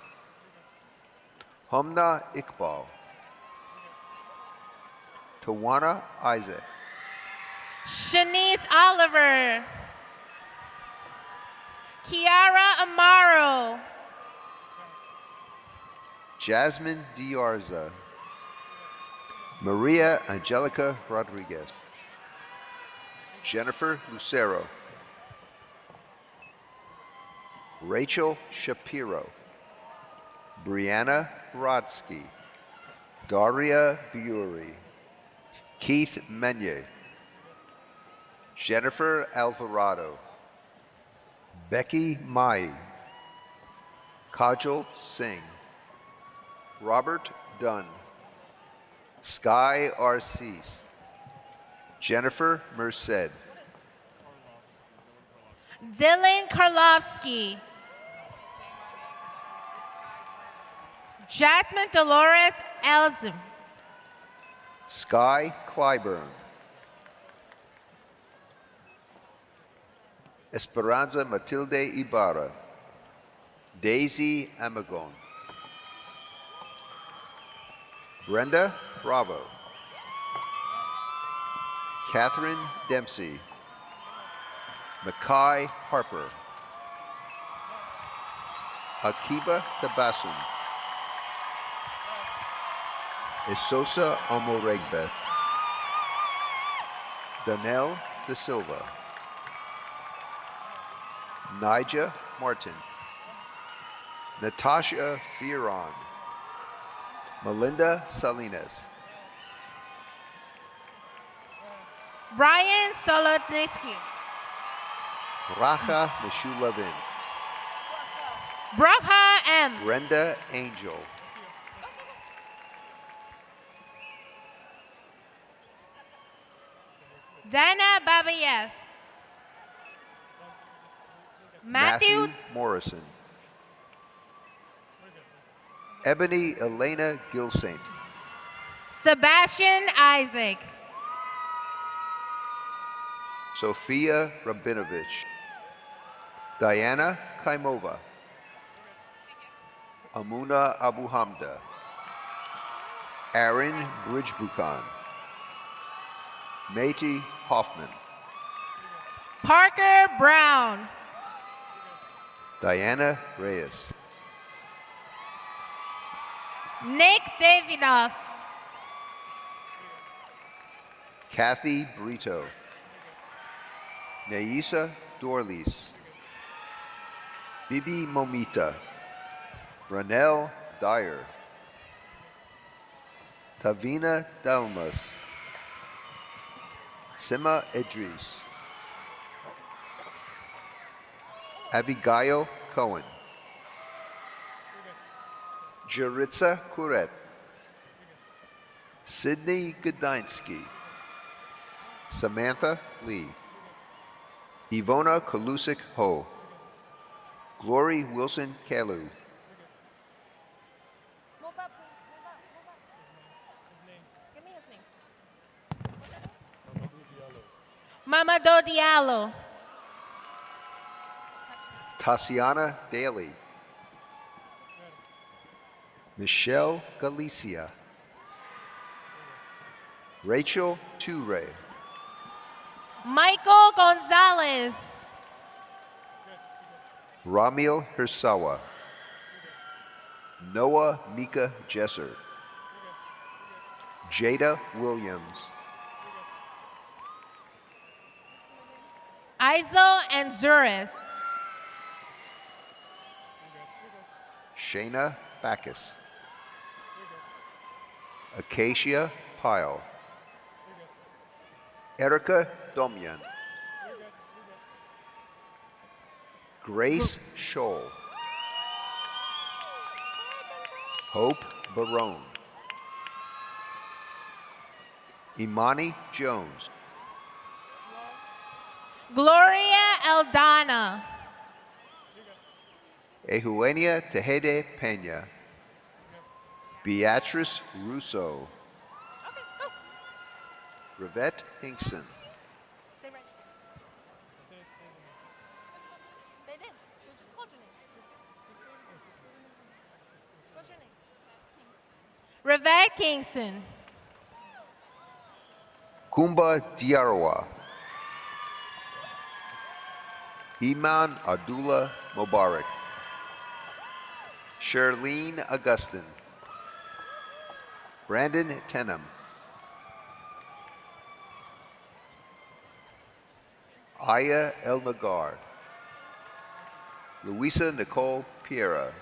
Humna Iqbal, Tawana Isaac, Shanice Oliver. Kiara Amaro. Jasmine Diarza, Maria Angelica Rodriguez, Jennifer Lucero, Rachel Shapiro, Brianna Brodsky, Daria Bury, Keith Menyet, Jennifer Alvarado, Becky Mai, Kajal Singh, Robert Dunn, Sky Arcees, Jennifer Merced, Dylan Karlovsky. Jasmine Dolores Elzim. Sky Clyburn, Esperanza Matilde Ibarra, Daisy Amagon, Brenda Bravo, Catherine Dempsey, Makai Harper, Akiba Tabasum, Esosa Omoregbe, Danelle De Silva, Nija Martin, Natasha Fioron, Melinda Salinas, Brian Solodnitsky. Racha Meshulavin, Bracha M. Brenda Angel, Dana Babayev. Matthew Morrison, Ebony Elena Gilsaint, Sebastian Isaac. Sophia Rabinovich, Diana Kaimova, Amuna Abu Hamda, Aaron Bridgebukan, Mati Hoffman, Parker Brown. Diana Reyes, Nick Davidoff. Kathy Brito, Naisa Dorlis, Bibi Momita, Ranel Dyer, Tavina Dalmas, Sima Idris, Abigail Cohen, Jaritza Kuret, Sydney Godinsky, Samantha Lee, Ivona Kalusik Ho, Glory Wilson Kalu, Move up, please. Move up. Move up. Give me his name. Mamadou Diallo. Tatiana Daly, Michelle Galicia, Rachel Toure, Michael Gonzalez. Ramil Hirsawa, Noah Mika Jesser, Jada Williams, Izel and Zuris. Shayna Backus, Acacia Pyle, Erica Domyan, Grace Scholl, Hope Barone, Imani Jones, Gloria Eldana. Eugenia Tejede Peña, Beatrice Russo, Rivette Hinkson, Stay right. They did. They just called your name. What's your name? Rivette Kingston. Kumba Diarwa, Iman Abdullah Mubarak, Charlene Augustin, Brandon Tenham, Aya El Nagar, Louisa Nicole Piera,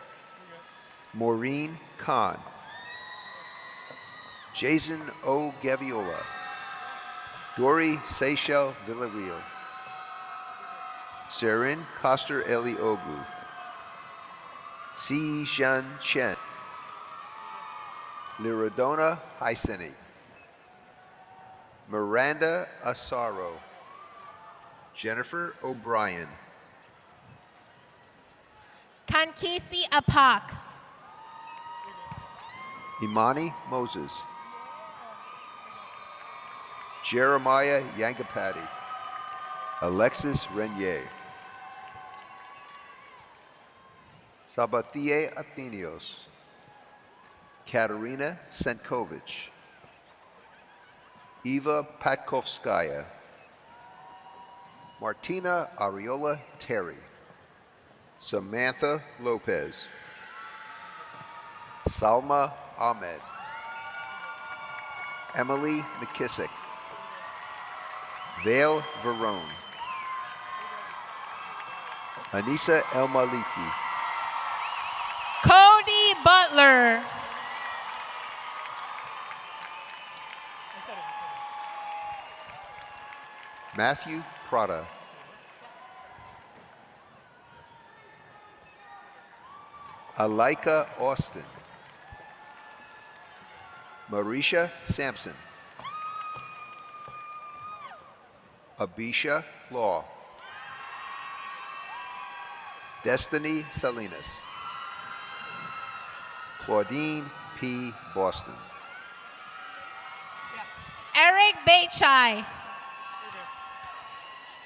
Maureen Khan, Jason O. Gaviola, Dory Seychelles Villarreal, Serin Coster Eli Ogu, Si Zhan Chen, Liradona Haiseni, Miranda Asaro, Jennifer O'Brien, Kankisi Apak. Imani Moses, Jeremiah Yangapati, Alexis Renier, Sabathie Athenios, Katerina Senkovich, Eva Patkovskaya, Martina Ariola Terry, Samantha Lopez, Salma Ahmed, Emily McKissick, Vale Verone, Anissa El Maliki, Cody Butler. Matthew Prada, Alaika Austin, Marisha Sampson, Abisha Law, Destiny Salinas, Claudine P. Boston, Eric Beichai.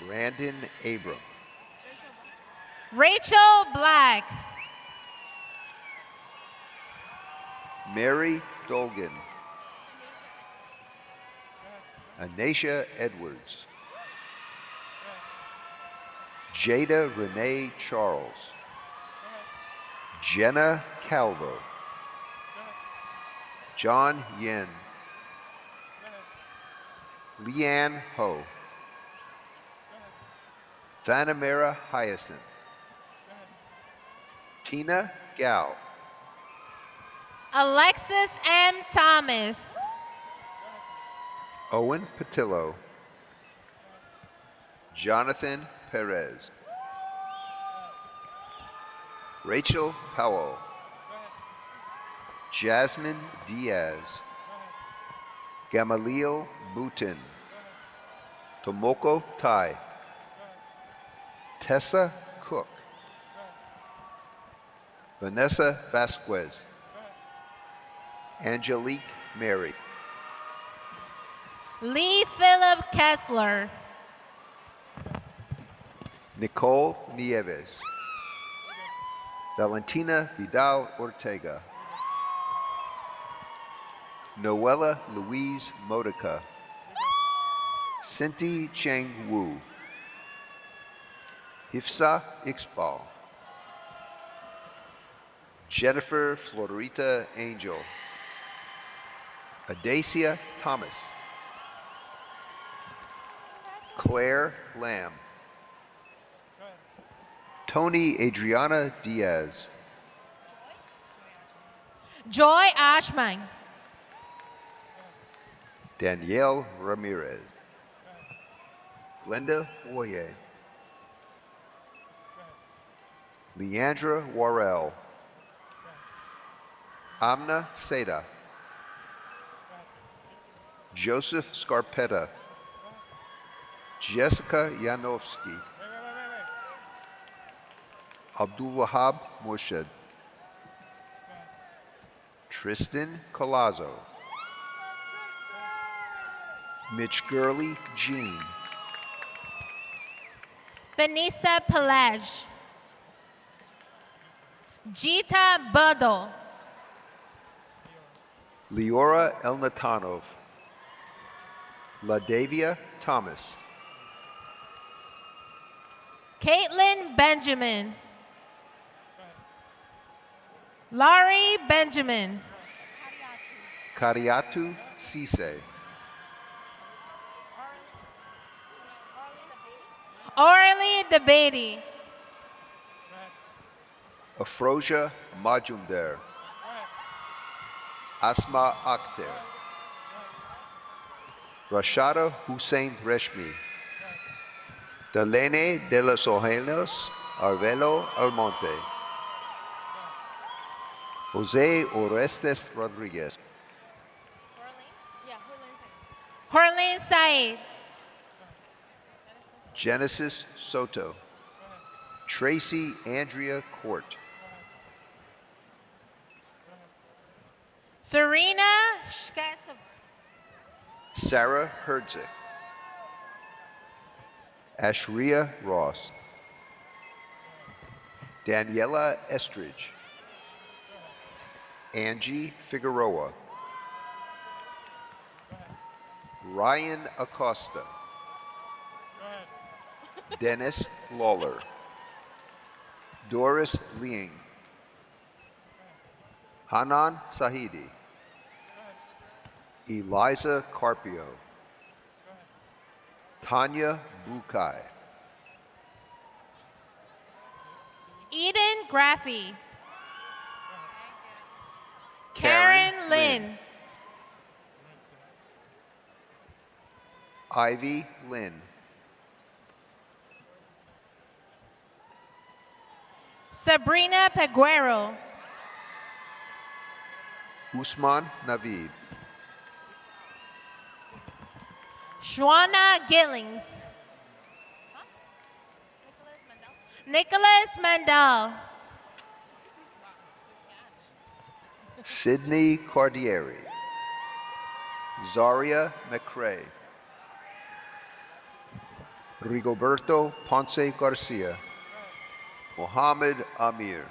Brandon Abram, Rachel Black. Mary Dolgan, Anisha Edwards, Jada Renee Charles, Jenna Calvo, John Yen, Leanne Ho, Thanamera Hyacinth, Tina Gao, Alexis M. Thomas. Owen Patillo, Jonathan Perez, Rachel Powell, Jasmine Diaz, Gamaliel Boutin, Tomoko Tai, Tessa Cook, Vanessa Vasquez, Angelique Mary, Lee Philip Kessler. Nicole Nieves, Valentina Vidal Ortega, Noella Louise Modica, Cindy Cheng Wu, Hifsa Iqbal, Jennifer Florita Angel, Adacia Thomas, Claire Lamb, Tony Adriana Diaz, Joy Ashman. Danielle Ramirez, Glenda Woye, Leandra Warrell, Amna Seda, Joseph Scarpetta, Jessica Yanowski, Abdulwahab Murshid, Tristan Colazzo, Mitch Gurley Jean, Vanessa Pelage. Gita Budel. Leora Elnatanov, LaDavia Thomas, Caitlin Benjamin. Laurie Benjamin. Kariatu Sise, Orly Debatey. Afrosia Majumder, Asma Akhter, Rashada Hussein Reshmi, Delene de los Ojenos Arvelo Almonte, Jose Orestes Rodriguez, Horlin Said. Genesis Soto, Tracy Andrea Court, Serena Shkasov. Sarah Herzig, Ashria Ross, Daniela Estridge, Angie Figueroa. Ryan Acosta. Dennis Lawler. Doris Leang. Hanan Sahidi. Eliza Carpio. Tanya Bukai. Eden Graffy. Karen Lynn. Ivy Lynn. Sabrina Peguero. Usman Navid. Shwana Gillings. Nicholas Mandel. Sydney Cardieri. Zaria McCrae. Rigoberto Ponce Garcia. Mohammed Amir.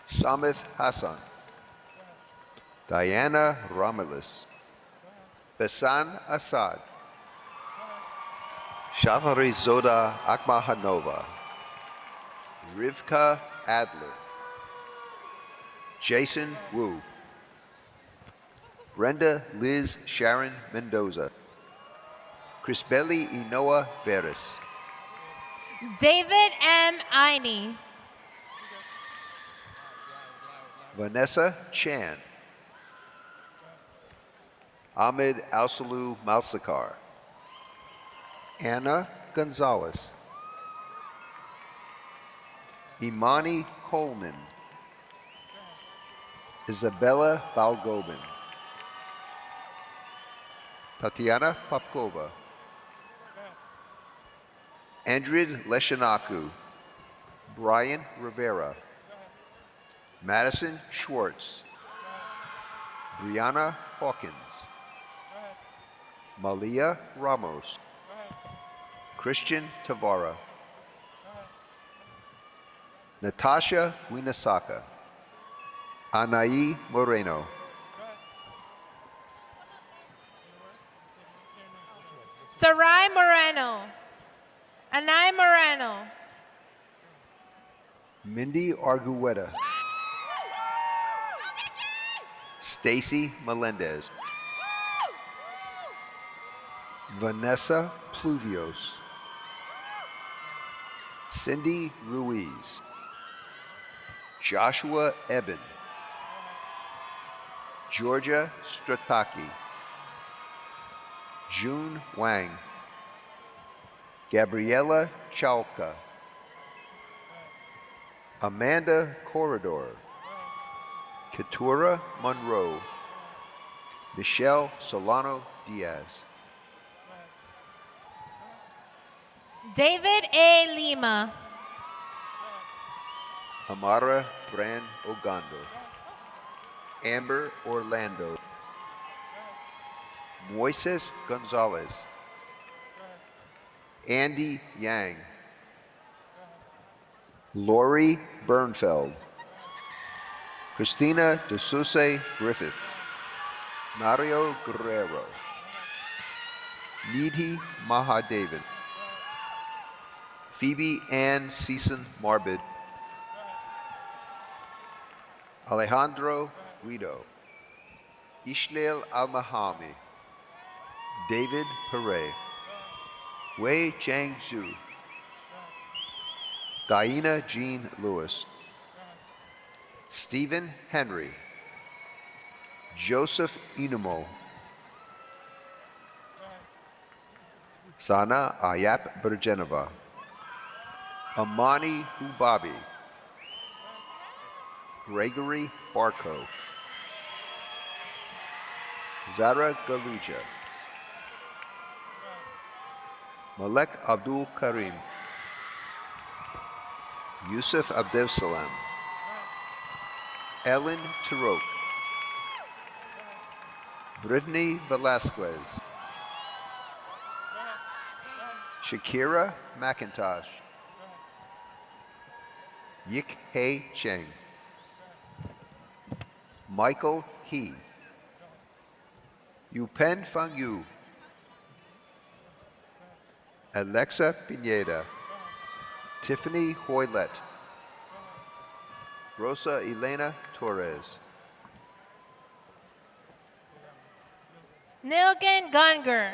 Samith Hassan. Diana Romulus. Besan Assad. Shahari Zoda Akmahanova. Rivka Adler. Jason Wu. Brenda Liz Sharon Mendoza. Crispelli Inoa Veras. David M. Iney. Vanessa Chan. Ahmed Alsalu Malsakar. Anna Gonzalez. Imani Coleman. Isabella Balgobin. Tatiana Popkova. Andrid Leshanaku. Brian Rivera. Madison Schwartz. Brianna Hawkins. Malia Ramos. Christian Tavara. Natasha Guinasaka. Anaí Moreno. Sarai Moreno. Anai Moreno. Mindy Argueta. Stacy Melendez. Vanessa Pluvios. Cindy Ruiz. Joshua Eben. Georgia Strataki. June Wang. Gabriela Chalka. Amanda Corridor. Keturah Monroe. Michelle Solano Diaz. David A. Lima. Amara Bran Ogando. Amber Orlando. Moises Gonzalez. Andy Yang. Lori Bernfeld. Christina De Sousa Griffith. Mario Guerrero. Nidhi Mahadevan. Phoebe Ann Season Marbid. Alejandro Guido. Ishlail Al-Mahami. David Pere. Wei Chang Zhu. Diana Jean Lewis. Stephen Henry. Joseph Inumo. Sana Ayap Bergenova. Amani Hubabi. Gregory Barco. Zara Galuja. Malek Abdul Karim. Yusuf Abdel-Salam. Ellen Turok. Brittany Velasquez. Shakira McIntosh. Yik Hei Cheng. Michael He, Yupen Fang Yu, Alexa Pineda, Tiffany Hoylett, Rosa Elena Torres, Nilgan Gunger.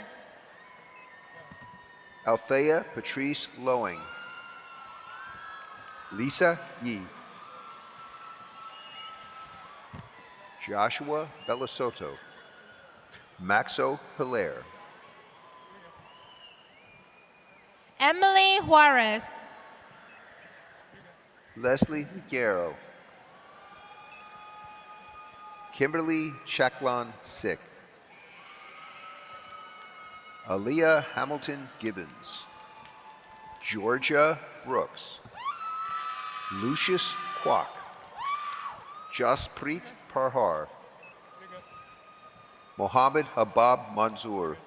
Althea Patrice Lowing, Lisa Yi, Joshua Bellasoto, Maxo Hilaire, Emily Juarez. Leslie Guerrero, Kimberly Chaclon Sick, Aaliyah Hamilton Gibbons, Georgia Brooks, Lucius Kwok, Jaspreet Parhar, Mohammed Habab Manzoor,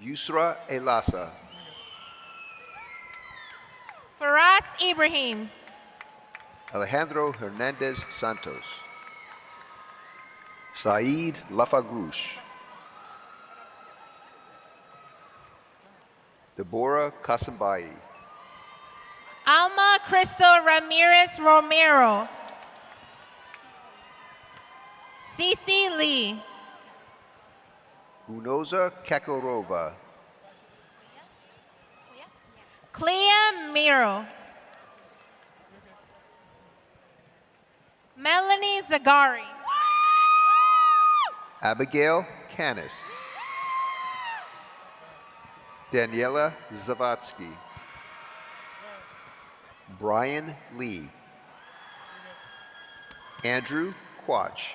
Yusra Elasa, Faraz Ibrahim. Alejandro Hernandez Santos, Saeed Lafagrouche, Deborah Kasambayi, Alma Crystal Ramirez Romero. Cece Lee. Gunoza Kakorova, Clea Miro. Melanie Zagari. Abigail Canis, Daniela Zavatsky, Brian Lee, Andrew Quach,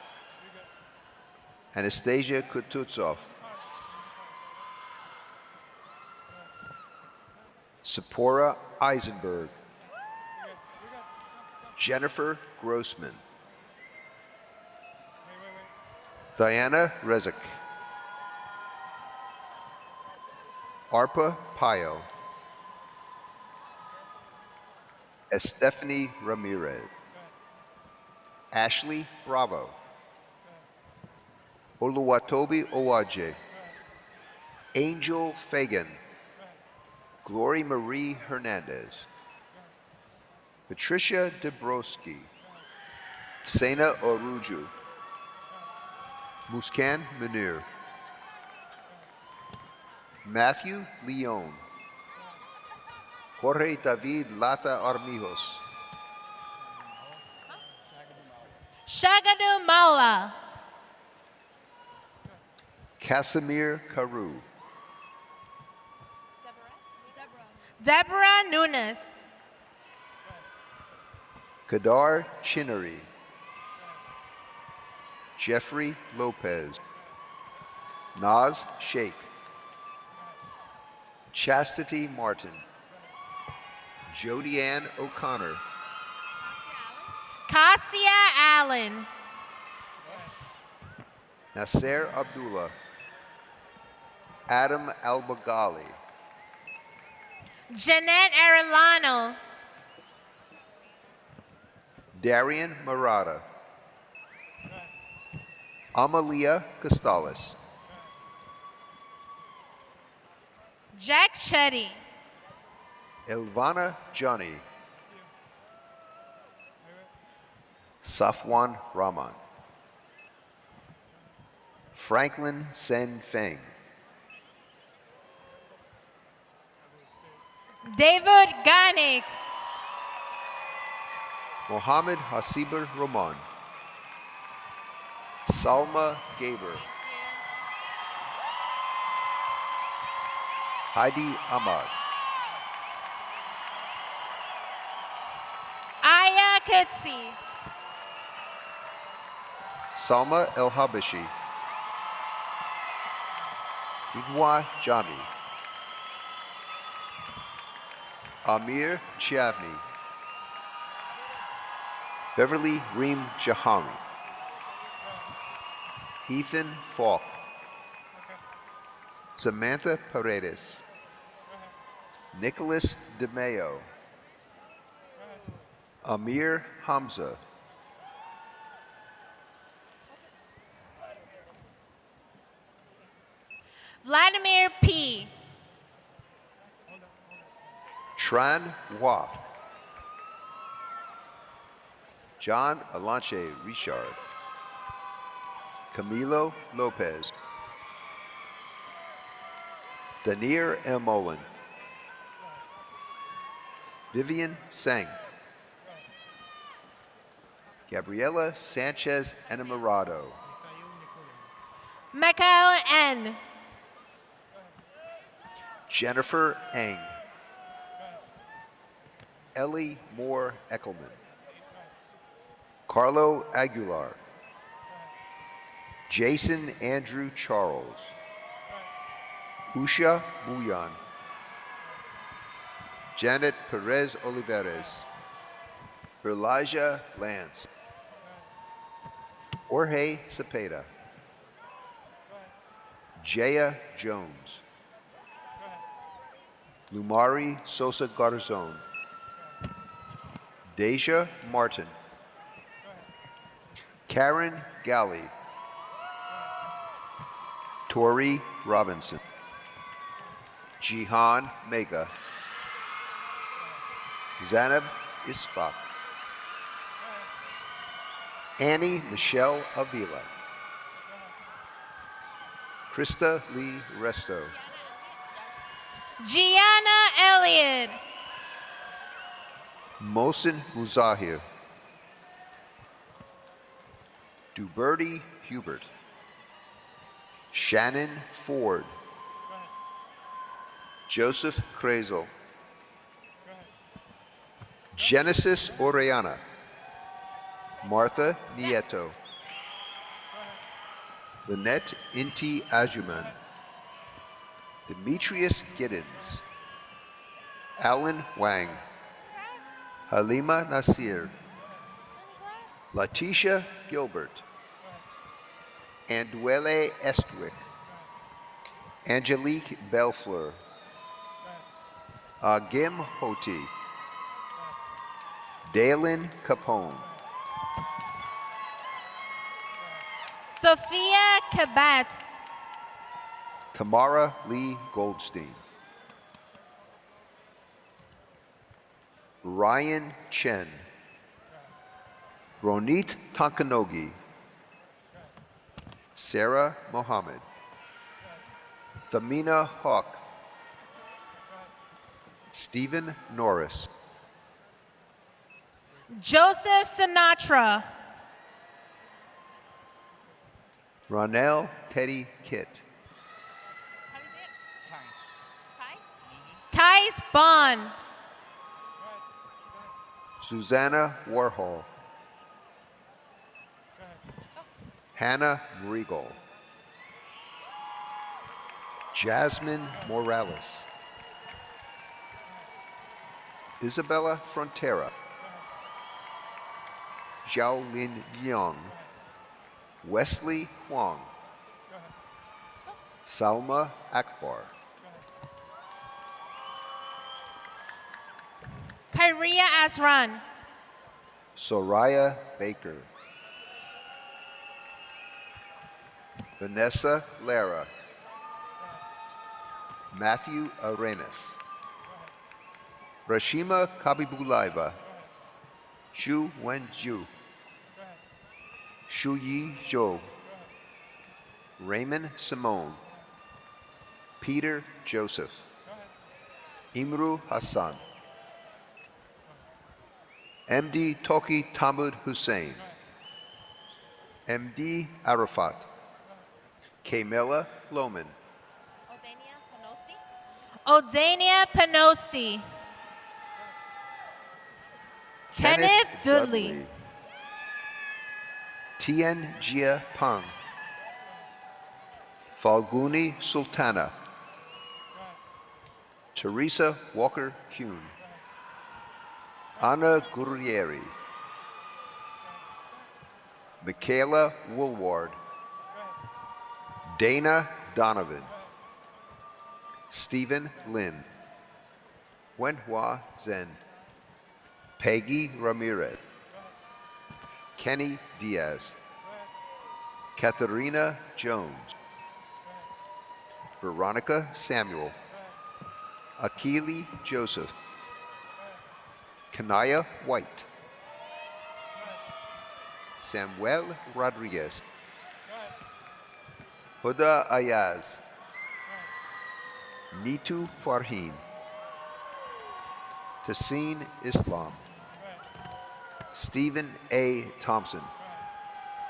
Anastasia Kututsov, Sephora Eisenberg, Jennifer Grossman, Diana Rezik, Arpa Payo, Estefany Ramirez, Ashley Bravo, Oluwatobi Owaje, Angel Fagan, Glory Marie Hernandez, Patricia Dabrowski, Sena Oruju, Muskan Munir, Matthew Leon, Jorge David Lata Armijos, Shagadu Maula. Casimir Carew, Deborah Nunes. Kadar Chinnery, Jeffrey Lopez, Naz Sheikh, Chastity Martin, Jody Ann O'Connor, Cassia Allen. Nasser Abdullah, Adam Albagali, Jeanette Arellano. Darian Murata, Amalia Costales, Jack Chetty. Elvana Johnny, Safwan Rahman, Franklin Sen Feng, David Ganik. Mohammed Hasibur Rahman, Salma Gaber, Heidi Ahmad, Aya Kitsi. Salma El Habashi, Igwa Jami, Amir Chiavni, Beverly Reem Jahami, Ethan Falk, Samantha Paredes, Nicholas DeMayo, Amir Hamza, Samir P. Tran Hua. John Alanche Richard. Camilo Lopez. Danir M. Mullen. Vivian Sang. Gabriela Sanchez Enamorado. Michael N. Jennifer Eng. Ellie Moore Eckelman. Carlo Aguilar. Jason Andrew Charles. Usha Buyan. Janet Perez Olivares. Elijah Lance. Jorge Cepeda. Jaya Jones. Lumari Sosa Garzon. Deja Martin. Karen Galley. Tori Robinson. Jihan Mega. Zanab Isfaq. Annie Michelle Avila. Krista Lee Resto. Gianna Elliott. Mohsen Muzahir. Duberti Hubert. Shannon Ford. Joseph Krazel. Genesis Orellana. Martha Nieto. Lynette Inti Ajuman. Demetrius Giddens. Alan Wang. Halima Nasir. Letitia Gilbert. Anduele Estwick. Angelique Belfleur. Agim Hoti. Dalen Capone. Sophia Kabatz. Tamara Lee Goldstein. Ryan Chen. Ronit Tankanogi. Sarah Mohammed. Thamina Hawk. Stephen Norris. Joseph Sinatra. Ronell Teddy Kitt. How do you say it? Tice Bond. Susanna Warhol. Hannah Regal. Jasmine Morales. Isabella Frontera. Xiaolin Yang. Wesley Huang. Salma Akbar. Kyria Asran. Soraya Baker. Vanessa Lara. Matthew Arenas. Rashima Kabibulaiba. Zhu Wenju. Shuyi Zhou. Raymond Simone. Peter Joseph. Imru Hassan. MD Toki Tamud Hussein. MD Arafat. Kamela Lohman. Odania Panosti. Kenneth Dudley. Tien Jia Pang. Falguni Sultana. Teresa Walker Kuhn. Anna Gurrieri. Michaela Woolward. Dana Donovan. Stephen Lin. Wenhua Zhen. Peggy Ramirez. Kenny Diaz. Katharina Jones. Veronica Samuel, Akili Joseph, Kanaya White, Samuel Rodriguez, Huda Ayaz, Nitu Farheen, Tassin Islam, Stephen A. Thompson,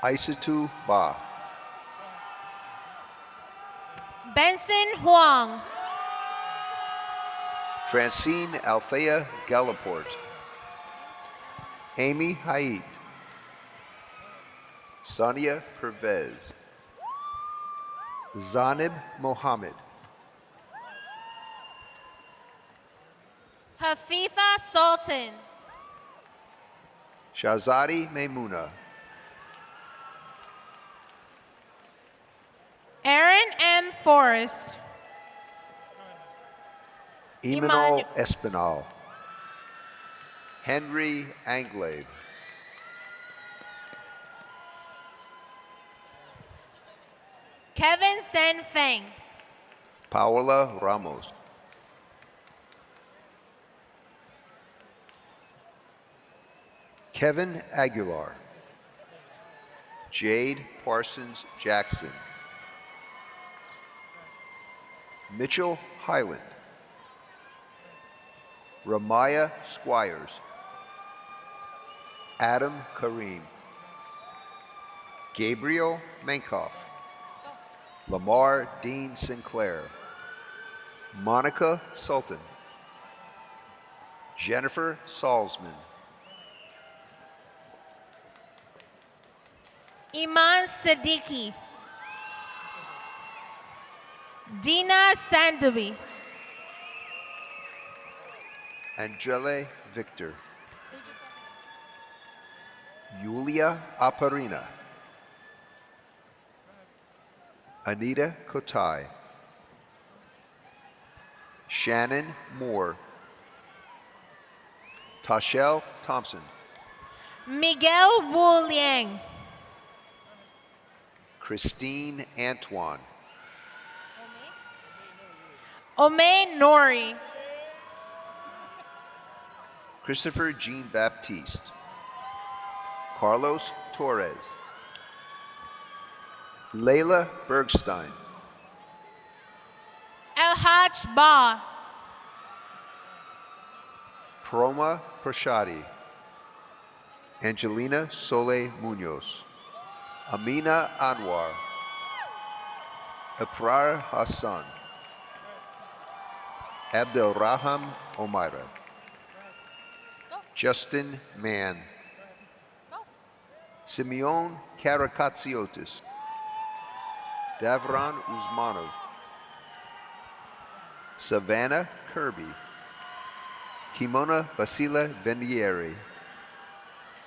Aisatu Ba, Benson Huang. Francine Althea Gallaport, Amy Haidt, Sonia Pervez, Zanib Mohammed, Hafifa Sultan. Shahzadi Maimuna, Aaron M. Forrest. Imanol Espinal, Henry Anglade, Kevin Sen Feng. Paula Ramos, Kevin Aguilar, Jade Parsons Jackson, Mitchell Highland, Ramaya Squires, Adam Kareem, Gabriel Mankoff, Lamar Dean Sinclair, Monica Sultan, Jennifer Salzman, Iman Siddiqui. Dina Sandabi. Andrele Victor, Yulia Aparina, Anita Kotai, Shannon Moore, Tashelle Thompson, Miguel Wu Liang. Christine Antoine, Omay Nori. Christopher Jean Baptiste, Carlos Torres, Layla Bergstein, El Haj Ba. Proma Prashadi, Angelina Sole Munoz, Amina Anwar, Abrar Hassan, Abdelraham Omaira, Justin Mann, Simeon Karakatsiotis, Davron Uzmanov, Savannah Kirby, Kimona Vasila Vendieri,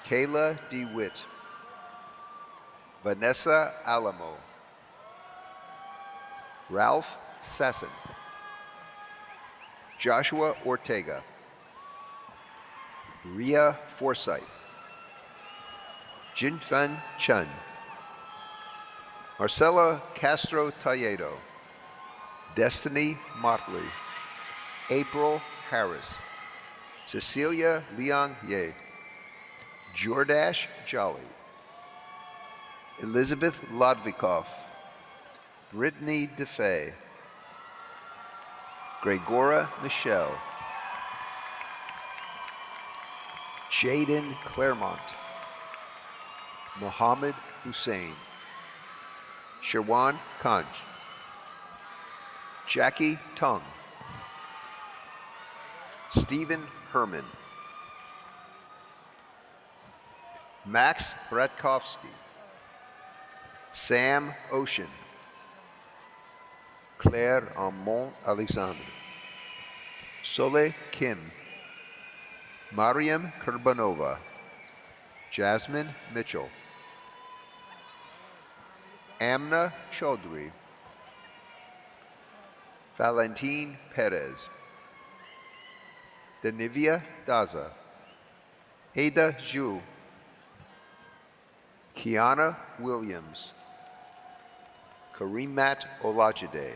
Kayla DeWitt, Vanessa Alamo, Ralph Sasson, Joshua Ortega, Ria Forsyth, Jinfan Chun, Marcela Castro Talledo, Destiny Motley, April Harris, Cecilia Liang Ye, Jordash Jolly, Elizabeth Lodvikoff, Brittany DeFay, Gregora Michelle, Jaden Claremont, Mohammed Hussein, Sherwan Kanj, Jackie Tung, Stephen Herman, Max Bratkovsky, Sam Ocean, Claire Armand Alexander, Sole Kim, Mariam Kurbanova, Jasmine Mitchell, Amna Chaudhry, Valentine Perez, Denivia Daza, Ada Zhu, Kiana Williams, Karimat Olajide,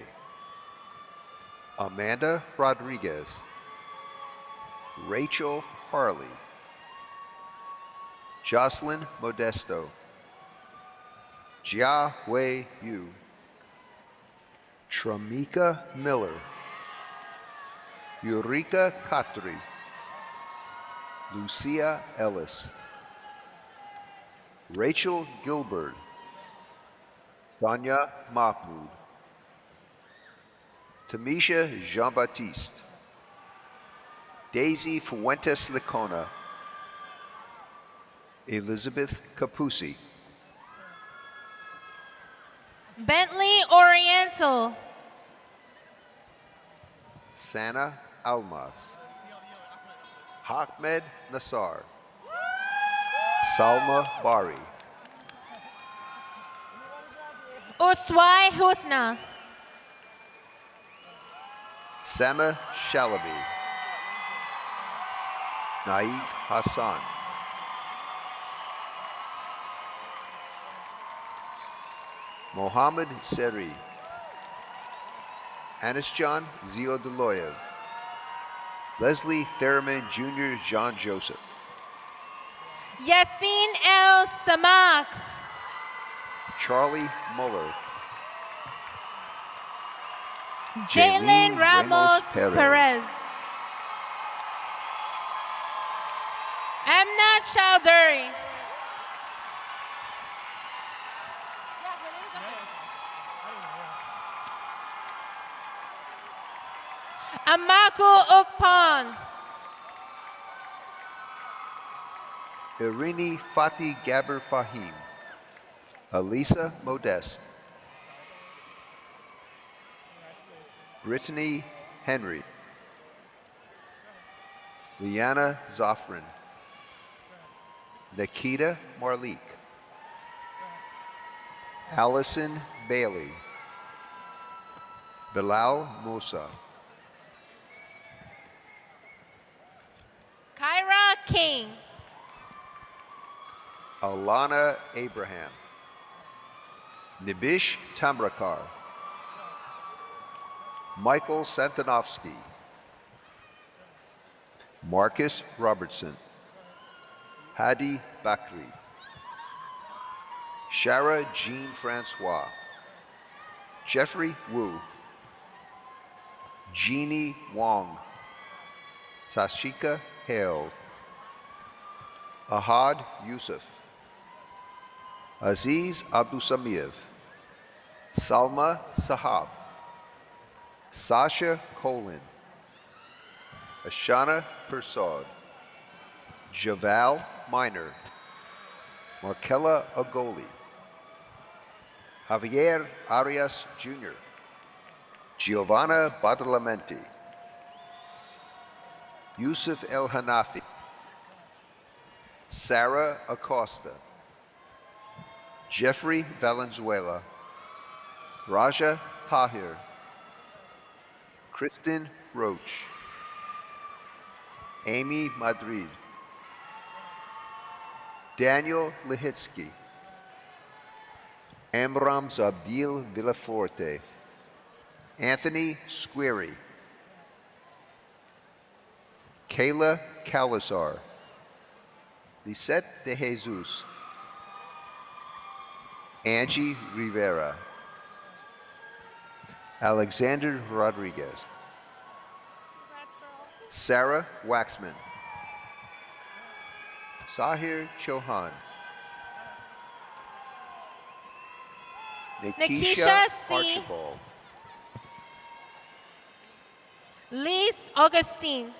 Amanda Rodriguez, Rachel Harley, Jocelyn Modesto, 𝘚𝘵𝘢𝘳-𝘢𝘳, Tramika Miller, Eureka Khatri, Lucia Ellis, Rachel Gilbert, Tanya Mahmoud, Tamisha Jean-Baptiste, Daisy Fuentes Licona, Elizabeth Capusi, Bentley Oriental. Sana Almas, Ahmed Nassar, Salma Bari, Uswai Husna. Sama Shalabi, Naif Hassan, Mohammed Seri, Anisjan Ziodoloyev, Leslie Thurman Jr. John Joseph, Yasin El Samak. Charlie Muller, Jalen Ramos Perez. Amna Chowdhury. Amaku Ukpan. Irini Fatih Gabor Fahim, Elisa Modeste, Brittany Henry, Liana Zafran, Nikita Marlik, Allison Bailey, Bilal Musa, Kyra King. Alana Abraham, Nibish Tamrakar, Michael Santanovsky, Marcus Robertson, Hadi Bakri, Shara Jean Francois, Jeffrey Wu, Jeannie Wong, Sashika Hale, Ahad Yusuf, Aziz Abdusamiev, Salma Sahab, Sasha Colin, Ashana Persaud, Javal Minor, Markella Agoli, Javier Arias Jr., Giovanna Badalamenti, Yusuf El Hanafi, Sarah Acosta, Jeffrey Valenzuela, Raja Tahir, Kristen Roach, Amy Madrid, Daniel Lihitsky, Amram Zabdil Villaforte, Anthony Squeri, Kayla Calazar, Lisette de Jesus, Angie Rivera, Alexander Rodriguez, Sarah Waxman, Sahir Chauhan, Nikisha C. Archibald, Lise Augustine.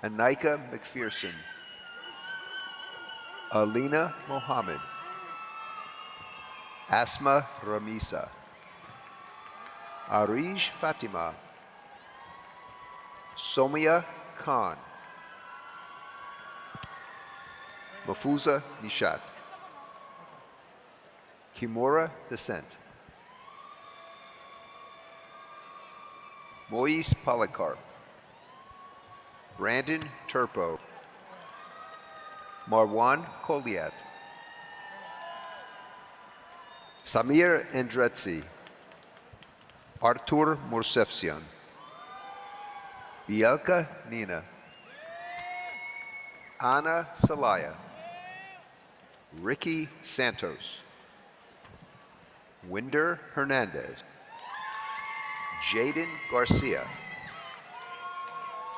Anika McPherson, Alina Mohammed, Asma Ramisa, Arij Fatima, Somia Khan, Mafuza Nishat, Kimura Descent, Moise Policarp, Brandon Turpo, Marwan Koliat, Samir Endretzi, Artur Morsefsian, Bielka Nina, Ana Salaya, Ricky Santos, Winder Hernandez, Jaden Garcia,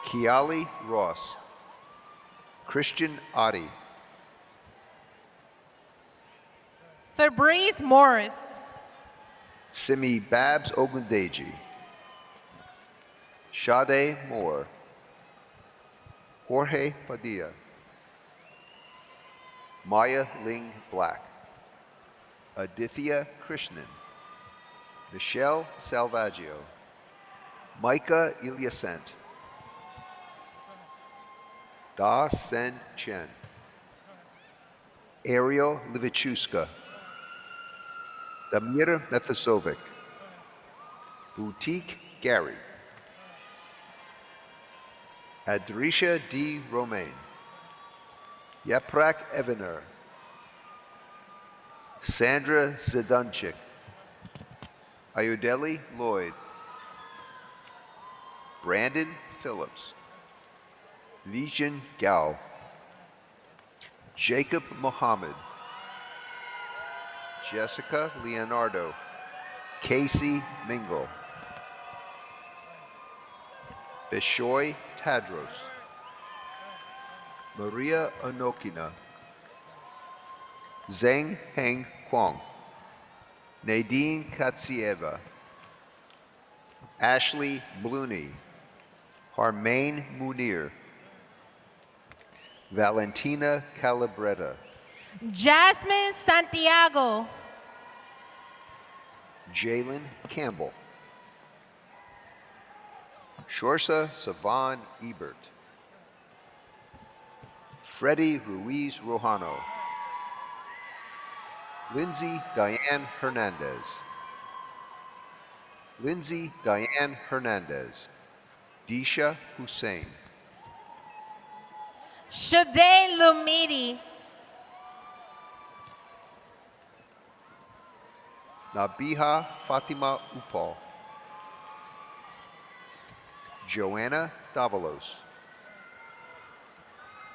Kiali Ross, Christian Adi, Fabrice Morris, Simi Babs Ogundeji, Sade Moore, Jorge Padilla, Maya Ling Black, Adithya Krishnan, Michelle Salvaggio, Micah Ilyasent, Da Sen Chen, Ariel Livichuska, Damir Methasovic, Boutique Gary, Adrisha D. Romaine, Yaprak Evener, Sandra Zidunchik, Ayodeli Lloyd, Brandon Phillips, Legion Gao, Jacob Mohammed, Jessica Leonardo, Casey Mingle, Bishoy Tadros, Maria Onokina, Zheng Heng Kwong, Nadine Katsieva, Ashley Blooney, Harmaine Munir, Valentina Calabretta, Jasmine Santiago, Jalen Campbell, Shorsa Savan Ebert, Freddie Ruiz Rojano, Lindsay Diane Hernandez, Lindsay Diane Hernandez, Disha Hussein, Shade Lumidi, Nabiha Fatima Upal, Joanna Davalos,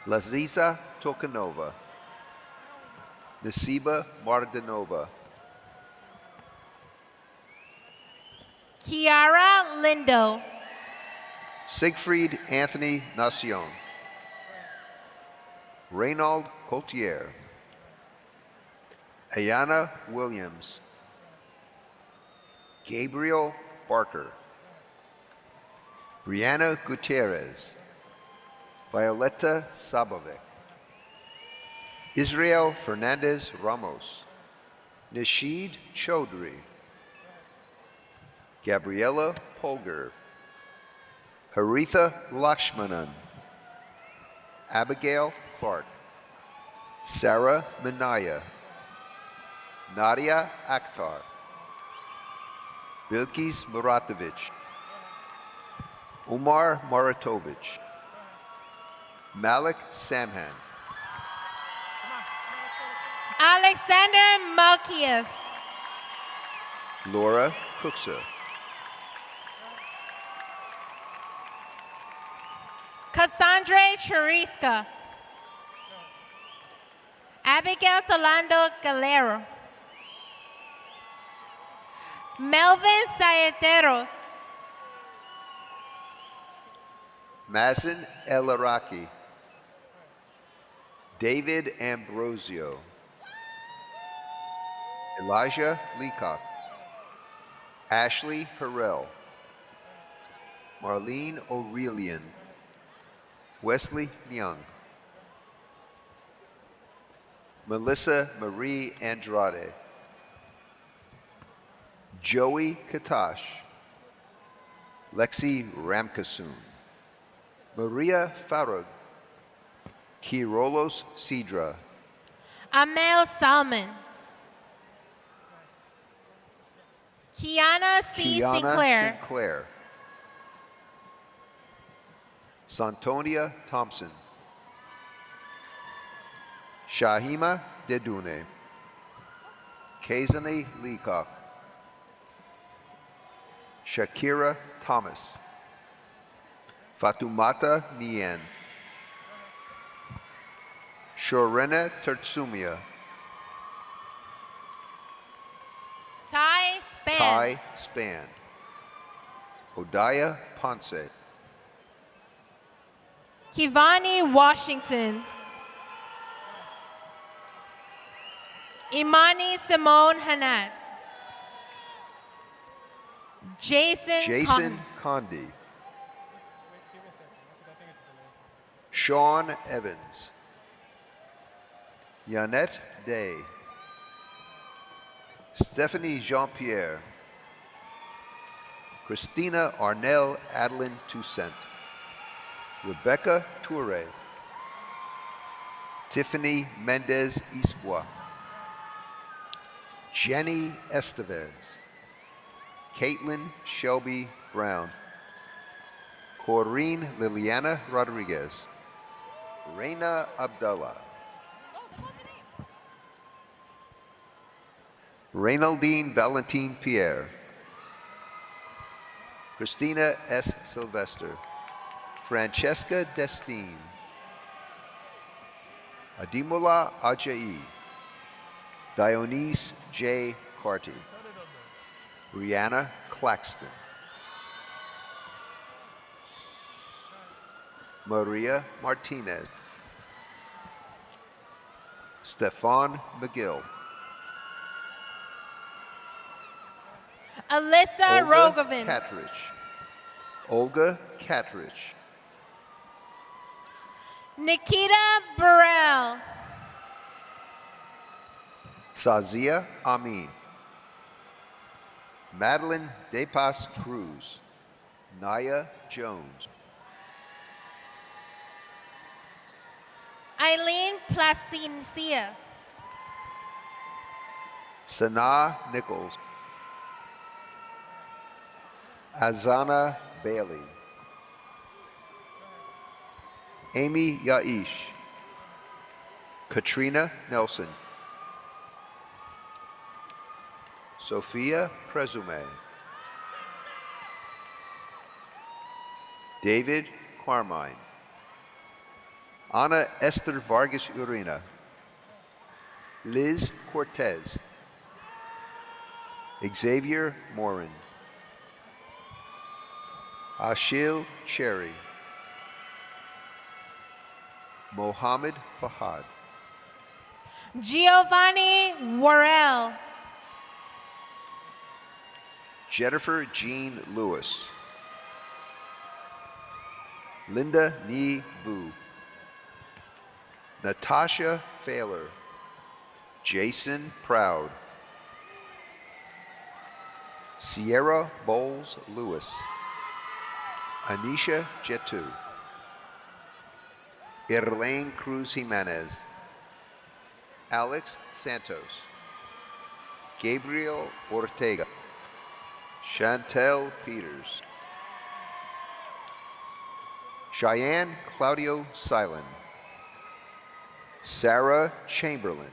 Laziza Tokanova, Nasiba Mardanova, Kiara Lindo, Siegfried Anthony Nacion, Reynold Coultier, Ayana Williams, Gabriel Barker, Brianna Gutierrez, Violeta Sabovic, Israel Fernandez Ramos, Nashid Chaudhry, Gabriella Polger, Haritha Lakshmanan, Abigail Clark, Sarah Minaya, Nadia Akhtar, Bilkis Muratovich, Umar Maratovich, Malik Samhan, Alexander Malkiev, Laura Cooksa, Cassandra Chiriska, Abigail Tolando Galero, Melvin Sayeteros, Mazin El Araki, David Ambrosio, Elijah Leacock, Ashley Harrell, Marlene Aurelian, Wesley Young, Melissa Marie Andrade, Joey Katash, Lexi Ramkasoon, Maria Farag, Kirolos Sidra, Amel Salmon, Kiana C. Kiana Sinclair, Santonia Thompson, Shahima Dedune, Kazani Leacock, Shakira Thomas, Fatumata Nien, Shorena Tertsumia, Tai Span. Tai Span, Odaya Ponce, Kivani Washington. Imani Simone Hanat. Jason Condi, Sean Evans, Yannette Day, Stephanie Jean-Pierre, Christina Arnell Adeline Toussaint, Rebecca Toure, Tiffany Mendez Isqua, Jenny Estevez, Caitlin Shelby Brown, Corinne Liliana Rodriguez, Reina Abdullah, Reynaldine Valentine Pierre, Christina S. Sylvester, Francesca Destine, Adimola Ajayi, Dionise J. Carty, Brianna Claxton, Maria Martinez, Stefan McGill, Alyssa Rogovin. Olga Catrich, Nikita Burrell. Sazia Amin, Madeline Depas Cruz, Naya Jones, Eileen Placencia. Sanaa Nichols, Azana Bailey, Amy Yaish, Katrina Nelson, Sophia Presume, David Carmine, Ana Esther Vargas Urina, Liz Cortez, Xavier Morin, Ashil Cherry, Mohammed Fahad, Giovanni Worrell. Jennifer Jean Lewis, Linda Ni Vu, Natasha Failer, Jason Proud, Sierra Bowles Lewis, Anisha Jetu, Erlaine Cruz Jimenez, Alex Santos, Gabriel Ortega, Chantel Peters, Cheyenne Claudio Silin, Sarah Chamberlain,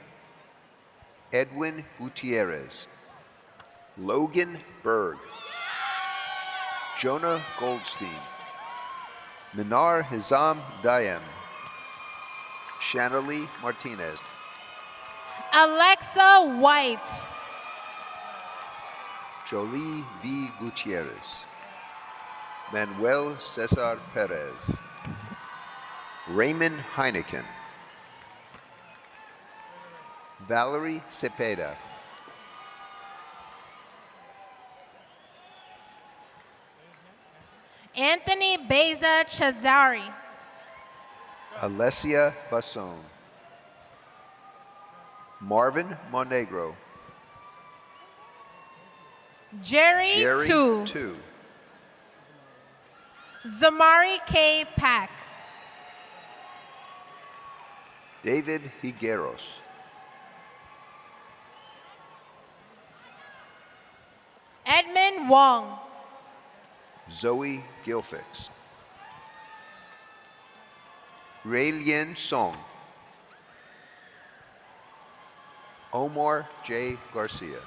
Edwin Gutierrez, Logan Berg, Jonah Goldstein, Minar Hizam Dayem, Shanali Martinez, Alexa White. Jolie V. Gutierrez, Manuel Cesar Perez, Raymond Heineken, Valerie Cepeda, Anthony Beza Chazari. Alessia Basson, Marvin Monegro, Jerry Tu. Tu, Zamari K. Pack. David Higueros, Edmund Wong. Zoe Gilfix, Raylien Song, Omar J. Garcia,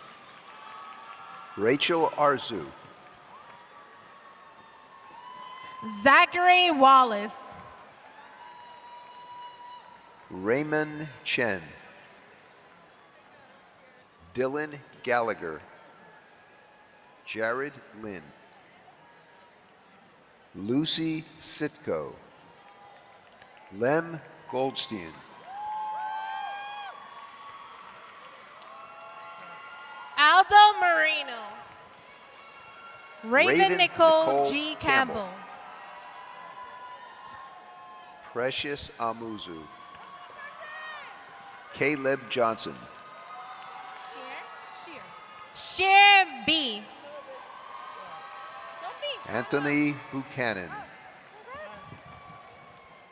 Rachel Arzu, Zachary Wallace. Raymond Chen. Dylan Gallagher. Jared Lynn. Lucy Sitko. Lem Goldstein. Aldo Marino. Raven Nicole G. Campbell. Campbell. Precious Amuzu. Caleb Johnson. Cher B. Anthony Buchanan.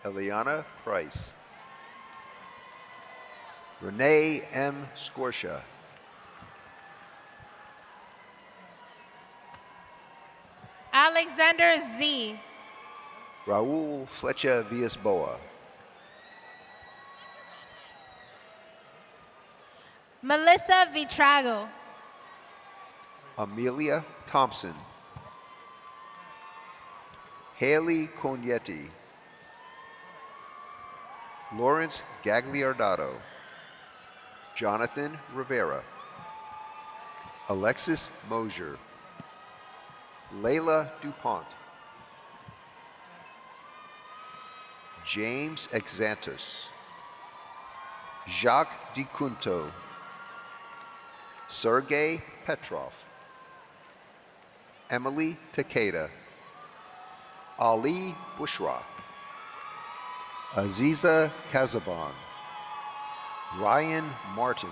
Eliana Price. Renee M. Scorsha. Alexander Z. Raul Flecha Villas-Boa. Melissa Vitrago. Amelia Thompson. Haley Cognetti. Lawrence Gagliardato. Jonathan Rivera. Alexis Mosier. Layla DuPont. James Exantus. Jacques DiCunto. Sergei Petrov. Emily Takeda. Ali Bushra. Aziza Kazaban. Ryan Martin.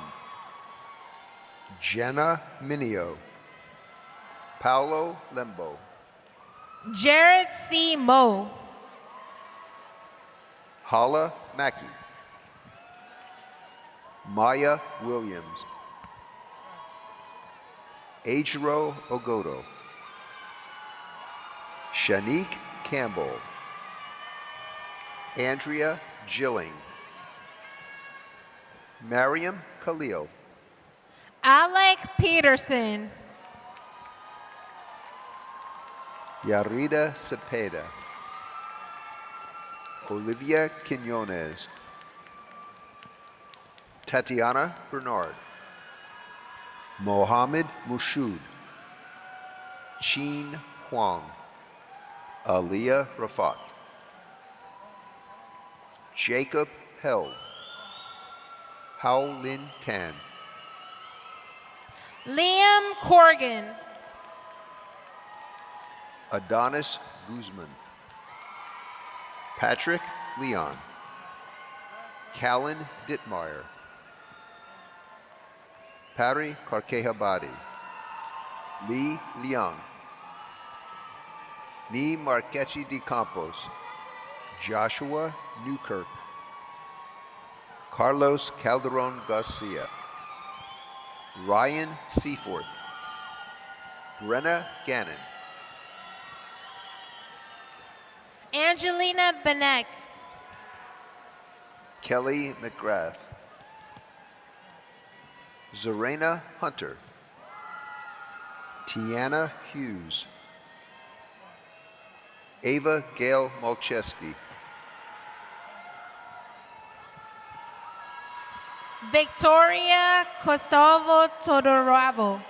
Jenna Minio. Paolo Lembo. Jared C. Moe. Hala Mackey. Maya Williams. Ejiro Ogodo. Shanique Campbell. Andrea Gilling. Mariam Khalil. Alec Peterson. Yarida Cepeda. Olivia Quinones. Tatiana Bernard. Mohammed Mushood. Chin Huang. Aliyah Rafat. Jacob Held. Hao Lin Tan. Liam Corrigan. Adonis Guzman. Patrick Leon. Callan Dittmeyer. Pari Karkehabadi. Lee Liang. Ni Marquechi de Campos. Joshua Newkirk. Carlos Calderon Garcia. Ryan Seaforth. Brenna Gannon. Angelina Benek. Kelly McGrath. Zorena Hunter. Tiana Hughes. Ava Gail Malcheski. Victoria Gustavo Todoravo.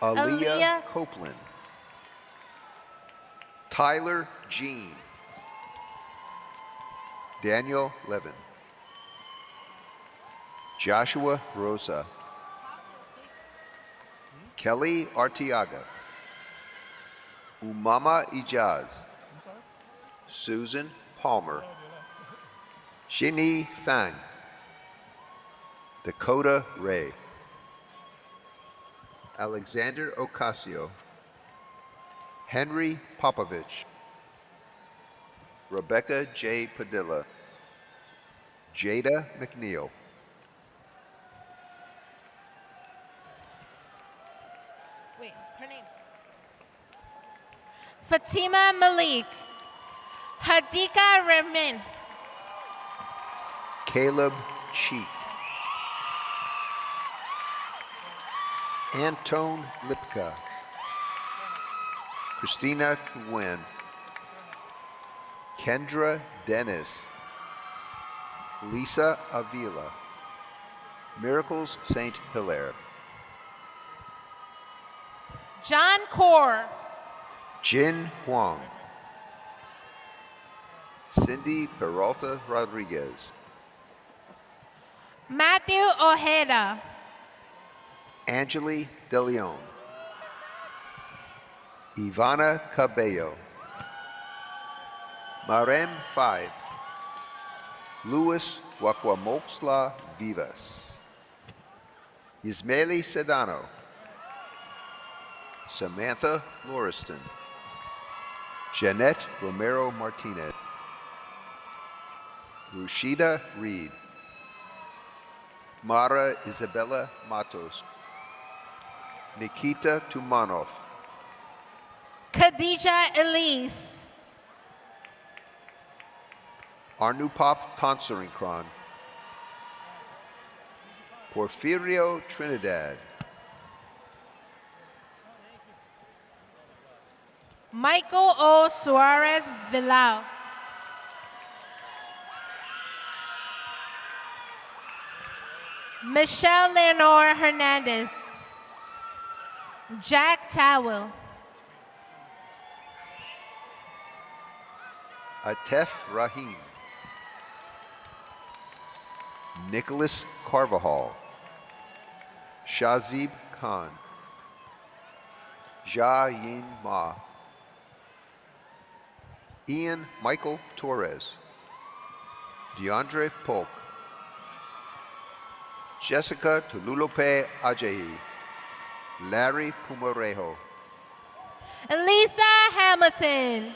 Aaliyah Copeland. Tyler Jean. Daniel Levin. Joshua Rosa. Kelly Artiaga. Umama Ijaz. Susan Palmer. Shini Fang. Dakota Ray. Alexander Ocasio. Henry Popovich. Rebecca J. Padilla. Jada McNeil. Wait, her name. Fatima Malik. Hadika Remin. Caleb Cheek. Antone Lipka. Christina Nguyen, Kendra Dennis, Lisa Avila, Miracles St. Hilaire, John Kaur, Jin Huang, Cindy Peralta Rodriguez, Matthew Ojeda, Angeli De Leon, Ivana Cabello, Marem 5, Luis Guacamoxla Vivas, Ismaeli Sedano, Samantha Lauriston, Jeanette Romero Martinez, Rushida Reed, Mara Isabella Matos, Nikita Tumanov, Khadija Elise, Arnupop Tonsorinkron, Porfirio Trinidad, Michael O. Suarez Villau, Michelle Leonor Hernandez, Jack Towell, Atef Rahim, Nicholas Carvajal, Shazib Khan, Jia Yin Ma, Ian Michael Torres, DeAndre Polk, Jessica Tululope Ajayi, Larry Pumarejo, Elisa Hamilton,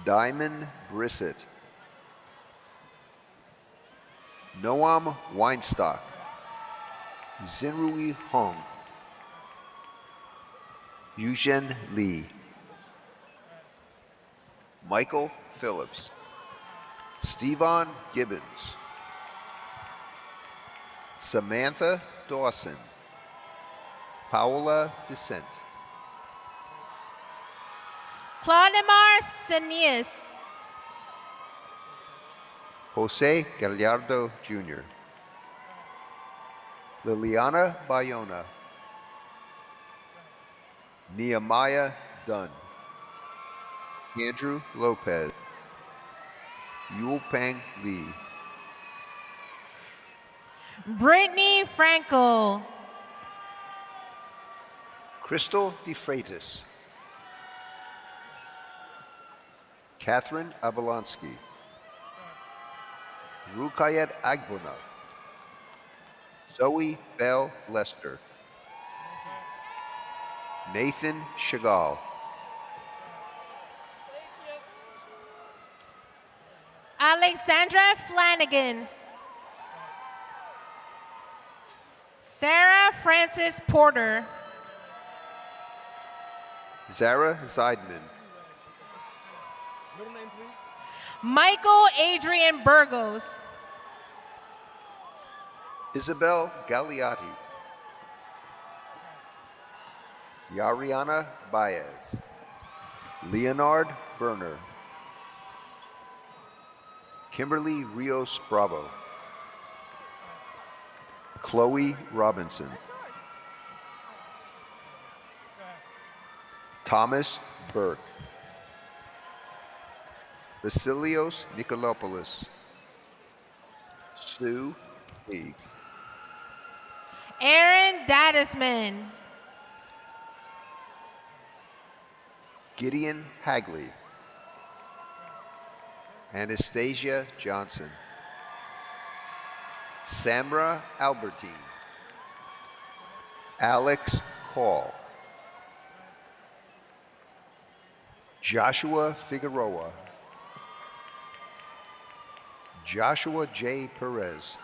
Diamond Brissett, Noam Weinstock, Zinrui Hong, Yuzhen Lee, Michael Phillips, Stevon Gibbons, Samantha Dawson, Paula Descent, Claudemar Senius, Jose Gallardo Jr., Liliana Bayona, Nehemiah Dunn, Andrew Lopez, Yulpeng Lee, Brittany Frankel, Crystal DeFreitas, Catherine Abalonsky, Rukayet Agbona, Zoe Bell Lester, Nathan Chagall, Alexandra Flanagan, Sarah Frances Porter, Zara Zeidman, Michael Adrian Burgos, Isabel Gagliati, Yariana Baez, Leonard Berner, Kimberly Rios Bravo, Chloe Robinson, Thomas Burke, Vasilios Nikolopoulos, Sue Lee, Aaron Dadisman, Gideon Hagley, Anastasia Johnson, Samra Albertine, Alex Call, Joshua Figueroa, Joshua J. Perez,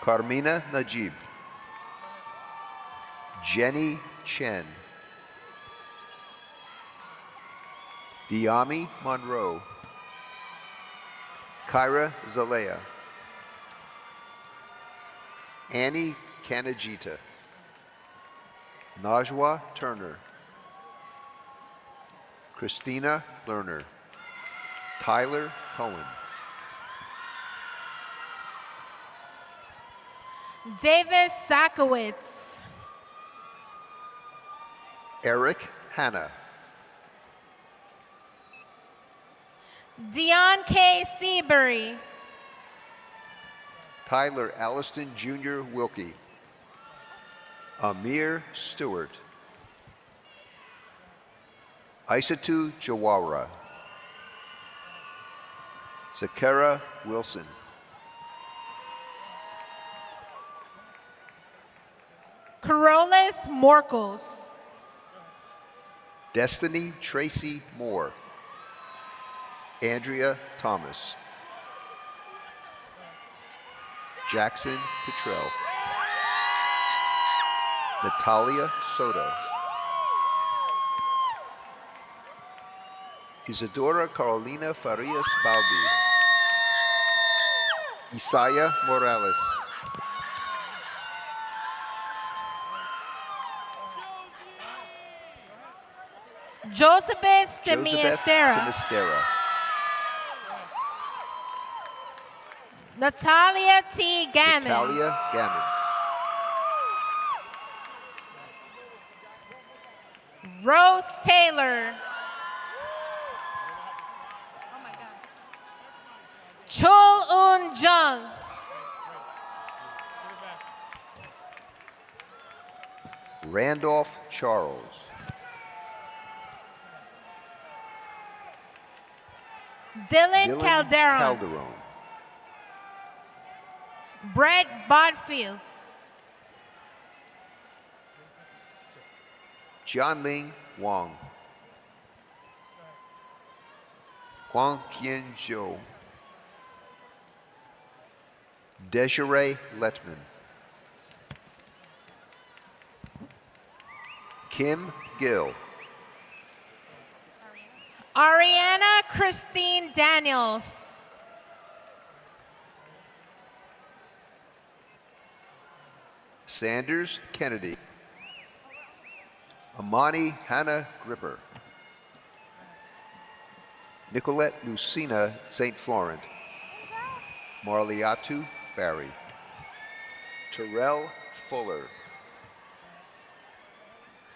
Carmina Najib, Jenny Chen, Diami Monroe, Kyra Zalea, Annie Kanajita, Najwa Turner, Christina Lerner, Tyler Cohen, David Sakowitz, Eric Hanna, Dion K. Seabury, Tyler Alliston Jr. Wilkie, Amir Stewart, Isatu Jawara, Zakara Wilson, Carolus Morkos, Destiny Tracy Moore, Andrea Thomas, Jackson Petrell, Natalia Soto, Isadora Carolina Farias Balbi, Isaiah Morales, Joseph Joseph Semiestera, Sinistera, Natalia T. Gammon, Natalia Gammon, Rose Taylor, Chol Un Jung, Randolph Charles, Dylan Calderon, Brett Bodfield, Jianling Wang, Huang Qianzhou, Desiree Letman, Kim Gill, Ariana Christine Daniels, Sanders Kennedy, Amani Hannah Gripper, Nicolette Lucina St. Florent, Marliatu Barry, Terrell Fuller,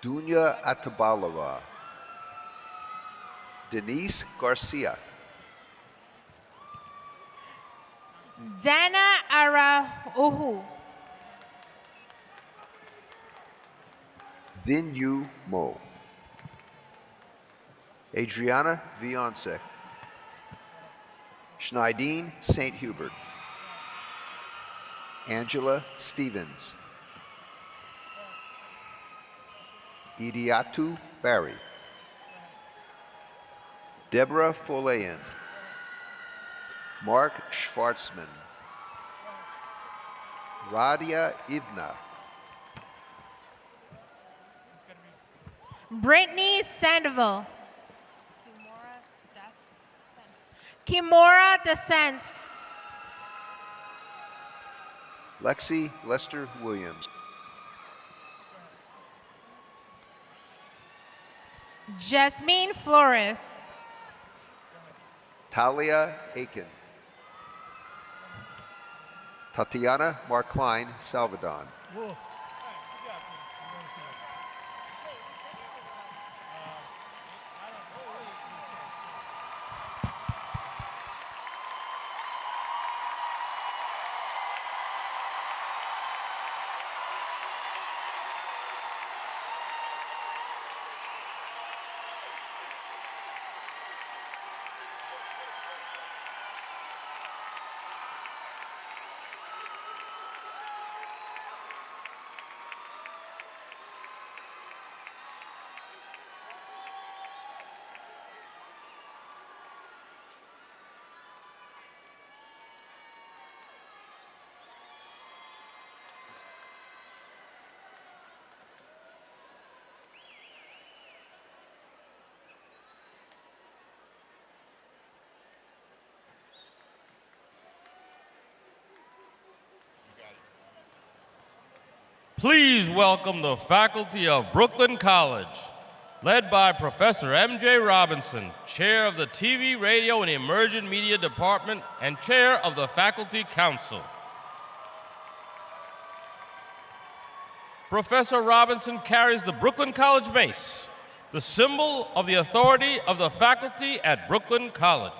Dunya Atabalova, Denise Garcia, Dana Arauhu, Xinyu Mo, Adriana Vionsek, Schneidine St. Hubert, Angela Stevens, Idiatu Barry, Deborah Folayan, Mark Schwartzman, Radia Ibna, Brittany Sandoval, Kimora Descent, Lexi Lester Williams, Jasmine Flores, Talia Aiken, Tatiana Markline Salvadon, Please welcome the faculty of Brooklyn College. led by Professor M.J. Robinson, Chair of the TV, Radio, and Emerging Media Department and Chair of the Faculty Council. Professor Robinson carries the Brooklyn College Mace, the symbol of the authority of the faculty at Brooklyn College.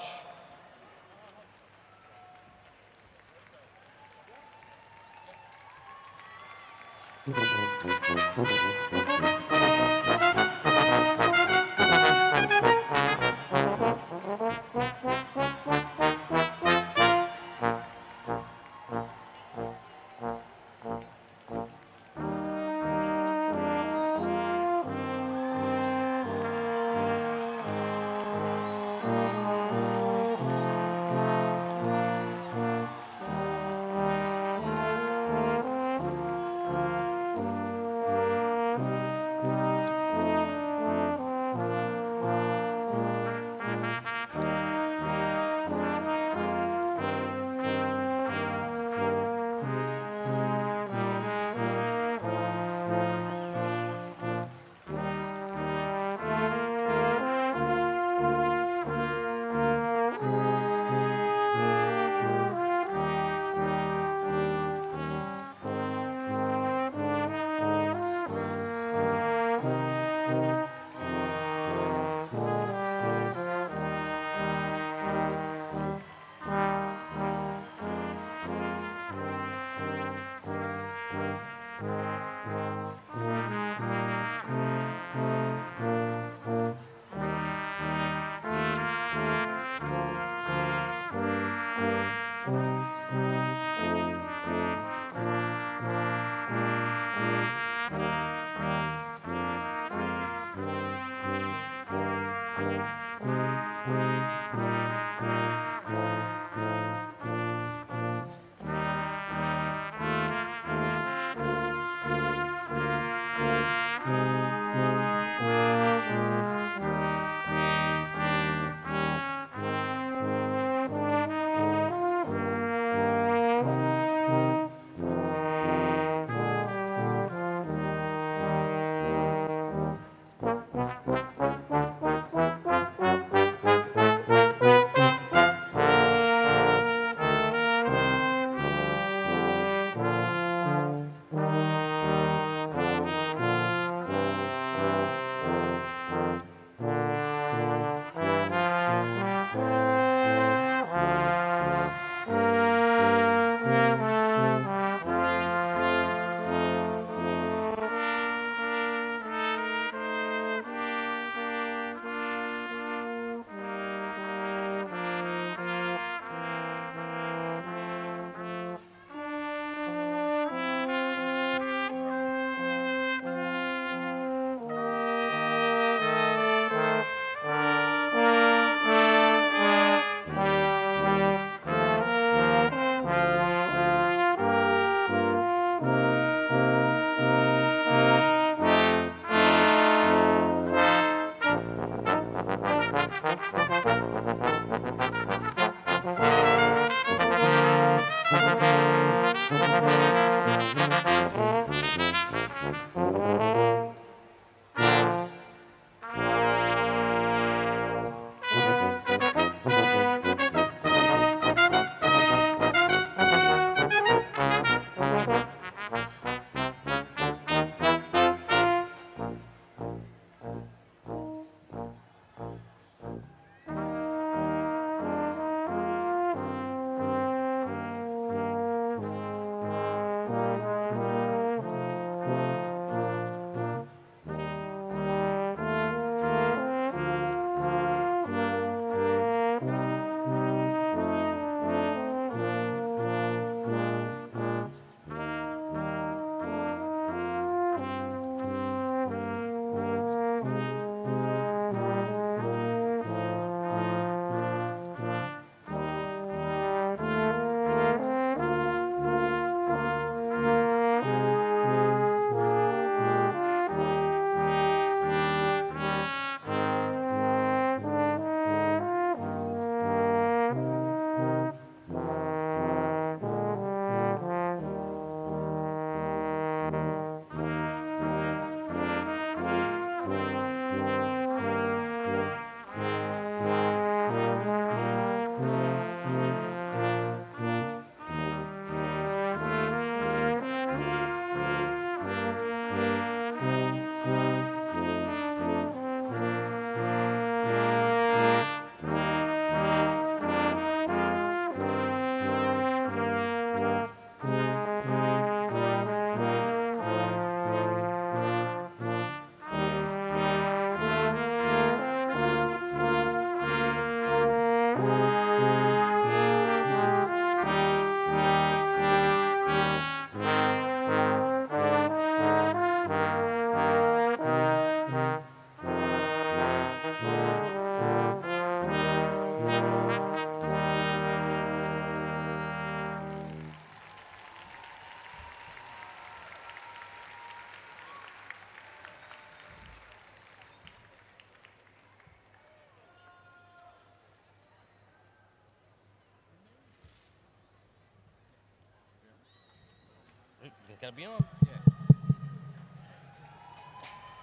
Gotta be on.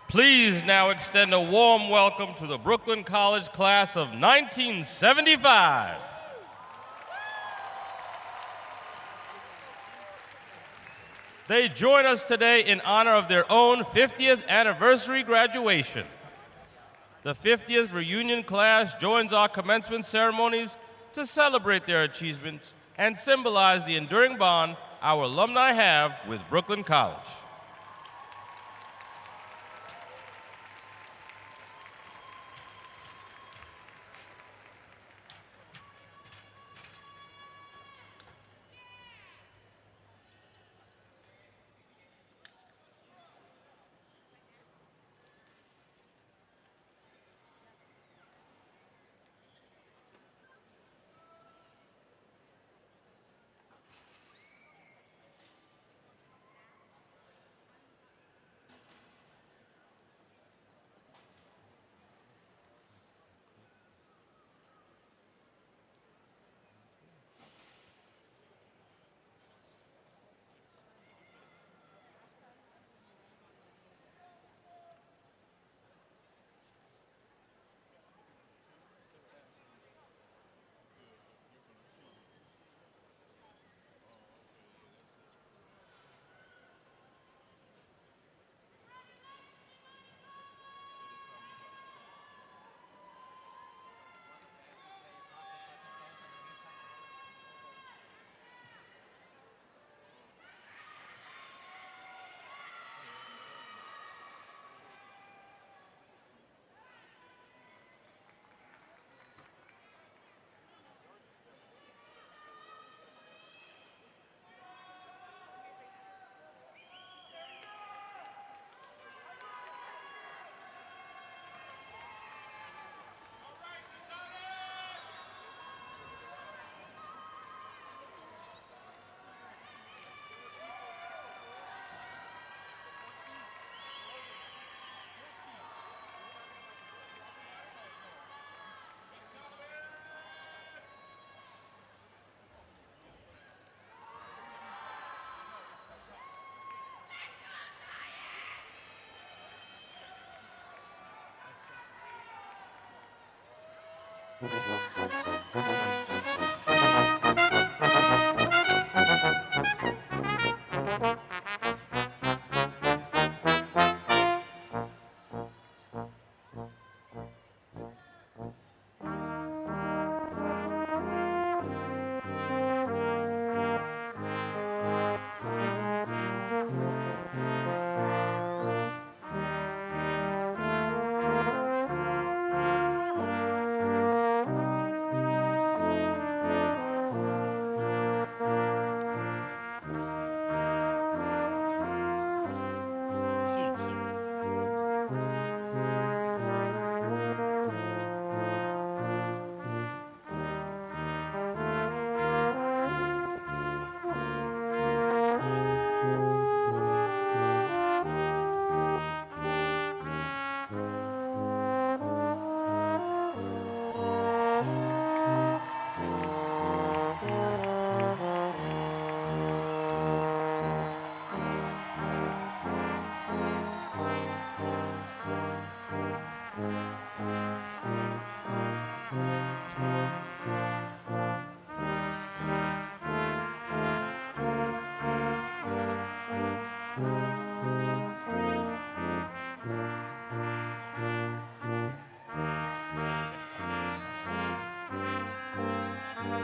Please now extend a warm welcome to the Brooklyn College class of 1975. They join us today in honor of their own 50th anniversary graduation. The 50th reunion class joins our commencement ceremonies to celebrate their achievements and symbolize the enduring bond our alumni have with Brooklyn College.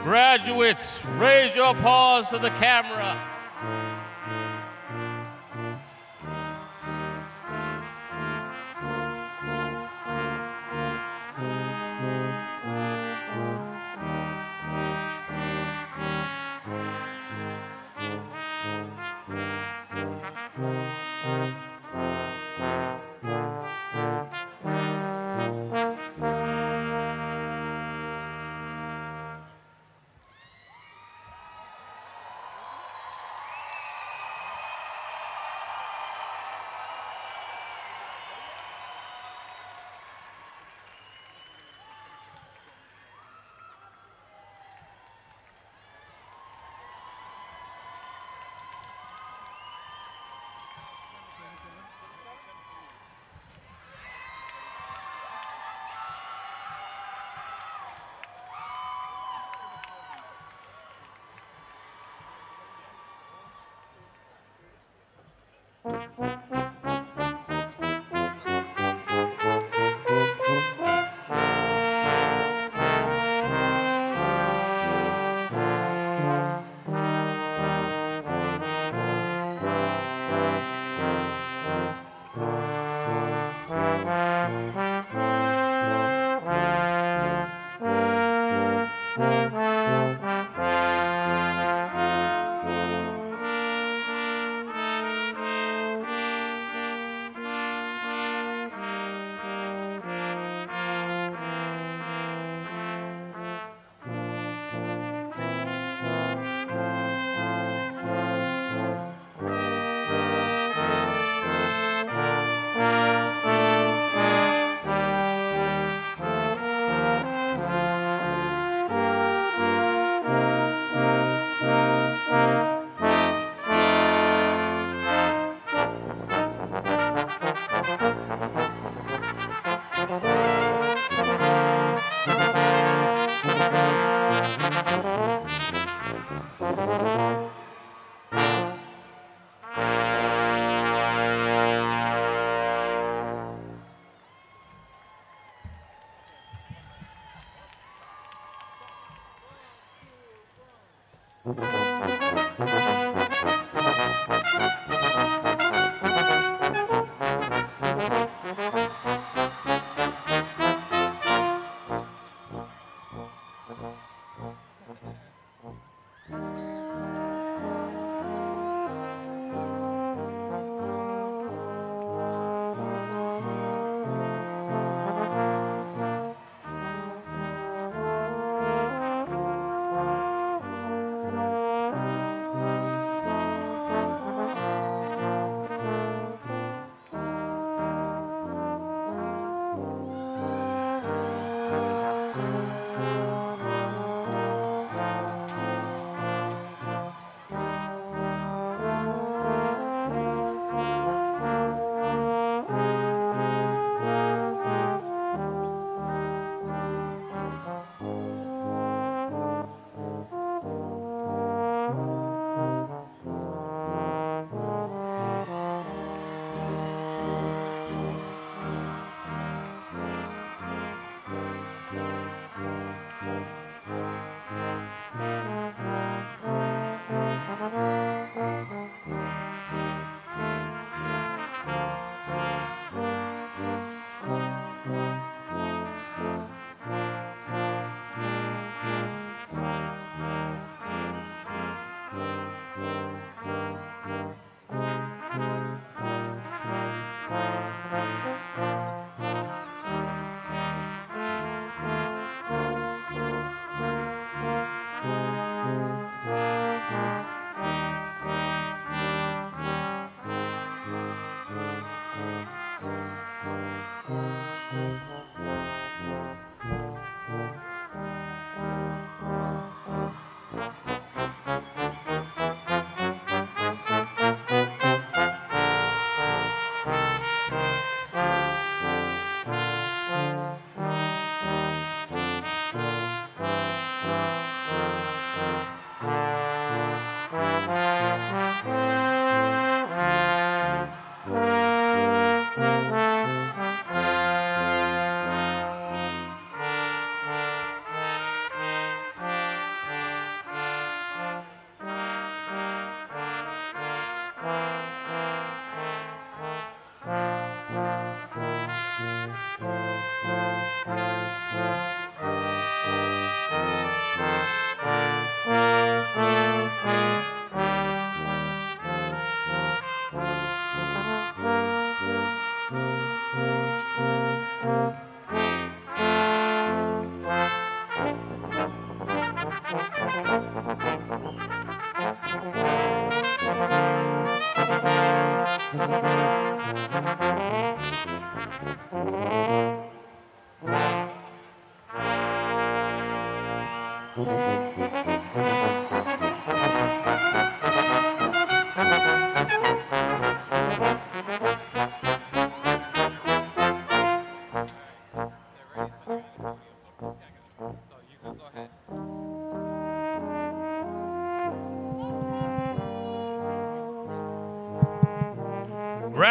Graduates, raise your paws to the camera.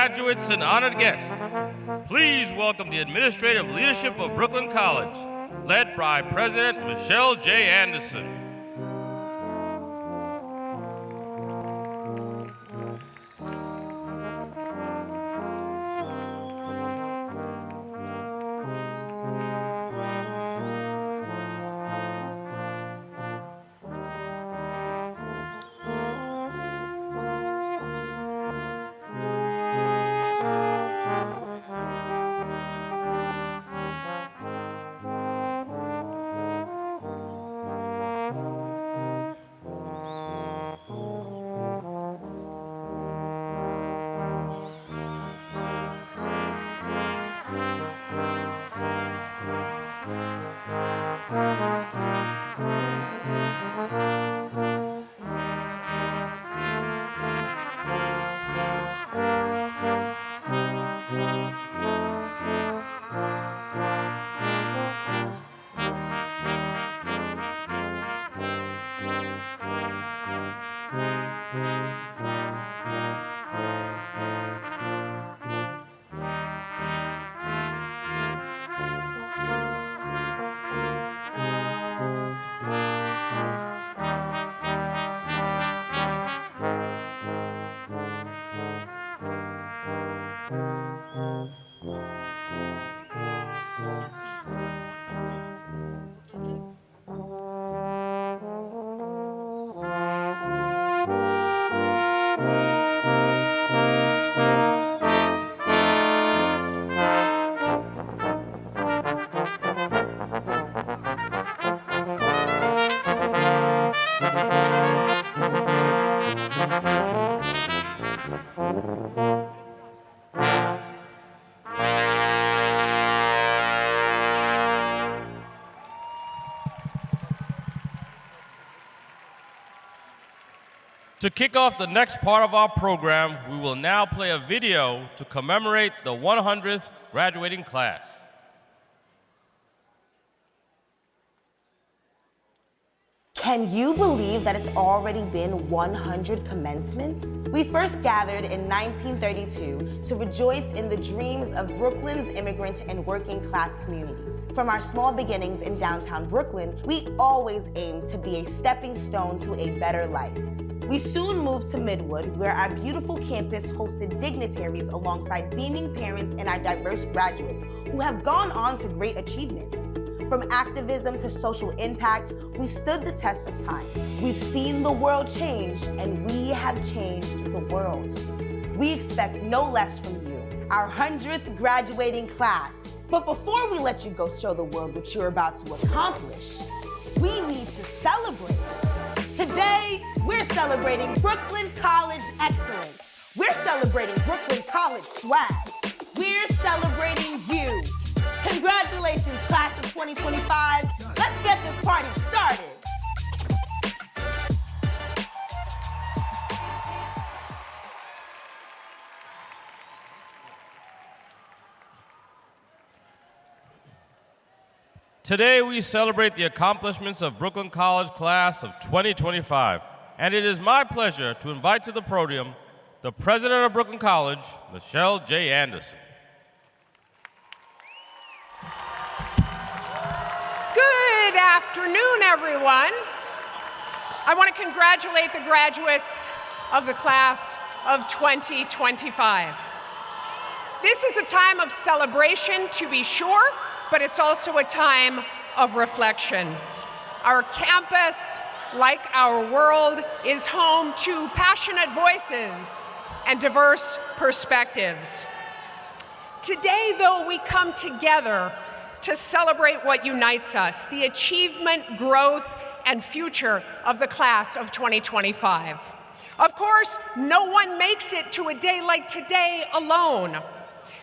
graduates and honored guests, please welcome the administrative leadership of Brooklyn College, led by President Michelle J. Anderson. To kick off the next part of our program, we will now play a video to commemorate the 100th graduating class. Can you believe that it's already been 100 commencements? We first gathered in 1932 to rejoice in the dreams of Brooklyn's immigrant and working class communities. From our small beginnings in downtown Brooklyn, we always aimed to be a stepping stone to a better life. We soon moved to Midwood, where our beautiful campus hosted dignitaries alongside beaming parents and our diverse graduates who have gone on to great achievements. From activism to social impact, we've stood the test of time. We've seen the world change, and we have changed the world. We expect no less from you, our 100th graduating class. But before we let you go show the world what you're about to accomplish, we need to celebrate. Today, we're celebrating Brooklyn College excellence. We're celebrating Brooklyn College swag. We're celebrating you. Congratulations, class of 2025. Let's get this party started. Today, we celebrate the accomplishments of Brooklyn College class of 2025. And it is my pleasure to invite to the podium the president of Brooklyn College, Michelle J. Anderson. Good afternoon, everyone. I want to congratulate the graduates of the class of 2025. This is a time of celebration, to be sure, but it's also a time of reflection. Our campus, like our world, is home to passionate voices and diverse perspectives. Today, though, we come together to celebrate what unites us, the achievement, growth, and future of the class of 2025. Of course, no one makes it to a day like today alone.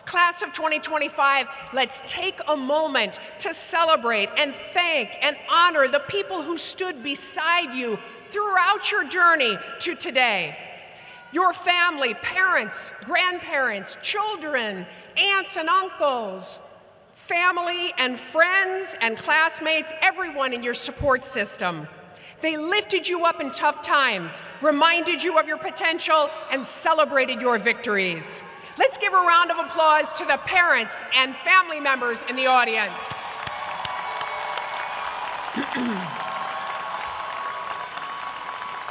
Class of 2025, let's take a moment to celebrate and thank and honor the people who stood beside you throughout your journey to today. Your family, parents, grandparents, children, aunts and uncles, family and friends and classmates, everyone in your support system. They lifted you up in tough times, reminded you of your potential, and celebrated your victories. Let's give a round of applause to the parents and family members in the audience.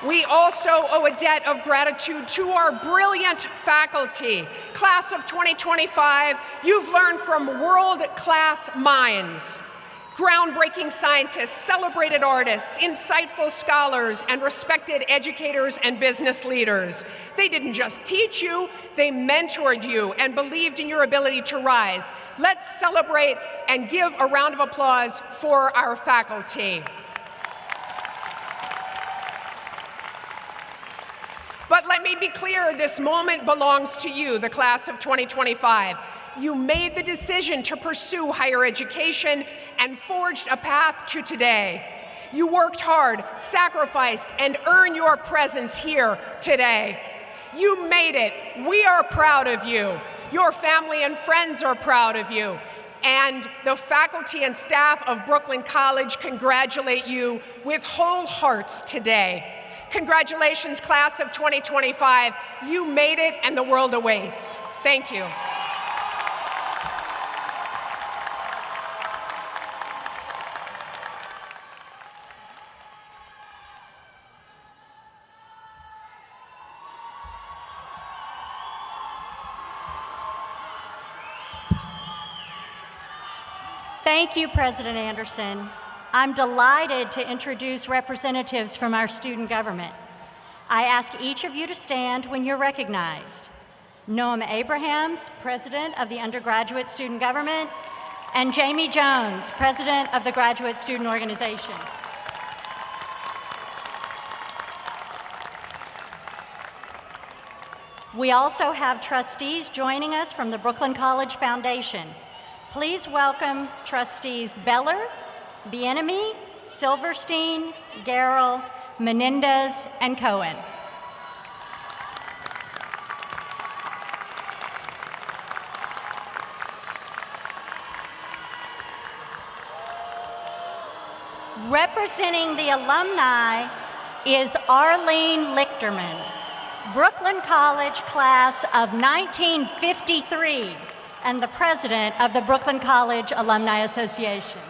We also owe a debt of gratitude to our brilliant faculty. Class of 2025, you've learned from world-class minds. Groundbreaking scientists, celebrated artists, insightful scholars, and respected educators and business leaders. They didn't just teach you, they mentored you and believed in your ability to rise. Let's celebrate and give a round of applause for our faculty. But let me be clear, this moment belongs to you, the class of 2025. You made the decision to pursue higher education and forged a path to today. You worked hard, sacrificed, and earned your presence here today. You made it. We are proud of you. Your family and friends are proud of you. And the faculty and staff of Brooklyn College congratulate you with whole hearts today. Congratulations, class of 2025. You made it, and the world awaits. Thank you. Thank you, President Anderson. I'm delighted to introduce representatives from our student government. I ask each of you to stand when you're recognized. Noam Abrahams, President of the Undergraduate Student Government, and Jamie Jones, President of the Graduate Student Organization. We also have trustees joining us from the Brooklyn College Foundation. Please welcome Trustees Beller, Bienemy, Silverstein, Garrell, Menendez, and Cohen. Representing the alumni is Arlene Lichterman, Brooklyn College class of 1953, and the president of the Brooklyn College Alumni Association.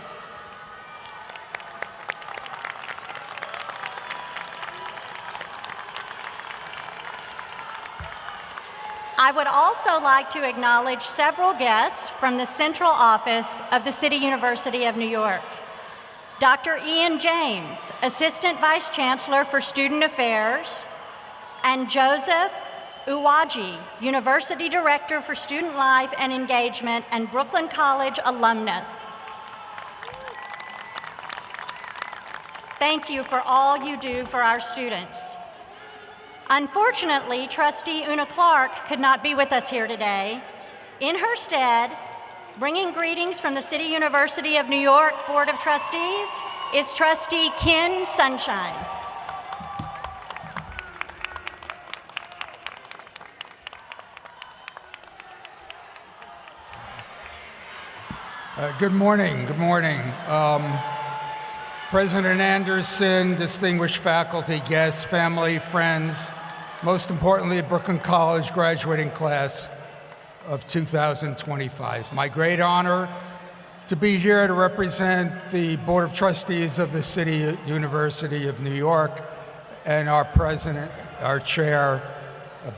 I would also like to acknowledge several guests from the central office of the City University of New York. Dr. Ian James, Assistant Vice Chancellor for Student Affairs, and Joseph Uwaji, University Director for Student Life and Engagement and Brooklyn College alumnus. Thank you for all you do for our students. Unfortunately, Trustee Una Clark could not be with us here today. In her stead, bringing greetings from the City University of New York Board of Trustees is Trustee Ken Sunshine. Good morning, good morning. President Anderson, distinguished faculty, guests, family, friends, most importantly, Brooklyn College graduating class of 2025. It's my great honor to be here to represent the Board of Trustees of the City University of New York and our president, our chair,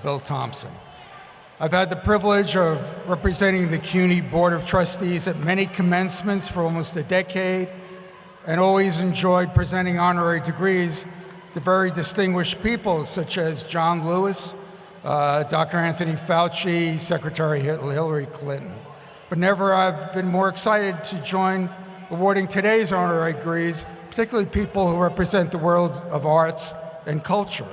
Bill Thompson. I've had the privilege of representing the CUNY Board of Trustees at many commencements for almost a decade, and always enjoyed presenting honorary degrees to very distinguished people such as John Lewis, Dr. Anthony Fauci, Secretary Hillary Clinton. But never I've been more excited to join awarding today's honorary degrees, particularly people who represent the world of arts and culture,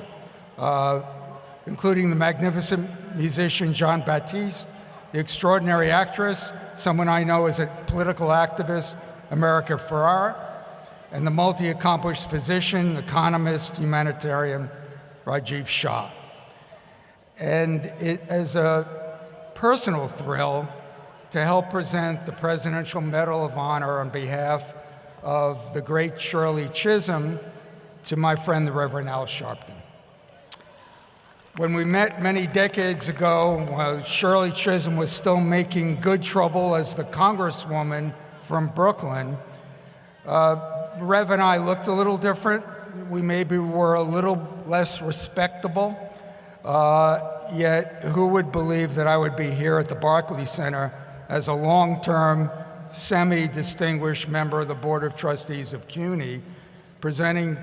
including the magnificent musician John Batiste, the extraordinary actress, someone I know as a political activist, America Ferrara, and the multi-accomplished physician, economist, humanitarian, Rajiv Shah. And it is a personal thrill to help present the Presidential Medal of Honor on behalf of the great Shirley Chisholm to my friend, the Reverend Al Sharpton. When we met many decades ago, while Shirley Chisholm was still making good trouble as the Congresswoman from Brooklyn, Rev and I looked a little different. We maybe were a little less respectable. Yet who would believe that I would be here at the Barclays Center as a long-term, semi-distinguished member of the Board of Trustees of CUNY, presenting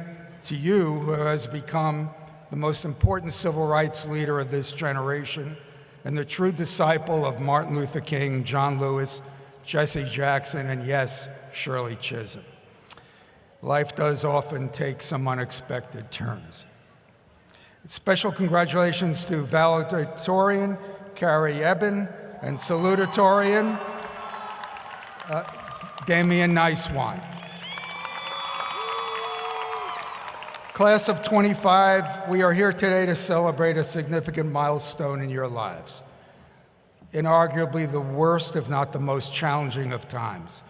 to you who has become the most important civil rights leader of this generation and the true disciple of Martin Luther King, John Lewis, Jesse Jackson, and yes, Shirley Chisholm. Life does often take some unexpected turns. Special congratulations to valedictorian Carrie Eben and salutatorian Damian Nicewan. Class of 25, we are here today to celebrate a significant milestone in your lives. Inarguably the worst, if not the most challenging of times.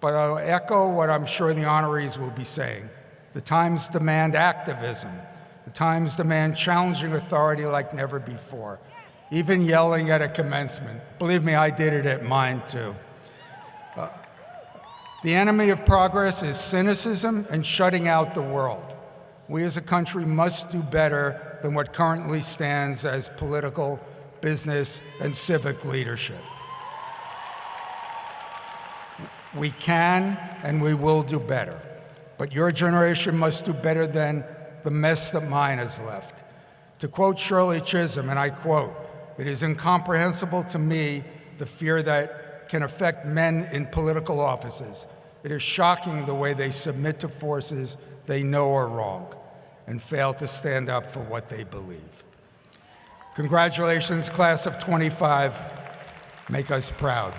But I'll echo what I'm sure the honorees will be saying. The times demand activism. The times demand challenging authority like never before. Even yelling at a commencement. Believe me, I did it at mine too. The enemy of progress is cynicism and shutting out the world. We as a country must do better than what currently stands as political, business, and civic leadership. We can and we will do better, but your generation must do better than the mess that mine has left. To quote Shirley Chisholm, and I quote, "It is incomprehensible to me the fear that can affect men in political offices. It is shocking the way they submit to forces they know are wrong and fail to stand up for what they believe." Congratulations, class of 25. Make us proud.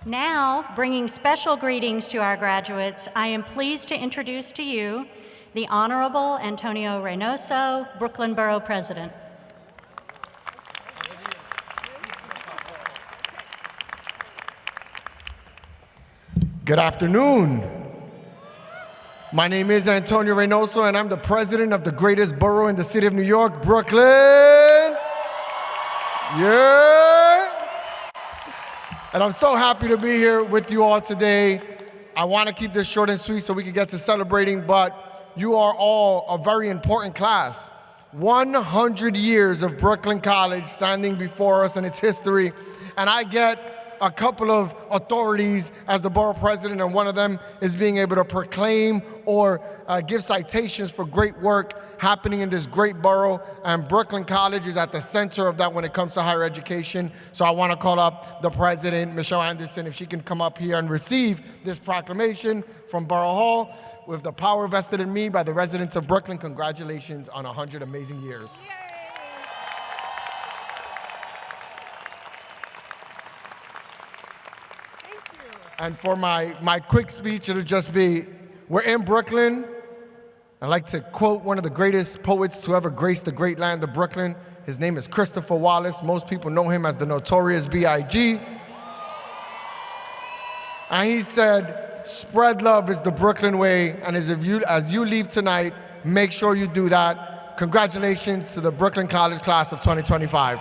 Now, bringing special greetings to our graduates, I am pleased to introduce to you the Honorable Antonio Reynoso, Brooklyn Borough President. Good afternoon. My name is Antonio Reynoso, and I'm the president of the greatest borough in the city of New York, Brooklyn. Yeah. And I'm so happy to be here with you all today. I want to keep this short and sweet so we can get to celebrating, but you are all a very important class. 100 years of Brooklyn College standing before us and its history, and I get a couple of authorities as the borough president, and one of them is being able to proclaim or give citations for great work happening in this great borough, and Brooklyn College is at the center of that when it comes to higher education. So I want to call up the president, Michelle Anderson, if she can come up here and receive this proclamation from Borough Hall. With the power vested in me by the residents of Brooklyn, congratulations on 100 amazing years. And for my quick speech, it'll just be, we're in Brooklyn. I'd like to quote one of the greatest poets to ever grace the great land of Brooklyn. His name is Christopher Wallace. Most people know him as the notorious B.I.G. And he said, spread love is the Brooklyn way, and as you leave tonight, make sure you do that. Congratulations to the Brooklyn College class of 2025.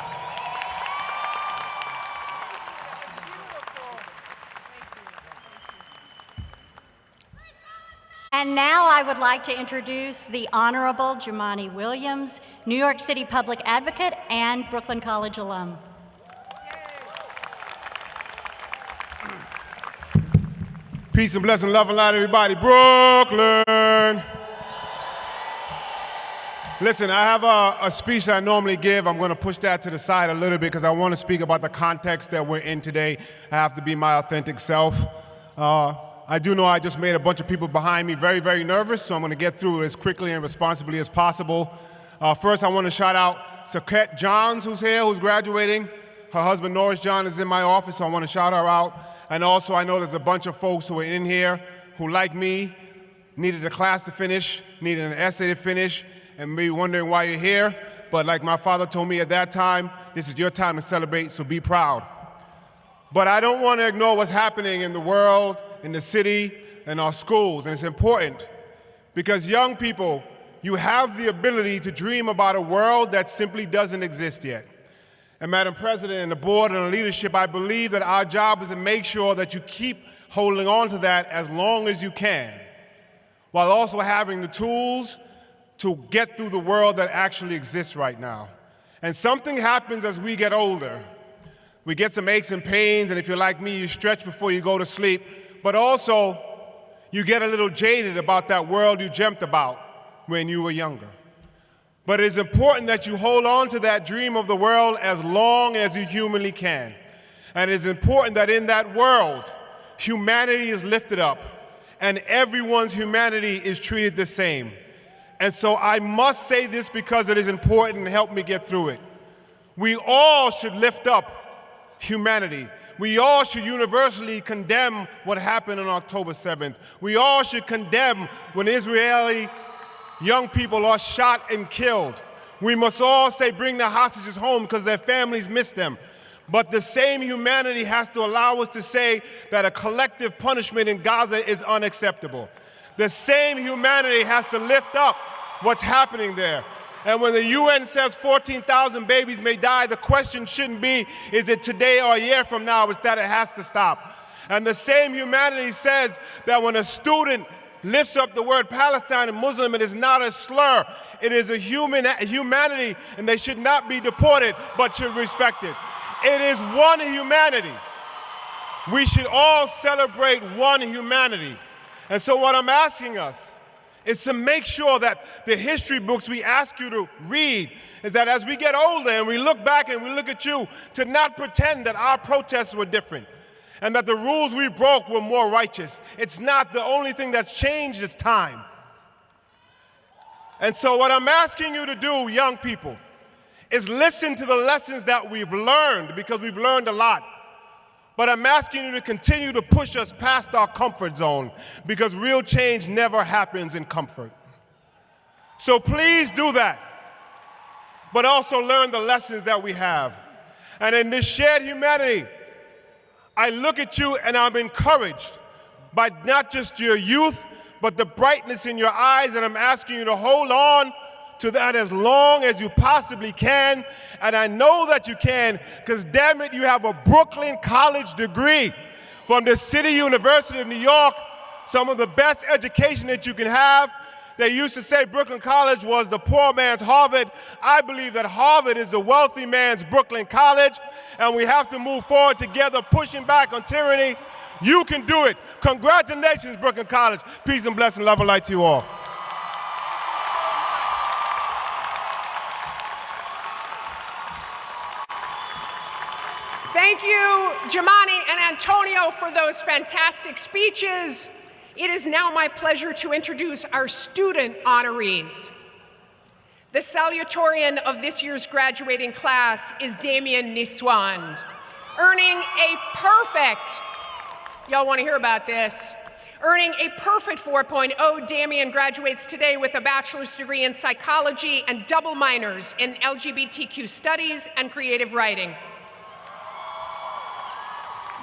And now I would like to introduce the Honorable Jumaane Williams, New York City Public Advocate and Brooklyn College alum. Peace and blessing, love and light, everybody. Brooklyn! Listen, I have a speech that I normally give. I'm going to push that to the side a little bit because I want to speak about the context that we're in today. I have to be my authentic self. I do know I just made a bunch of people behind me very, very nervous, so I'm going to get through it as quickly and responsibly as possible. First, I want to shout out Saquette Johns, who's here, who's graduating. Her husband, Norris John, is in my office, so I want to shout her out. And also, I know there's a bunch of folks who are in here who, like me, needed a class to finish, needed an essay to finish, and maybe wondering why you're here. But like my father told me at that time, this is your time to celebrate, so be proud. But I don't want to ignore what's happening in the world in the city, and our schools. And it's important because young people, you have the ability to dream about a world that simply doesn't exist yet. And Madam President and the board and the leadership, I believe that our job is to make sure that you keep holding on to that as long as you can, while also having the tools to get through the world that actually exists right now. And something happens as we get older. We get some aches and pains, and if you're like me, you stretch before you go to sleep, but also you get a little jaded about that world you dreamt about when you were younger. But it's important that you hold on to that dream of the world as long as you humanly can. And it's important that in that world, humanity is lifted up and everyone's humanity is treated the same. And so I must say this because it is important and help me get through it. We all should lift up humanity. We all should universally condemn what happened on October 7th. We all should condemn when Israeli young people are shot and killed. We must all say, bring the hostages home because their families miss them. But the same humanity has to allow us to say that a collective punishment in Gaza is unacceptable. The same humanity has to lift up what's happening there. And when the UN says 14,000 babies may die, the question shouldn't be, is it today or a year from now? It's that it has to stop. And the same humanity says that when a student lifts up the word Palestine and Muslim, it is not a slur. It is a humanity, and they should not be deported, but should respect it. It is one humanity. We should all celebrate one humanity. And so what I'm asking us is to make sure that the history books we ask you to read is that as we get older and we look back and we look at you, to not pretend that our protests were different and that the rules we broke were more righteous. It's not. The only thing that's changed is time. And so what I'm asking you to do, young people, is listen to the lessons that we've learned, because we've learned a lot. But I'm asking you to continue to push us past our comfort zone, because real change never happens in comfort. So please do that, but also learn the lessons that we have. And in this shared humanity, I look at you and I'm encouraged by not just your youth, but the brightness in your eyes, and I'm asking you to hold on to that as long as you possibly can. And I know that you can, because damn it, you have a Brooklyn College degree from the City University of New York, some of the best education that you can have. They used to say Brooklyn College was the poor man's Harvard. I believe that Harvard is the wealthy man's Brooklyn College, and we have to move forward together, pushing back on tyranny. You can do it. Congratulations, Brooklyn College. Peace and blessing, love and light to you all. Thank you, 𝘚𝘵𝘢𝘳 and Antonio, for those fantastic speeches. It is now my pleasure to introduce our student honorees. The salutatorian of this year's graduating class is Damien Niswand, earning a perfect, y'all want to hear about this, earning a perfect 4.0. Damien graduates today with a bachelor's degree in psychology and double minors in LGBTQ studies and creative writing.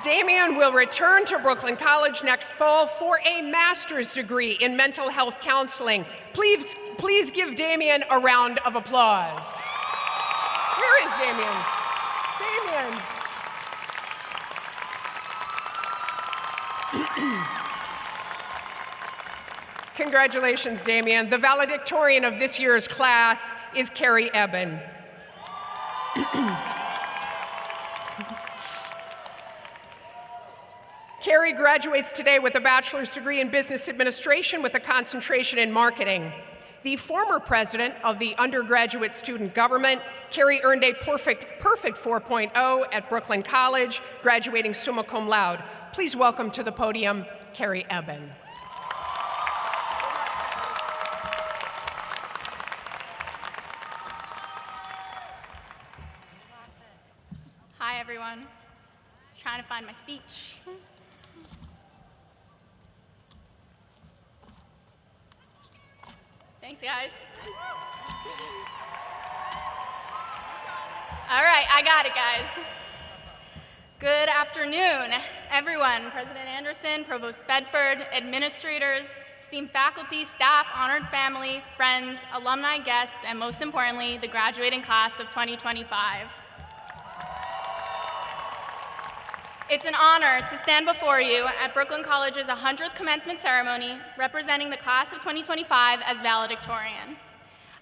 Damien will return to Brooklyn College next fall for a master's degree in mental health counseling. Please give Damien a round of applause. Where is Damien? Damien. Congratulations, Damien. The valedictorian of this year's class is Carrie Eben. Carrie graduates today with a bachelor's degree in business administration with a concentration in marketing. The former president of the undergraduate student government, Carrie earned a perfect 4.0 at Brooklyn College, graduating summa cum laude. Please welcome to the podium, Carrie Eben. Hi, everyone. Trying to find my speech. Thanks, guys. All right, I got it, guys. Good afternoon, everyone. President Anderson, Provost Bedford, administrators, esteemed faculty, staff, honored family, friends, alumni, guests, and most importantly, the graduating class of 2025. It's an honor to stand before you at Brooklyn College's 100th commencement ceremony, representing the class of 2025 as valedictorian.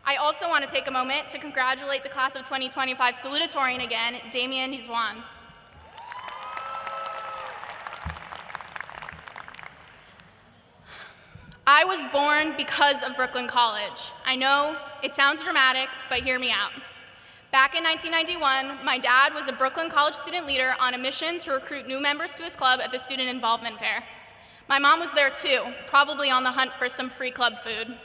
I also want to take a moment to congratulate the class of 2025 salutatorian again, 𝘚𝘵𝘢𝘢𝘯𝘍𝘢𝘐. I was born because of Brooklyn College. I know it sounds dramatic, but hear me out. Back in 1991, my dad was a Brooklyn College student leader on a mission to recruit new members to his club at the Student Involvement Fair. My mom was there too, probably on the hunt for some free club food.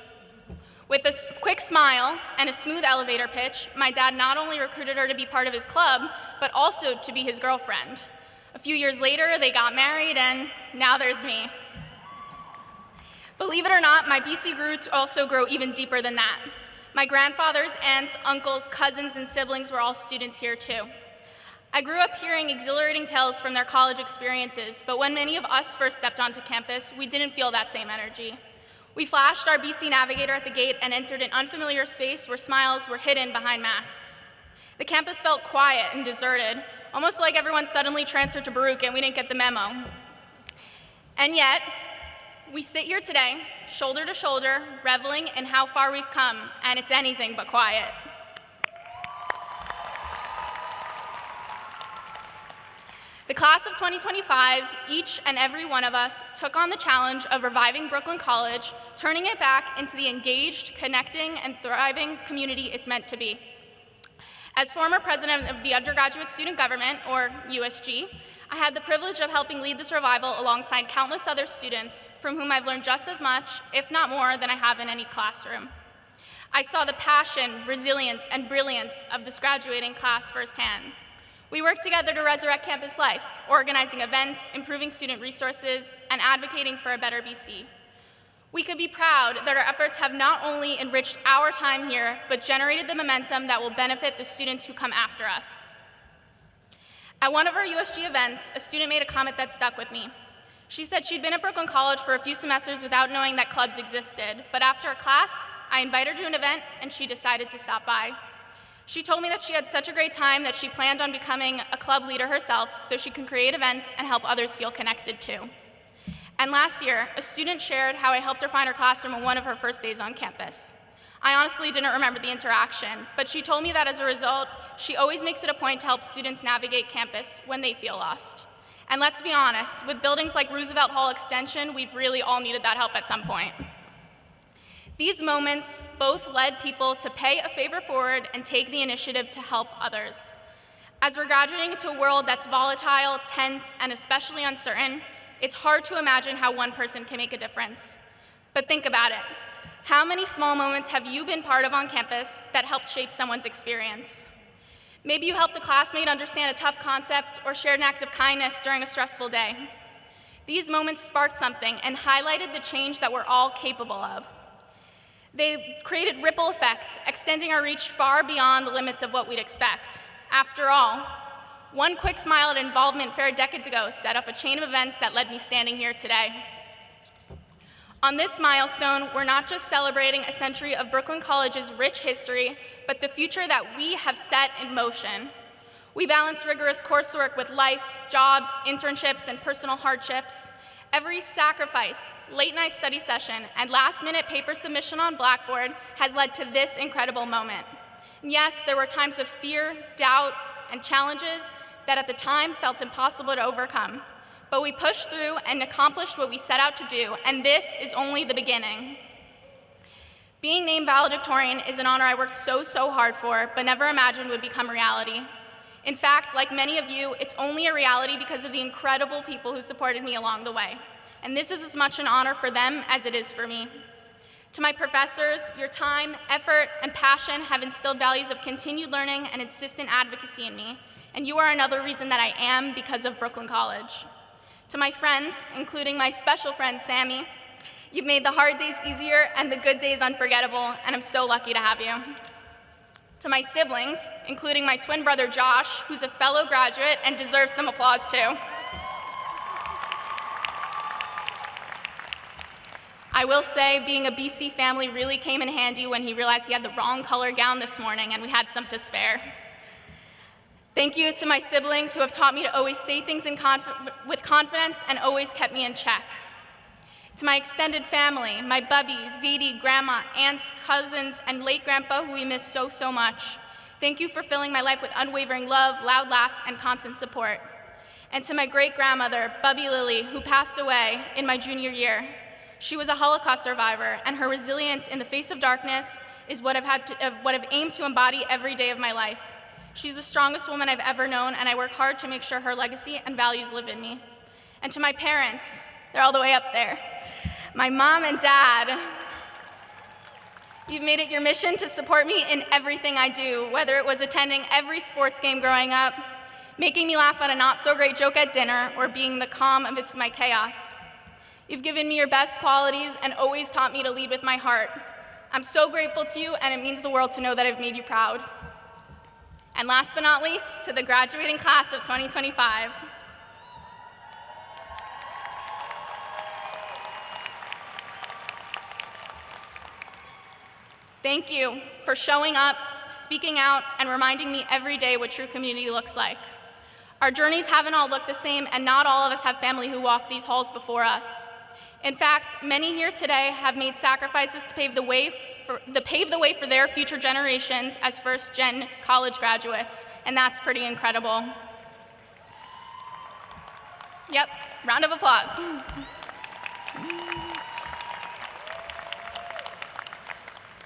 With a quick smile and a smooth elevator pitch, my dad not only recruited her to be part of his club, but also to be his girlfriend. A few years later, they got married, and now there's me. Believe it or not, my BC roots also grow even deeper than that. My grandfathers, aunts, uncles, cousins, and siblings were all students here too. I grew up hearing exhilarating tales from their college experiences, but when many of us first stepped onto campus, we didn't feel that same energy. We flashed our BC Navigator at the gate and entered an unfamiliar space where smiles were hidden behind masks. The campus felt quiet and deserted, almost like everyone suddenly transferred to Borough and we didn't get the memo. And yet, we sit here today, shoulder to shoulder, reveling in how far we've come, and it's anything but quiet. The class of 2025, each and every one of us took on the challenge of reviving Brooklyn College, turning it back into the engaged, connecting, and thriving community it's meant to be. As former president of the Undergraduate Student Government, or USG, I had the privilege of helping lead this revival alongside countless other students from whom I've learned just as much, if not more, than I have in any classroom. I saw the passion, resilience, and brilliance of this graduating class firsthand. We worked together to resurrect campus life, organizing events, improving student resources, and advocating for a better BC. We could be proud that our efforts have not only enriched our time here, but generated the momentum that will benefit the students who come after us. At one of our USG events, a student made a comment that stuck with me. She said she'd been at Brooklyn College for a few semesters without knowing that clubs existed, but after a class, I invited her to an event and she decided to stop by. She told me that she had such a great time that she planned on becoming a club leader herself so she can create events and help others feel connected too. And last year, a student shared how I helped her find her classroom on one of her first days on campus. I honestly didn't remember the interaction, but she told me that as a result, she always makes it a point to help students navigate campus when they feel lost. And let's be honest, with buildings like Roosevelt Hall Extension, we've really all needed that help at some point. These moments both led people to pay a favor forward and take the initiative to help others. As we're graduating into a world that's volatile, tense, and especially uncertain, it's hard to imagine how one person can make a difference. But think about it. How many small moments have you been part of on campus that helped shape someone's experience? Maybe you helped a classmate understand a tough concept or shared an act of kindness during a stressful day. These moments sparked something and highlighted the change that we're all capable of. They created ripple effects, extending our reach far beyond the limits of what we'd expect. After all, one quick smile at Involvement Fair decades ago set off a chain of events that led me standing here today. On this milestone, we're not just celebrating a century of Brooklyn College's rich history, but the future that we have set in motion. We balance rigorous coursework with life, jobs, internships, and personal hardships. Every sacrifice, late-night study session, and last-minute paper submission on Blackboard has led to this incredible moment. And yes, there were times of fear, doubt, and challenges that at the time felt impossible to overcome. But we pushed through and accomplished what we set out to do, and this is only the beginning. Being named valedictorian is an honor I worked so hard for, but never imagined would become reality. In fact, like many of you, it's only a reality because of the incredible people who supported me along the way. And this is as much an honor for them as it is for me. To my professors, your time, effort, and passion have instilled values of continued learning and insistent advocacy in me, and you are another reason that I am because of Brooklyn College. To my friends, including my special friend, Sammy, you've made the hard days easier and the good days unforgettable, and I'm so lucky to have you. To my siblings, including my twin brother Josh, who's a fellow graduate and deserves some applause too. I will say being a BC family really came in handy when he realized he had the wrong color gown this morning and we had some to spare. Thank you to my siblings who have taught me to always say things with confidence and always kept me in check. To my extended family, my bubby, Zadie, grandma, aunts, cousins, and late grandpa who we miss so, so much. Thank you for filling my life with unwavering love, loud laughs, and constant support. And to my great-grandmother, Bubby Lily, who passed away in my junior year. She was a Holocaust survivor, and her resilience in the face of darkness is what I've aimed to embody every day of my life. She's the strongest woman I've ever known, and I work hard to make sure her legacy and values live in me. And to my parents, they're all the way up there. My mom and dad, you've made it your mission to support me in everything I do, whether it was attending every sports game growing up, making me laugh at a not-so-great joke at dinner, or being the calm amidst my chaos. You've given me your best qualities and always taught me to lead with my heart. I'm so grateful to you, and it means the world to know that I've made you proud. And last but not least, to the graduating class of 2025. Thank you for showing up, speaking out, and reminding me every day what true community looks like. Our journeys haven't all looked the same, and not all of us have family who walk these halls before us. In fact, many here today have made sacrifices to pave the way for their future generations as first-gen college graduates, and that's pretty incredible. Yep, round of applause.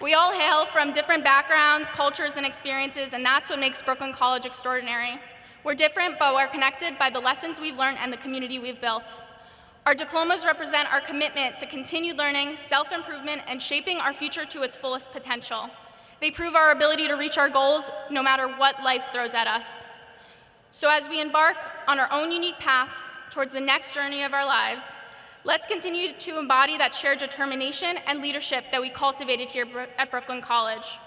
We all hail from different backgrounds, cultures, and experiences, and that's what makes Brooklyn College extraordinary. We're different, but we're connected by the lessons we've learned and the community we've built. Our diplomas represent our commitment to continued learning, self-improvement, and shaping our future to its fullest potential. They prove our ability to reach our goals no matter what life throws at us. So as we embark on our own unique paths towards the next journey of our lives, let's continue to embody that shared determination and leadership that we cultivated here at Brooklyn College.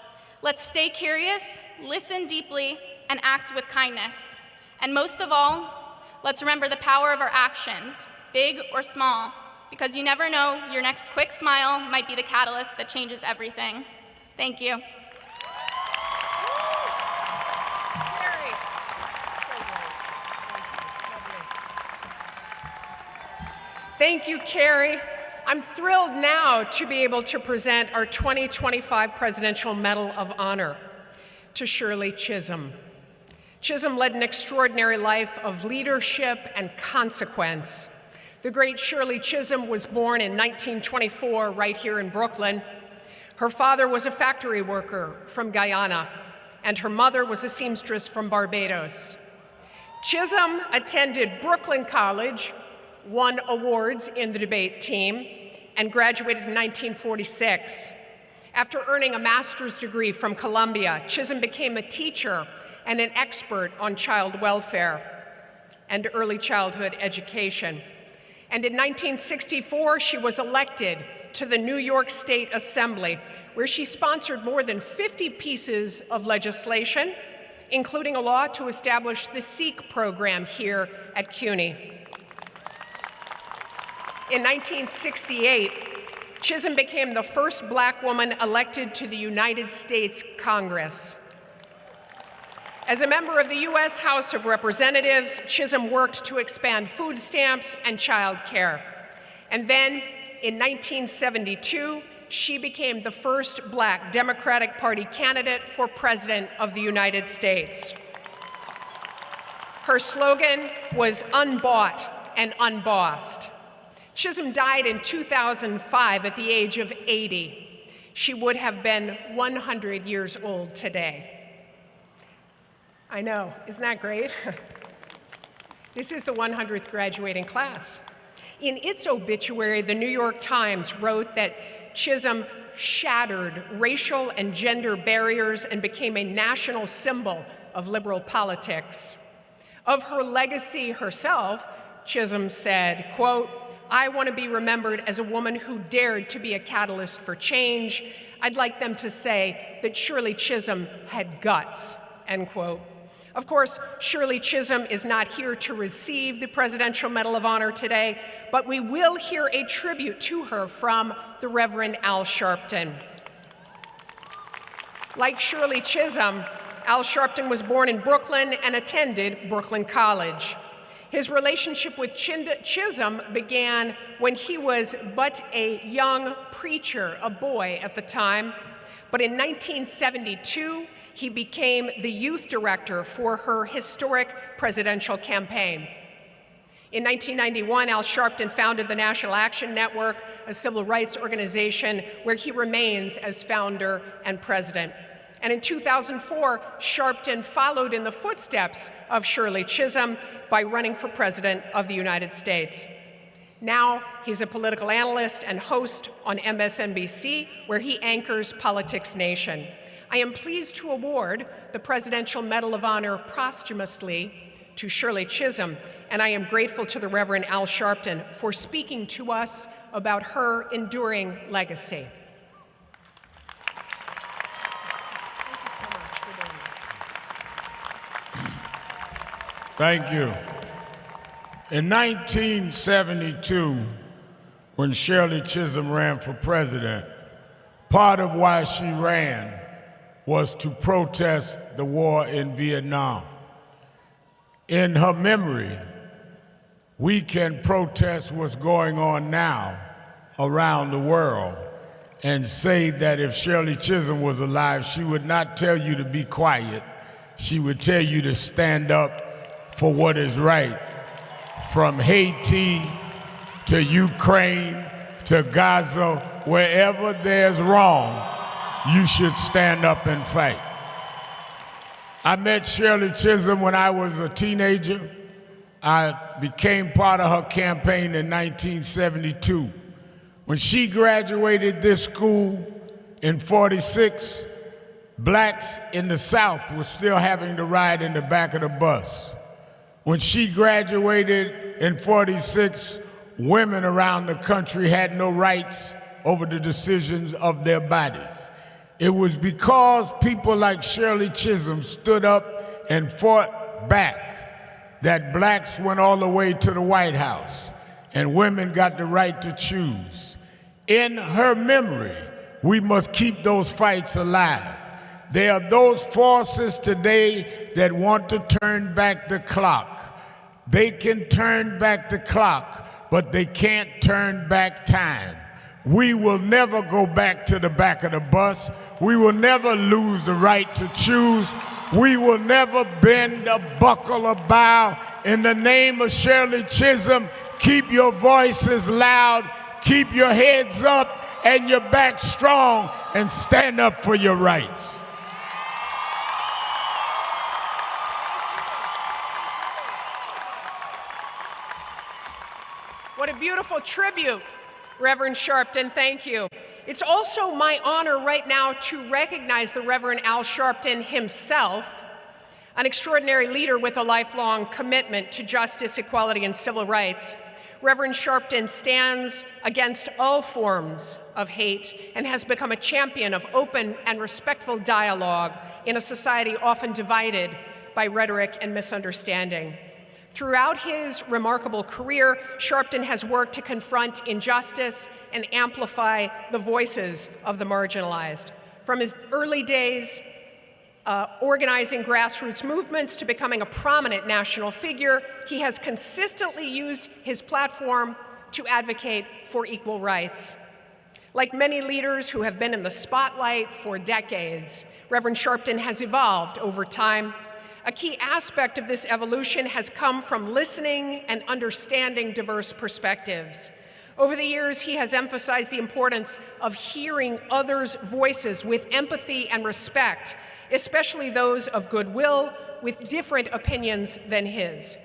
Let's stay curious, listen deeply, and act with kindness. And most of all, let's remember the power of our actions, big or small, because you never know, your next quick smile might be the catalyst that changes everything. Thank you. Thank you, Carrie. I'm thrilled now to be able to present our 2025 Presidential Medal of Honor to Shirley Chisholm. Chisholm led an extraordinary life of leadership and consequence. The great Shirley Chisholm was born in 1924 right here in Brooklyn. Her father was a factory worker from Guyana, and her mother was a seamstress from Barbados. Chisholm attended Brooklyn College, won awards in the debate team, and graduated in 1946. After earning a master's degree from Columbia, Chisholm became a teacher and an expert on child welfare and early childhood education. And in 1964, she was elected to the New York State Assembly, where she sponsored more than 50 pieces of legislation, including a law to establish the Sikh program here at CUNY. In 1968, Chisholm became the first Black woman elected to the United States Congress. As a member of the U.S. House of Representatives, Chisholm worked to expand food stamps and child care. And then, in 1972, she became the first Black Democratic Party candidate for President of the United States. Her slogan was "Unbought and Unbossed." Chisholm died in 2005 at the age of 80. She would have been 100 years old today. I know, isn't that great? This is the 100th graduating class. In its obituary, the New York Times wrote that Chisholm shattered racial and gender barriers and became a national symbol of liberal politics. Of her legacy herself, Chisholm said, quote, "I want to be remembered as a woman who dared to be a catalyst for change. I'd like them to say that Shirley Chisholm had guts, end quote. Of course, Shirley Chisholm is not here to receive the Presidential Medal of Honor today, but we will hear a tribute to her from the Reverend Al Sharpton. Like Shirley Chisholm, Al Sharpton was born in Brooklyn and attended Brooklyn College. His relationship with Chisholm began when he was but a young preacher, a boy at the time. But in 1972, he became the youth director for her historic presidential campaign. In 1991, Al Sharpton founded the National Action Network, a civil rights organization where he remains as founder and president. And in 2004, Sharpton followed in the footsteps of Shirley Chisholm by running for president of the United States. Now, he's a political analyst and host on MSNBC, where he anchors Politics Nation. I am pleased to award the Presidential Medal of Honor posthumously to Shirley Chisholm, and I am grateful to the Reverend Al Sharpton for speaking to us about her enduring legacy. Thank you. In 1972, when Shirley Chisholm ran for president, part of why she ran was to protest the war in Vietnam. In her memory, we can protest what's going on now around the world and say that if Shirley Chisholm was alive, she would not tell you to be quiet. She would tell you to stand up for what is right. From Haiti to Ukraine to Gaza, wherever there's wrong, you should stand up and fight. I met Shirley Chisholm when I was a teenager. I became part of her campaign in 1972. When she graduated this school in '46, blacks in the South were still having to ride in the back of the bus. When she graduated in '46, women around the country had no rights over the decisions of their bodies. It was because people like Shirley Chisholm stood up and fought back that blacks went all the way to the White House and women got the right to choose. In her memory, we must keep those fights alive. There are those forces today that want to turn back the clock. They can turn back the clock, but they can't turn back time. We will never go back to the back of the bus. We will never lose the right to choose. We will never bend a buckle or bow. In the name of Shirley Chisholm, keep your voices loud, keep your heads up and your back strong, and stand up for your rights. What a beautiful tribute, Reverend Sharpton, thank you. It's also my honor right now to recognize the Reverend Al Sharpton himself, an extraordinary leader with a lifelong commitment to justice, equality, and civil rights. Reverend Sharpton stands against all forms of hate and has become a champion of open and respectful dialogue in a society often divided by rhetoric and misunderstanding. Throughout his remarkable career, Sharpton has worked to confront injustice and amplify the voices of the marginalized. From his early days organizing grassroots movements to becoming a prominent national figure, he has consistently used his platform to advocate for equal rights. Like many leaders who have been in the spotlight for decades, Reverend Sharpton has evolved over time. A key aspect of this evolution has come from listening and understanding diverse perspectives. Over the years, he has emphasized the importance of hearing others' voices with empathy and respect, especially those of goodwill with different opinions than his.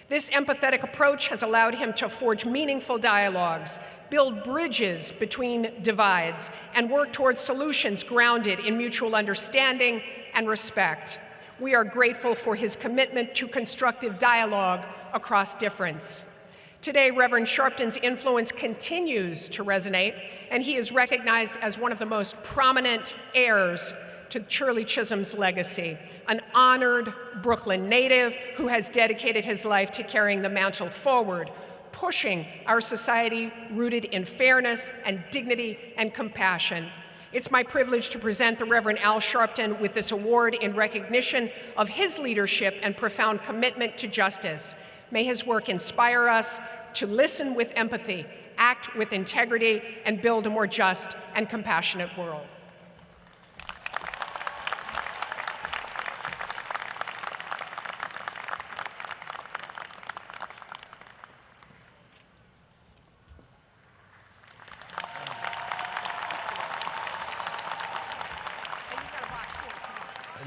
This empathetic approach has allowed him to forge meaningful dialogues, build bridges between divides, and work towards solutions grounded in mutual understanding and respect. We are grateful for his commitment to constructive dialogue across difference. Today, Reverend Sharpton's influence continues to resonate, and he is recognized as one of the most prominent heirs to Shirley Chisholm's legacy, an honored Brooklyn native who has dedicated his life to carrying the mantle forward, pushing our society rooted in fairness and dignity and compassion. It's my privilege to present the Reverend Al Sharpton with this award in recognition of his leadership and profound commitment to justice. May his work inspire us to listen with empathy, act with integrity, and build a more just and compassionate world.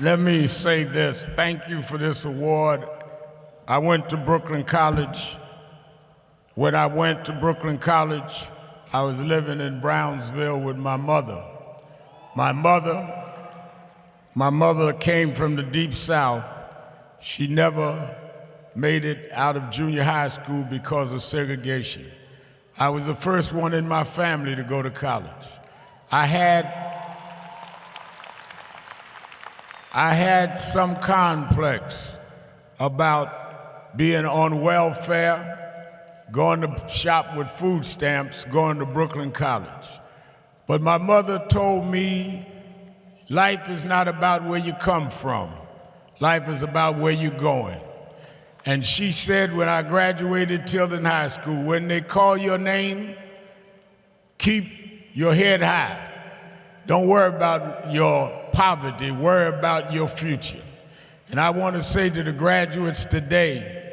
Let me say this. Thank you for this award. I went to Brooklyn College. When I went to Brooklyn College, I was living in Brownsville with my mother. My mother came from the Deep South. She never made it out of junior high school because of segregation. I was the first one in my family to go to college. I had some complex about being on welfare, going to shop with food stamps, going to Brooklyn College. But my mother told me life is not about where you come from. Life is about where you're going. And she said when I graduated Tilden High School, when they call your name, keep your head high. Don't worry about your poverty, worry about your future. And I want to say to the graduates today,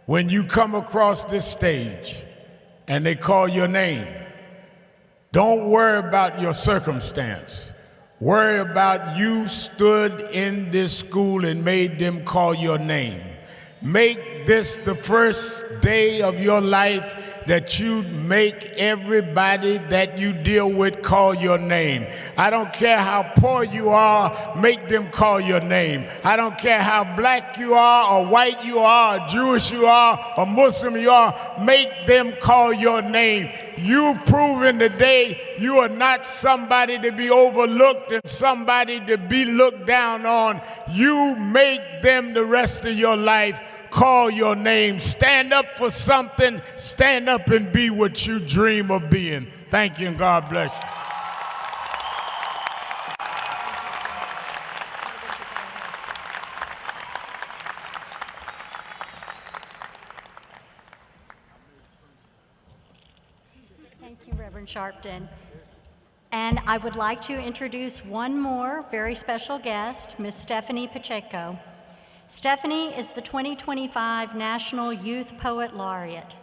when you come across this stage and they call your name, don't worry about your circumstance. Worry about you stood in this school and made them call your name. Make this the first day of your life that you make everybody that you deal with call your name. I don't care how poor you are, make them call your name. I don't care how black you are, or white you are, or Jewish you are, or Muslim you are, make them call your name. You've proven today you are not somebody to be overlooked and somebody to be looked down on. You make them the rest of your life call your name. Stand up for something. Stand up and be what you dream of being. Thank you and God bless you. Thank you, Reverend Sharpton. And I would like to introduce one more very special guest, Ms. Stephanie Pacheco. Stephanie is the 2025 National Youth Poet Laureate.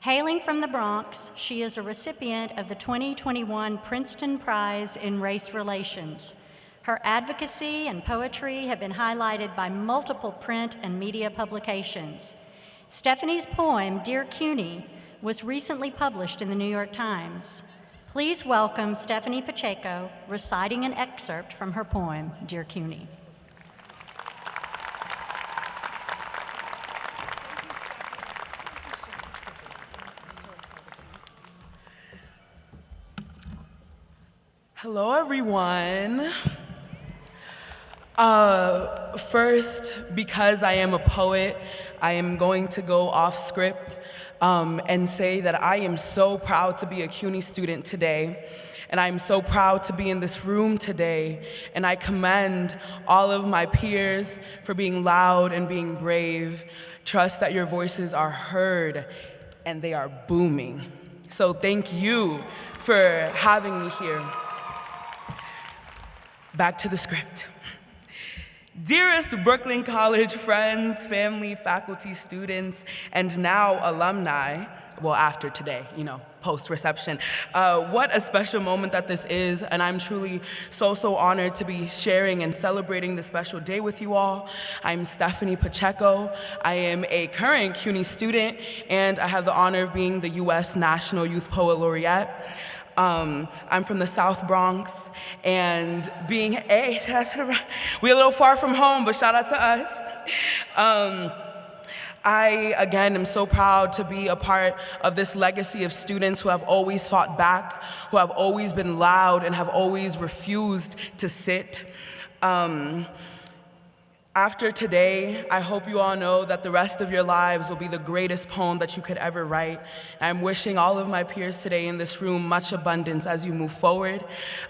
Hailing from the Bronx, she is a recipient of the 2021 Princeton Prize in Race Relations. Her advocacy and poetry have been highlighted by multiple print and media publications. Stephanie's poem, Dear CUNY, was recently published in the New York Times. Please welcome Stephanie Pacheco reciting an excerpt from her poem, Dear CUNY. Hello, everyone. First, because I am a poet, I am going to go off script and say that I am so proud to be a CUNY student today, and I'm so proud to be in this room today, and I commend all of my peers for being loud and being brave. Trust that your voices are heard, and they are booming. So thank you for having me here. Back to the script. Dearest Brooklyn College friends, family, faculty, students, and now alumni, well, after today, post-reception. What a special moment that this is, and I'm truly so honored to be sharing and celebrating this special day with you all. I'm Stephanie Pacheco. I am a current CUNY student, and I have the honor of being the U.S. National Youth Poet Laureate. I'm from the South Bronx, and we're a little far from home, but shout out to us. I, again, am so proud to be a part of this legacy of students who have always fought back, who have always been loud, and have always refused to sit. After today, I hope you all know that the rest of your lives will be the greatest poem that you could ever write. I'm wishing all of my peers today in this room much abundance as you move forward.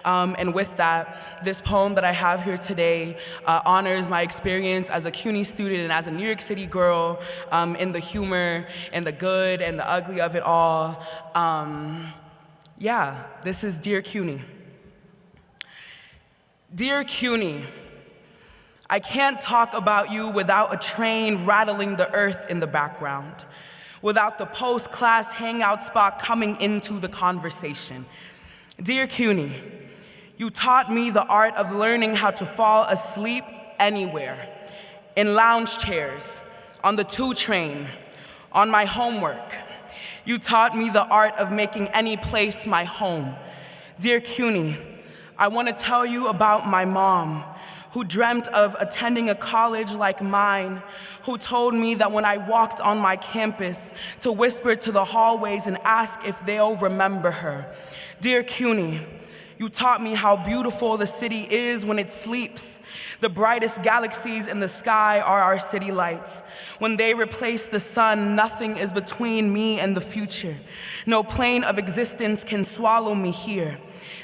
And with that, this poem that I have here today honors my experience as a CUNY student and as a New York City girl in the humor and the good and the ugly of it all. Yeah, this is Dear CUNY. Dear CUNY, I can't talk about you without a train rattling the earth in the background, without the post-class hangout spot coming into the conversation. Dear CUNY, you taught me the art of learning how to fall asleep anywhere, in lounge chairs, on the 2 train, on my homework. You taught me the art of making any place my home. Dear CUNY, I want to tell you about my mom, who dreamt of attending a college like mine, who told me that when I walked on my campus to whisper to the hallways and ask if they'll remember her. Dear CUNY, you taught me how beautiful the city is when it sleeps. The brightest galaxies in the sky are our city lights. When they replace the sun, nothing is between me and the future. No plane of existence can swallow me here.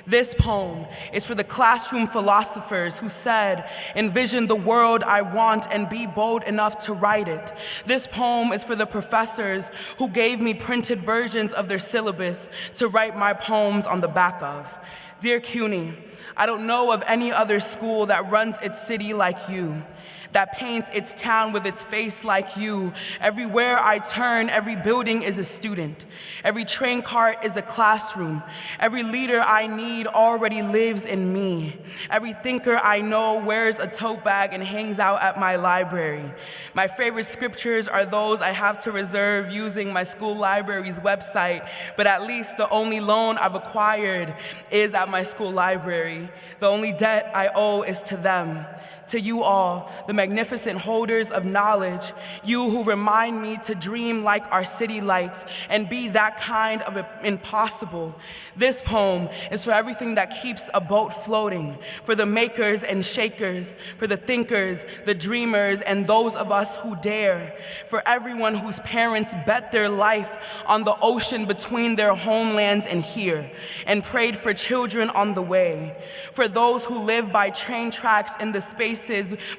This poem is for the classroom philosophers who said, envision the world I want and be bold enough to write it. This poem is for the professors who gave me printed versions of their syllabus to write my poems on the back of. Dear CUNY, I don't know of any other school that runs its city like you, that paints its town with its face like you. Everywhere I turn, every building is a student. Every train cart is a classroom. Every leader I need already lives in me. Every thinker I know wears a tote bag and hangs out at my library. My favorite scriptures are those I have to reserve using my school library's website, but at least the only loan I've acquired is at my school library. The only debt I owe is to them. To you all, the magnificent holders of knowledge, you who remind me to dream like our city lights and be that kind of impossible. This poem is for everything that keeps a boat floating, for the makers and shakers, for the thinkers, the dreamers, and those of us who dare, for everyone whose parents bet their life on the ocean between their homelands and here, and prayed for children on the way, for those who live by train tracks in the spaces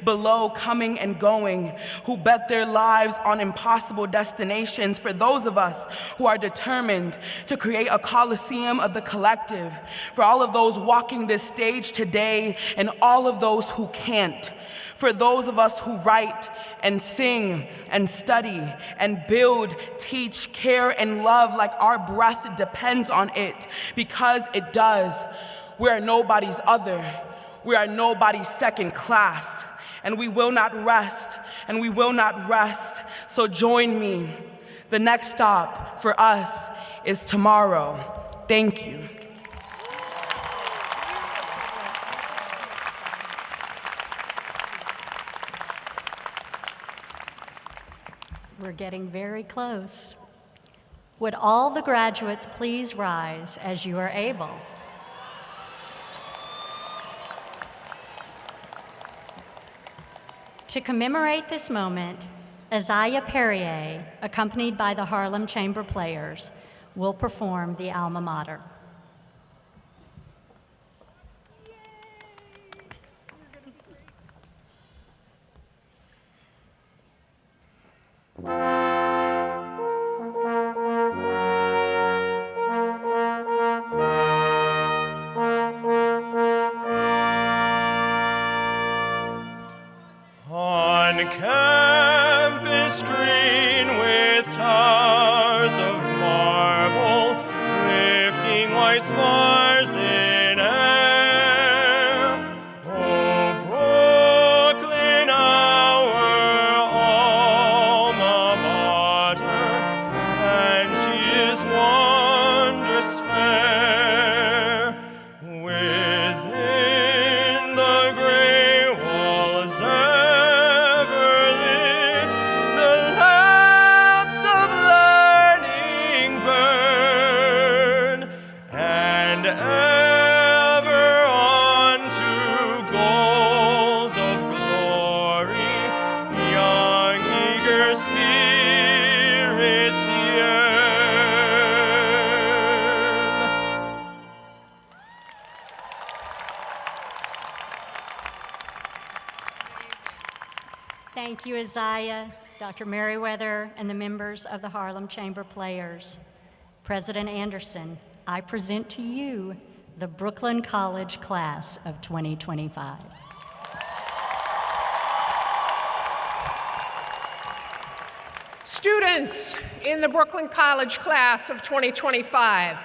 below coming and going, who bet their lives on impossible destinations, for those of us who are determined to create a coliseum of the collective, for all of those walking this stage today and all of those who can't, for those of us who write and sing and study and build, teach, care, and love like our breath depends on it, because it does. We are nobody's other. We are nobody's second class, and we will not rest, and we will not rest. So join me. The next stop for us is tomorrow. Thank you. We're getting very close. Would all the graduates please rise as you are able? To commemorate this moment, 𝘚𝘵𝘢𝘳, accompanied by the Harlem Chamber Players, will perform the alma mater. On campus green with towers of marble, lifting white spars in air. Oh, Brooklyn, our alma mater, and she is wondrous fair. Within the gray walls ever lit, the Thank you, Isaiah, Dr. Merriweather, and the members of the Harlem Chamber Players. President Anderson, I present to you the Brooklyn College Class of 2025. Students in the Brooklyn College Class of 2025,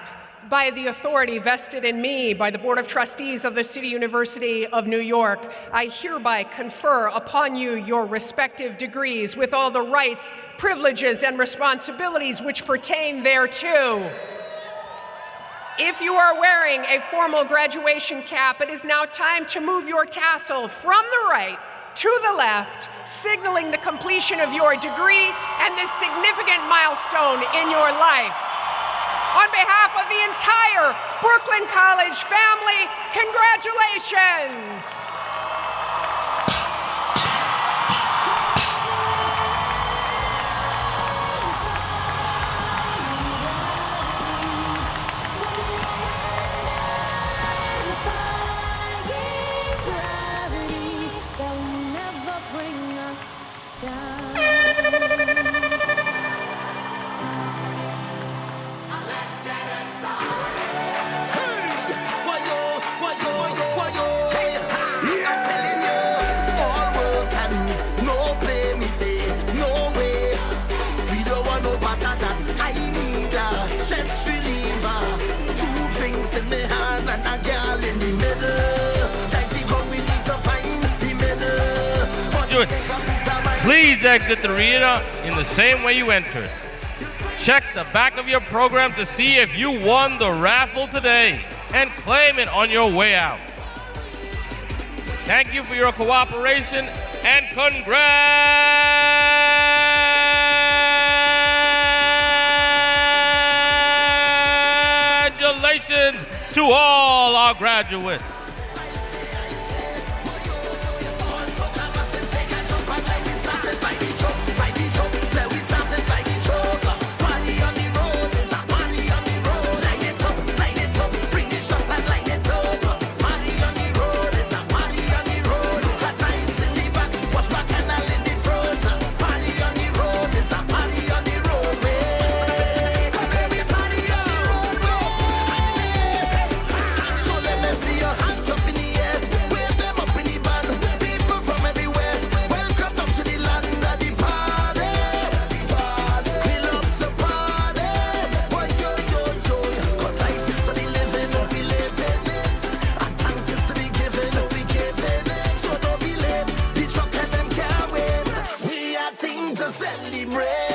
by the authority vested in me by the Board of Trustees of the City University of New York, I hereby confer upon you your respective degrees with all the rights, privileges, and responsibilities which pertain thereto. If you are wearing a formal graduation cap, it is now time to move your tassel from the right to the left, signaling the completion of your degree and this significant milestone in your life. On behalf of the entire Brooklyn College family, congratulations! Please exit the arena in the same way you entered. Check the back of your program to see if you won the raffle today and claim it on your way out. Thank you for your cooperation and congratulations to all our graduates. Celebrate.